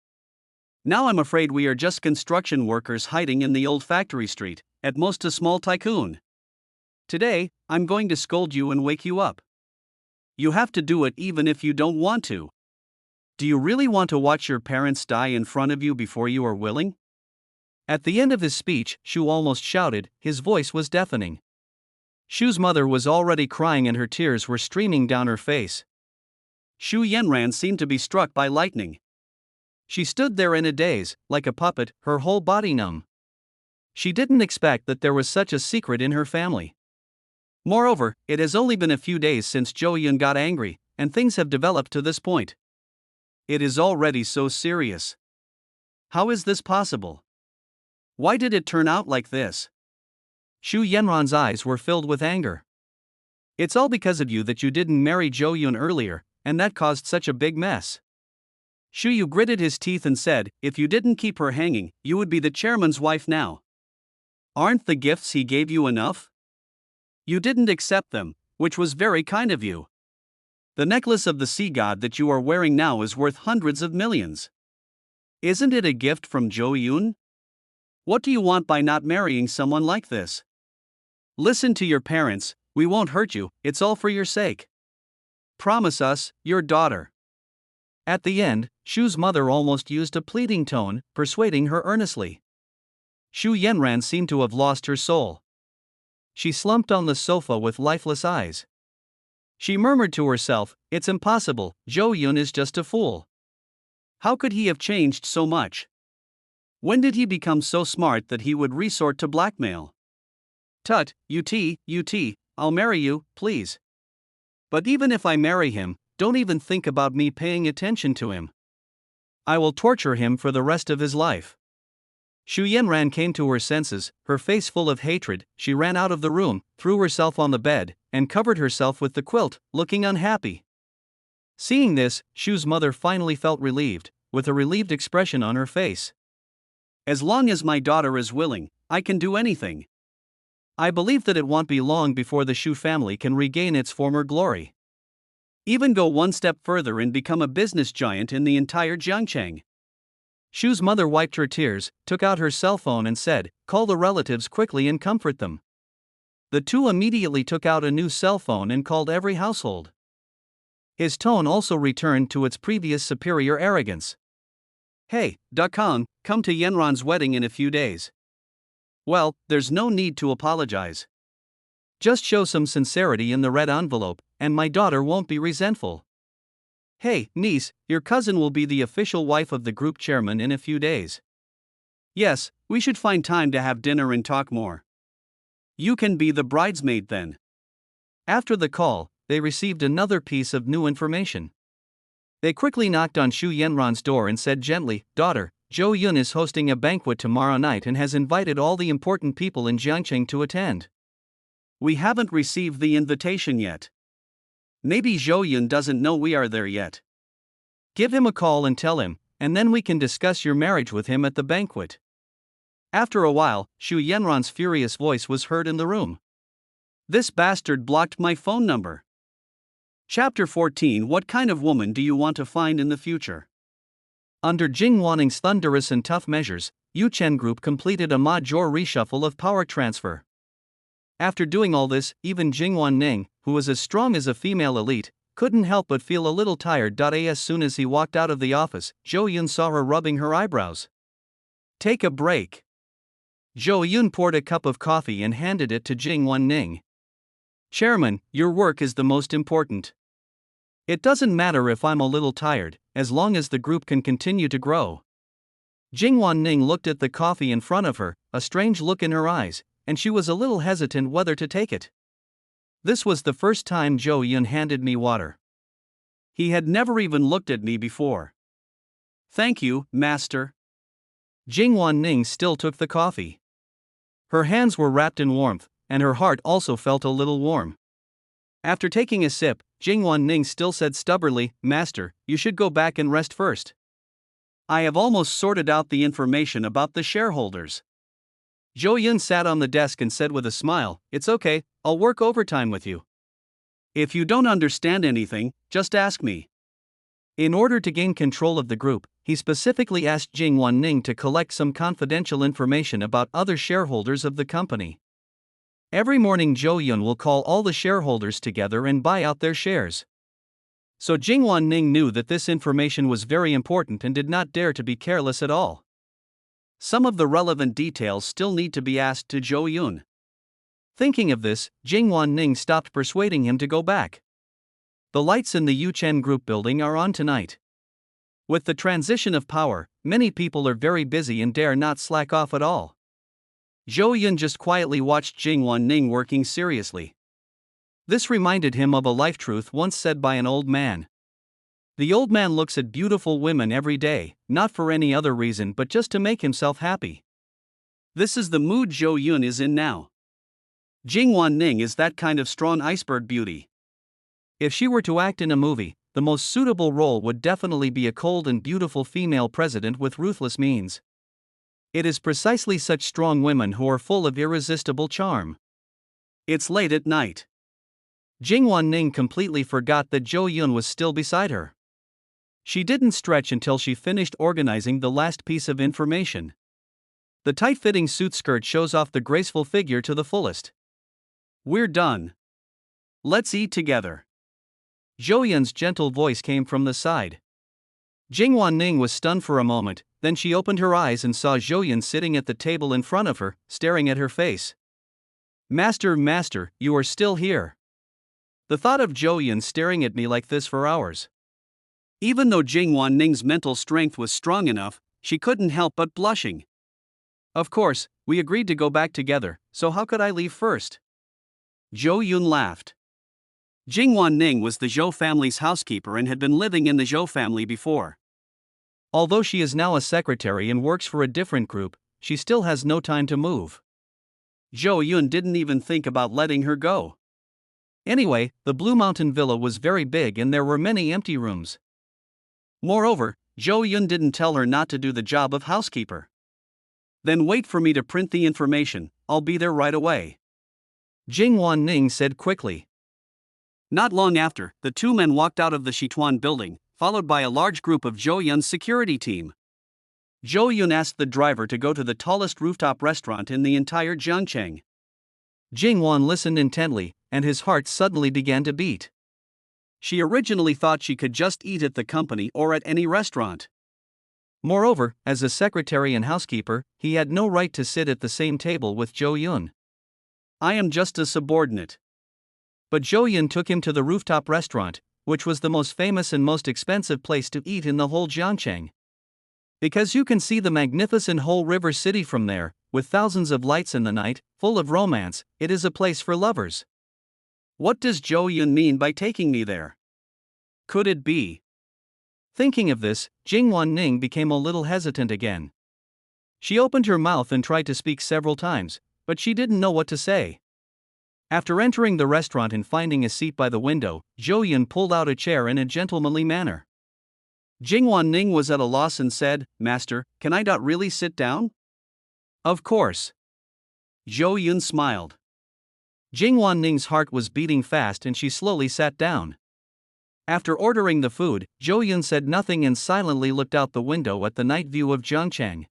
Now I'm afraid we are just construction workers hiding in the old factory street, at most a small tycoon. Today, I'm going to scold you and wake you up. You have to do it even if you don't want to. Do you really want to watch your parents die in front of you before you are willing? At the end of his speech, Shu almost shouted, his voice was deafening. Shu's mother was already crying and her tears were streaming down her face. Shu Yanran seemed to be struck by lightning. She stood there in a daze, like a puppet, her whole body numb. She didn't expect that there was such a secret in her family. Moreover, it has only been a few days since Zhou Yun got angry, and things have developed to this point. It is already so serious. How is this possible? Why did it turn out like this? Shu Yanran's eyes were filled with anger. It's all because of you that you didn't marry Zhou Yun earlier, and that caused such a big mess. Shu Yu gritted his teeth and said, if you didn't keep her hanging, you would be the chairman's wife now. Aren't the gifts he gave you enough? You didn't accept them, which was very kind of you. The necklace of the sea god that you are wearing now is worth hundreds of millions. Isn't it a gift from Zhou Yun? What do you want by not marrying someone like this? Listen to your parents, we won't hurt you, it's all for your sake. Promise us, your daughter. At the end, Shu's mother almost used a pleading tone, persuading her earnestly. Shu Yanran seemed to have lost her soul. She slumped on the sofa with lifeless eyes. She murmured to herself, it's impossible, Zhou Yun is just a fool. How could he have changed so much? When did he become so smart that he would resort to blackmail? Tut, I'll marry you, please. But even if I marry him, don't even think about me paying attention to him. I will torture him for the rest of his life. Shu Yanran came to her senses, her face full of hatred. She ran out of the room, threw herself on the bed, and covered herself with the quilt, looking unhappy. Seeing this, Shu's mother finally felt relieved, with a relieved expression on her face. As long as my daughter is willing, I can do anything. I believe that it won't be long before the Shu family can regain its former glory. Even go one step further and become a business giant in the entire Jiangcheng. Shu's mother wiped her tears, took out her cell phone and said, call the relatives quickly and comfort them. The two immediately took out a new cell phone and called every household. His tone also returned to its previous superior arrogance. Hey, Kong, come to Yanran's wedding in a few days. Well, there's no need to apologize. Just show some sincerity in the red envelope, and my daughter won't be resentful. Hey, niece, your cousin will be the official wife of the group chairman in a few days. Yes, we should find time to have dinner and talk more. You can be the bridesmaid then. After the call, they received another piece of new information. They quickly knocked on Shu Yanran's door and said gently, daughter, Zhou Yun is hosting a banquet tomorrow night and has invited all the important people in Jiangcheng to attend. We haven't received the invitation yet. Maybe Zhou Yun doesn't know we are there yet. Give him a call and tell him, and then we can discuss your marriage with him at the banquet. After a while, Shu Yanran's furious voice was heard in the room. This bastard blocked my phone number. Chapter 14. What kind of woman do you want to find in the future? Under Jing Wanning's thunderous and tough measures, Yuchen Group completed a major reshuffle of power transfer. After doing all this, even Jing Wanning, who was as strong as a female elite, couldn't help but feel a little tired. As soon as he walked out of the office, Zhou Yun saw her rubbing her eyebrows. Take a break. Zhou Yun poured a cup of coffee and handed it to Jing Wanning. Chairman, your work is the most important. It doesn't matter if I'm a little tired, as long as the group can continue to grow. Jing Wanning looked at the coffee in front of her, a strange look in her eyes, and she was a little hesitant whether to take it. This was the first time Zhou Yun handed me water. He had never even looked at me before. Thank you, master. Jing Wanning still took the coffee. Her hands were wrapped in warmth, and her heart also felt a little warm. After taking a sip, Jing Wanning still said stubbornly, "Master, you should go back and rest first. I have almost sorted out the information about the shareholders." Zhou Yun sat on the desk and said with a smile, "It's okay, I'll work overtime with you. If you don't understand anything, just ask me." In order to gain control of the group, he specifically asked Jing Wanning to collect some confidential information about other shareholders of the company. Every morning Zhou Yun will call all the shareholders together and buy out their shares. So Jing Wanning knew that this information was very important and did not dare to be careless at all. Some of the relevant details still need to be asked to Zhou Yun. Thinking of this, Jing Wanning stopped persuading him to go back. The lights in the Yuchen Group building are on tonight. With the transition of power, many people are very busy and dare not slack off at all. Zhou Yun just quietly watched Jing Wanning working seriously. This reminded him of a life truth once said by an old man. The old man looks at beautiful women every day, not for any other reason but just to make himself happy. This is the mood Zhou Yun is in now. Jing Wanning is that kind of strong iceberg beauty. If she were to act in a movie, the most suitable role would definitely be a cold and beautiful female president with ruthless means. It is precisely such strong women who are full of irresistible charm. It's late at night. Jing Wanning completely forgot that Zhou Yun was still beside her. She didn't stretch until she finished organizing the last piece of information. The tight-fitting suit skirt shows off the graceful figure to the fullest. "We're done. Let's eat together." Zhou Yun's gentle voice came from the side. Jing Wanning was stunned for a moment, then she opened her eyes and saw Zhou Yun sitting at the table in front of her, staring at her face. Master, you are still here." The thought of Zhou Yun staring at me like this for hours. Even though Jing Wanning's mental strength was strong enough, she couldn't help but blushing. "Of course, we agreed to go back together, so how could I leave first?" Zhou Yun laughed. Jing Wanning was the Zhou family's housekeeper and had been living in the Zhou family before. Although she is now a secretary and works for a different group, she still has no time to move. Zhou Yun didn't even think about letting her go. Anyway, the Blue Mountain Villa was very big and there were many empty rooms. Moreover, Zhou Yun didn't tell her not to do the job of housekeeper. "Then wait for me to print the information, I'll be there right away," Jing Wanning said quickly. Not long after, the two men walked out of the Shituan building, followed by a large group of Zhou Yun's security team. Zhou Yun asked the driver to go to the tallest rooftop restaurant in the entire Jiangcheng. Jing Wan listened intently, and his heart suddenly began to beat. She originally thought she could just eat at the company or at any restaurant. Moreover, as a secretary and housekeeper, he had no right to sit at the same table with Zhou Yun. "I am just a subordinate." But Zhou Yun took him to the rooftop restaurant, which was the most famous and most expensive place to eat in the whole Jiangcheng. Because you can see the magnificent whole river city from there, with thousands of lights in the night, full of romance, it is a place for lovers. What does Zhou Yun mean by taking me there? Could it be? Thinking of this, Jing Wanning became a little hesitant again. She opened her mouth and tried to speak several times, but she didn't know what to say. After entering the restaurant and finding a seat by the window, Zhou Yun pulled out a chair in a gentlemanly manner. Jing Wanning was at a loss and said, "Master, can I not really sit down?" "Of course." Zhou Yun smiled. Jing Wanning's heart was beating fast and she slowly sat down. After ordering the food, Zhou Yun said nothing and silently looked out the window at the night view of Jiangcheng.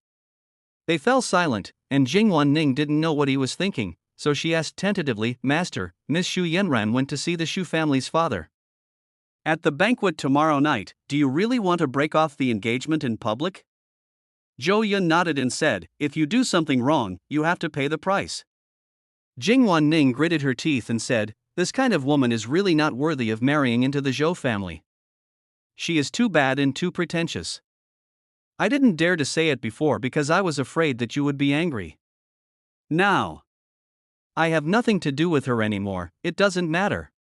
They fell silent, and Jing Wanning didn't know what he was thinking, so she asked tentatively, "Master, Miss Xu Yanran went to see the Xu family's father. At the banquet tomorrow night, do you really want to break off the engagement in public?" Zhou Yun nodded and said, "If you do something wrong, you have to pay the price." Jing Wanning gritted her teeth and said, "This kind of woman is really not worthy of marrying into the Zhou family. She is too bad and too pretentious. I didn't dare to say it before because I was afraid that you would be angry. Now I have nothing to do with her anymore, it doesn't matter."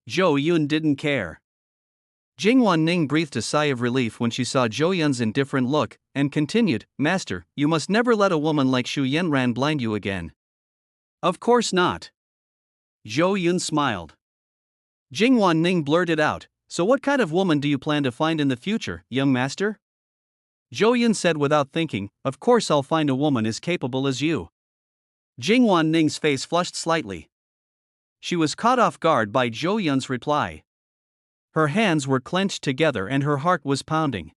Zhou Yun didn't care. Jing Wanning breathed a sigh of relief when she saw Zhou Yun's indifferent look, and continued, "Master, you must never let a woman like Xu Yanran blind you again. Of course not. Zhou Yun smiled. Jingwan Ning blurted out, so what kind of woman do you plan to find in the future, young master? Zhou Yun said without thinking, of course I'll find a woman as capable as you. Jingwan Ning's face flushed slightly. She was caught off guard by Zhou Yun's reply. Her hands were clenched together and her heart was pounding.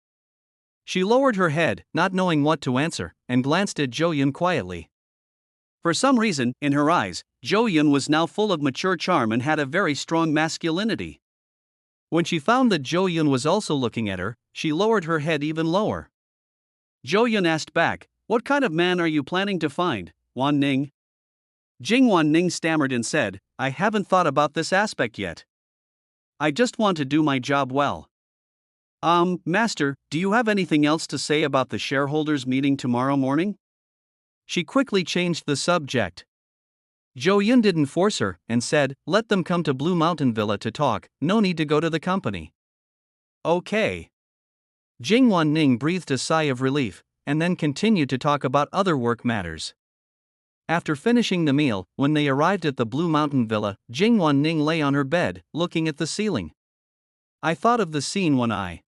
She lowered her head, not knowing what to answer, and glanced at Zhou Yun quietly. For some reason, in her eyes, Zhou Yun was now full of mature charm and had a very strong masculinity. When she found that Zhou Yun was also looking at her, she lowered her head even lower. Zhou Yun asked back, what kind of man are you planning to find, Wan Ning? Jingwan Ning stammered and said, I haven't thought about this aspect yet. I just want to do my job well. Master, do you have anything else to say about the shareholders' meeting tomorrow morning? She quickly changed the subject. Zhou Yun didn't force her and said, let them come to Blue Mountain Villa to talk, no need to go to the company. Okay. Jingwan Ning breathed a sigh of relief, and then continued to talk about other work matters. After finishing the meal, when they arrived at the Blue Mountain Villa, Jingwan Ning lay on her bed, looking at the ceiling. I thought of the scene when I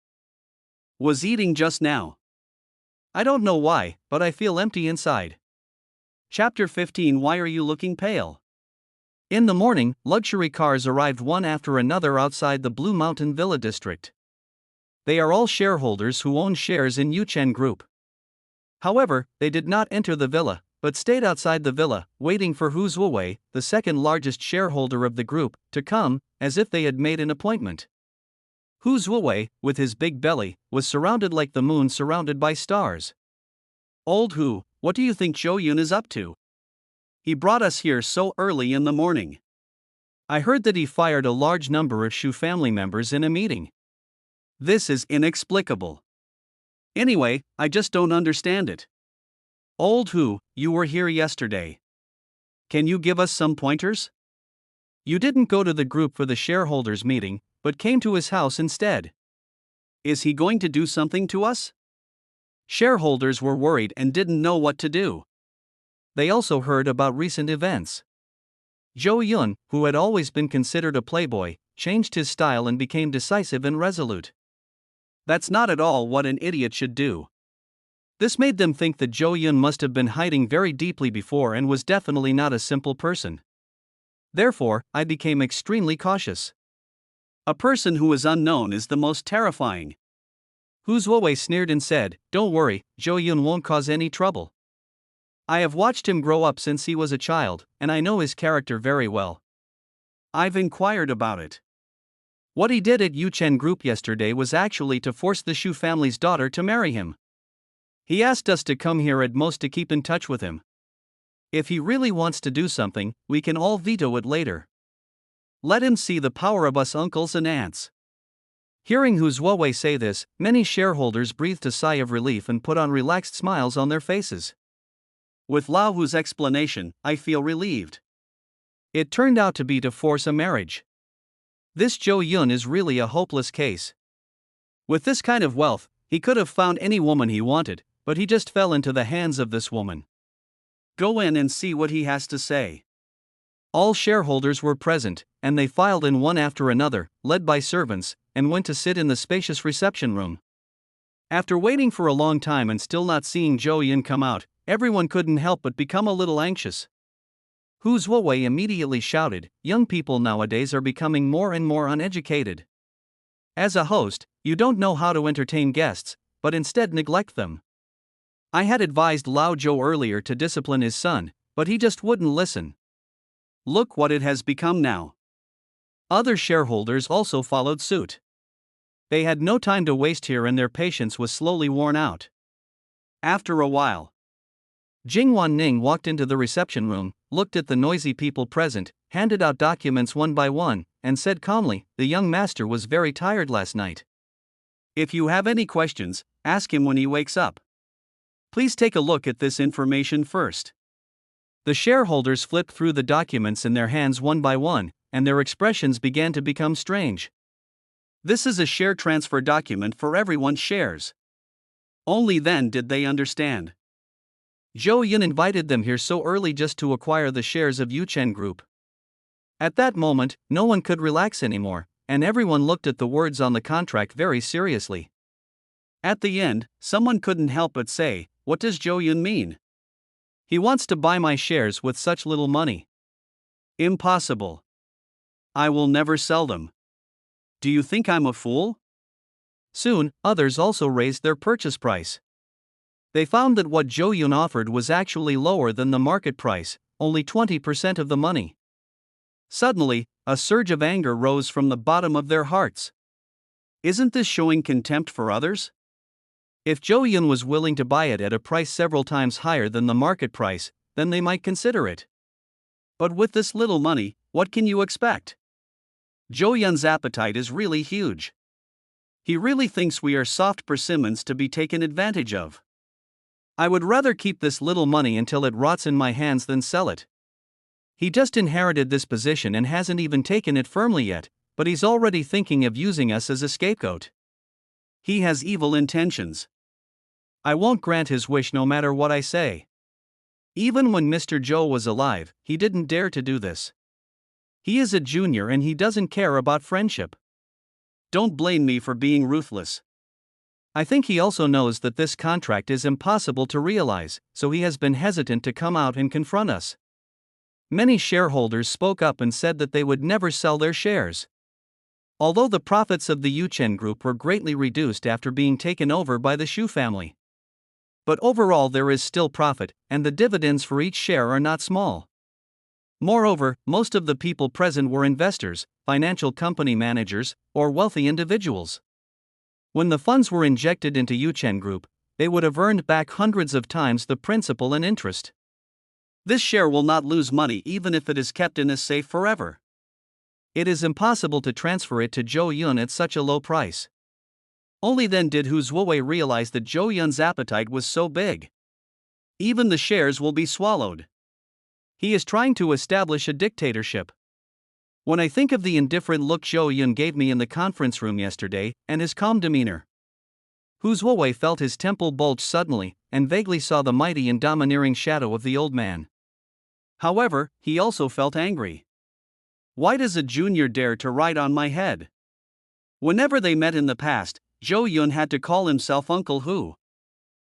was eating just now. I don't know why, but I feel empty inside. Chapter 15. Why are you looking pale? In the morning, luxury cars arrived one after another outside the Blue Mountain Villa district. They are all shareholders who own shares in Yuchen Group. However, they did not enter the villa, but stayed outside the villa, waiting for Hu Zuowei, the second largest shareholder of the group, to come, as if they had made an appointment. Hu Zuowei, with his big belly, was surrounded like the moon surrounded by stars. Old Hu, what do you think Zhou Yun is up to? He brought us here so early in the morning. I heard that he fired a large number of Shu family members in a meeting. This is inexplicable. Anyway, I just don't understand it. Old Hu, you were here yesterday. Can you give us some pointers? You didn't go to the group for the shareholders' meeting, but came to his house instead. Is he going to do something to us? Shareholders were worried and didn't know what to do. They also heard about recent events. Zhou Yun, who had always been considered a playboy, changed his style and became decisive and resolute. That's not at all what an idiot should do. This made them think that Zhou Yun must have been hiding very deeply before and was definitely not a simple person. Therefore, I became extremely cautious. A person who is unknown is the most terrifying. Hu Zuowei sneered and said, don't worry, Zhou Yun won't cause any trouble. I have watched him grow up since he was a child, and I know his character very well. I've inquired about it. What he did at Yuchen Group yesterday was actually to force the Shu family's daughter to marry him. He asked us to come here at most to keep in touch with him. If he really wants to do something, we can all veto it later. Let him see the power of us uncles and aunts. Hearing Hu Zuowei say this, many shareholders breathed a sigh of relief and put on relaxed smiles on their faces. With Lao Hu's explanation, I feel relieved. It turned out to be to force a marriage. This Zhou Yun is really a hopeless case. With this kind of wealth, he could have found any woman he wanted, but he just fell into the hands of this woman. Go in and see what he has to say. All shareholders were present, and they filed in one after another, led by servants, and went to sit in the spacious reception room. After waiting for a long time and still not seeing Zhou Yun come out, everyone couldn't help but become a little anxious. Hu Zuowei immediately shouted, young people nowadays are becoming more and more uneducated. As a host, you don't know how to entertain guests, but instead neglect them. I had advised Lao Zhou earlier to discipline his son, but he just wouldn't listen. Look what it has become now. Other shareholders also followed suit. They had no time to waste here and their patience was slowly worn out. After a while, Jingwan Ning walked into the reception room, looked at the noisy people present, handed out documents one by one, and said calmly, the young master was very tired last night. If you have any questions, ask him when he wakes up. Please take a look at this information first. The shareholders flipped through the documents in their hands one by one, and their expressions began to become strange. This is a share transfer document for everyone's shares. Only then did they understand. Zhou Yun invited them here so early just to acquire the shares of Yuchen Group. At that moment, no one could relax anymore, and everyone looked at the words on the contract very seriously. At the end, someone couldn't help but say, "What does Zhou Yun mean? He wants to buy my shares with such little money." Impossible. I will never sell them. Do you think I'm a fool? Soon, others also raised their purchase price. They found that what Zhou Yun offered was actually lower than the market price, only 20% of the money. Suddenly, a surge of anger rose from the bottom of their hearts. Isn't this showing contempt for others? If Zhou Yun was willing to buy it at a price several times higher than the market price, then they might consider it. But with this little money, what can you expect? Zhou Yun's appetite is really huge. He really thinks we are soft persimmons to be taken advantage of. I would rather keep this little money until it rots in my hands than sell it. He just inherited this position and hasn't even taken it firmly yet, but he's already thinking of using us as a scapegoat. He has evil intentions. I won't grant his wish no matter what I say. Even when Mr. Zhou was alive, he didn't dare to do this. He is a junior and he doesn't care about friendship. Don't blame me for being ruthless. I think he also knows that this contract is impossible to realize, so he has been hesitant to come out and confront us. Many shareholders spoke up and said that they would never sell their shares. Although the profits of the Yuchen Group were greatly reduced after being taken over by the Shu family. But overall there is still profit, and the dividends for each share are not small. Moreover, most of the people present were investors, financial company managers, or wealthy individuals. When the funds were injected into Yuchen Group, they would have earned back hundreds of times the principal and interest. This share will not lose money even if it is kept in a safe forever. It is impossible to transfer it to Zhou Yun at such a low price. Only then did Hu Zuowei realize that Zhou Yun's appetite was so big. Even the shares will be swallowed. He is trying to establish a dictatorship. When I think of the indifferent look Zhou Yun gave me in the conference room yesterday, and his calm demeanor, Hu Zuowei felt his temple bulge suddenly, and vaguely saw the mighty and domineering shadow of the old man. However, he also felt angry. Why does a junior dare to ride on my head? Whenever they met in the past, Zhou Yun had to call himself Uncle Hu.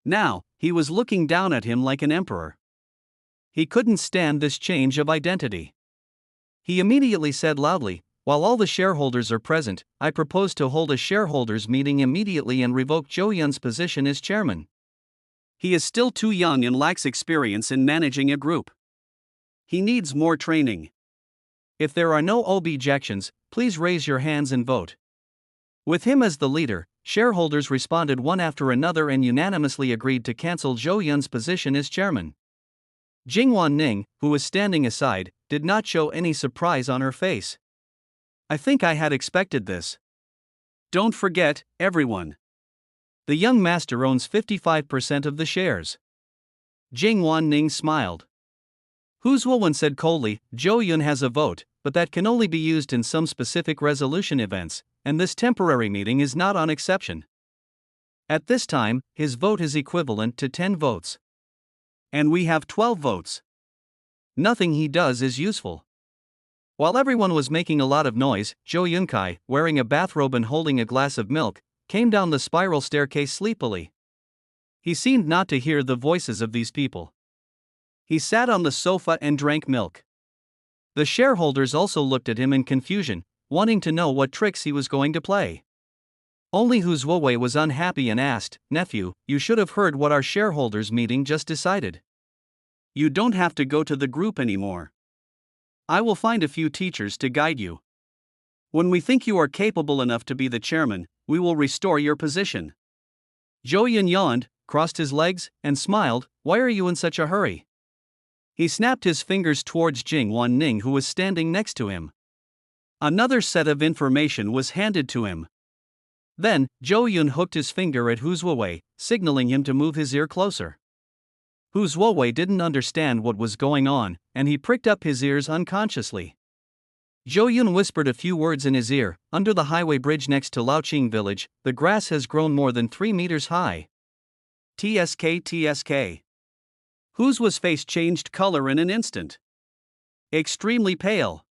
Now, he was looking down at him like an emperor. He couldn't stand this change of identity. He immediately said loudly, "While all the shareholders are present, I propose to hold a shareholders' meeting immediately and revoke Zhou Yun's position as chairman." He is still too young and lacks experience in managing a group. He needs more training. If there are no objections, please raise your hands and vote. With him as the leader, shareholders responded one after another and unanimously agreed to cancel Zhou Yun's position as chairman. Jingwan Ning, who was standing aside, did not show any surprise on her face. I think I had expected this. Don't forget, everyone. The young master owns 55% of the shares. Jingwan Ning smiled. Hu Zuowen said coldly, "Zhou Yun has a vote, but that can only be used in some specific resolution events, and this temporary meeting is not on exception." At this time, his vote is equivalent to 10 votes. And we have 12 votes. Nothing he does is useful. While everyone was making a lot of noise, Zhou Yunkai, wearing a bathrobe and holding a glass of milk, came down the spiral staircase sleepily. He seemed not to hear the voices of these people. He sat on the sofa and drank milk. The shareholders also looked at him in confusion, wanting to know what tricks he was going to play. Only Hu Zuowei was unhappy and asked, "Nephew, you should have heard what our shareholders meeting just decided. You don't have to go to the group anymore. I will find a few teachers to guide you. When we think you are capable enough to be the chairman, we will restore your position." Zhou Yun yawned, crossed his legs, and smiled. "Why are you in such a hurry?" He snapped his fingers towards Jingwan Ning, who was standing next to him. Another set of information was handed to him. Then, Zhou Yun hooked his finger at Hu Zuowei, signaling him to move his ear closer. Hu Zuowei didn't understand what was going on, and he pricked up his ears unconsciously. Zhou Yun whispered a few words in his ear. "Under the highway bridge next to Laoqing village, the grass has grown more than 3 meters high. TSK. whose face changed color in an instant. Extremely pale.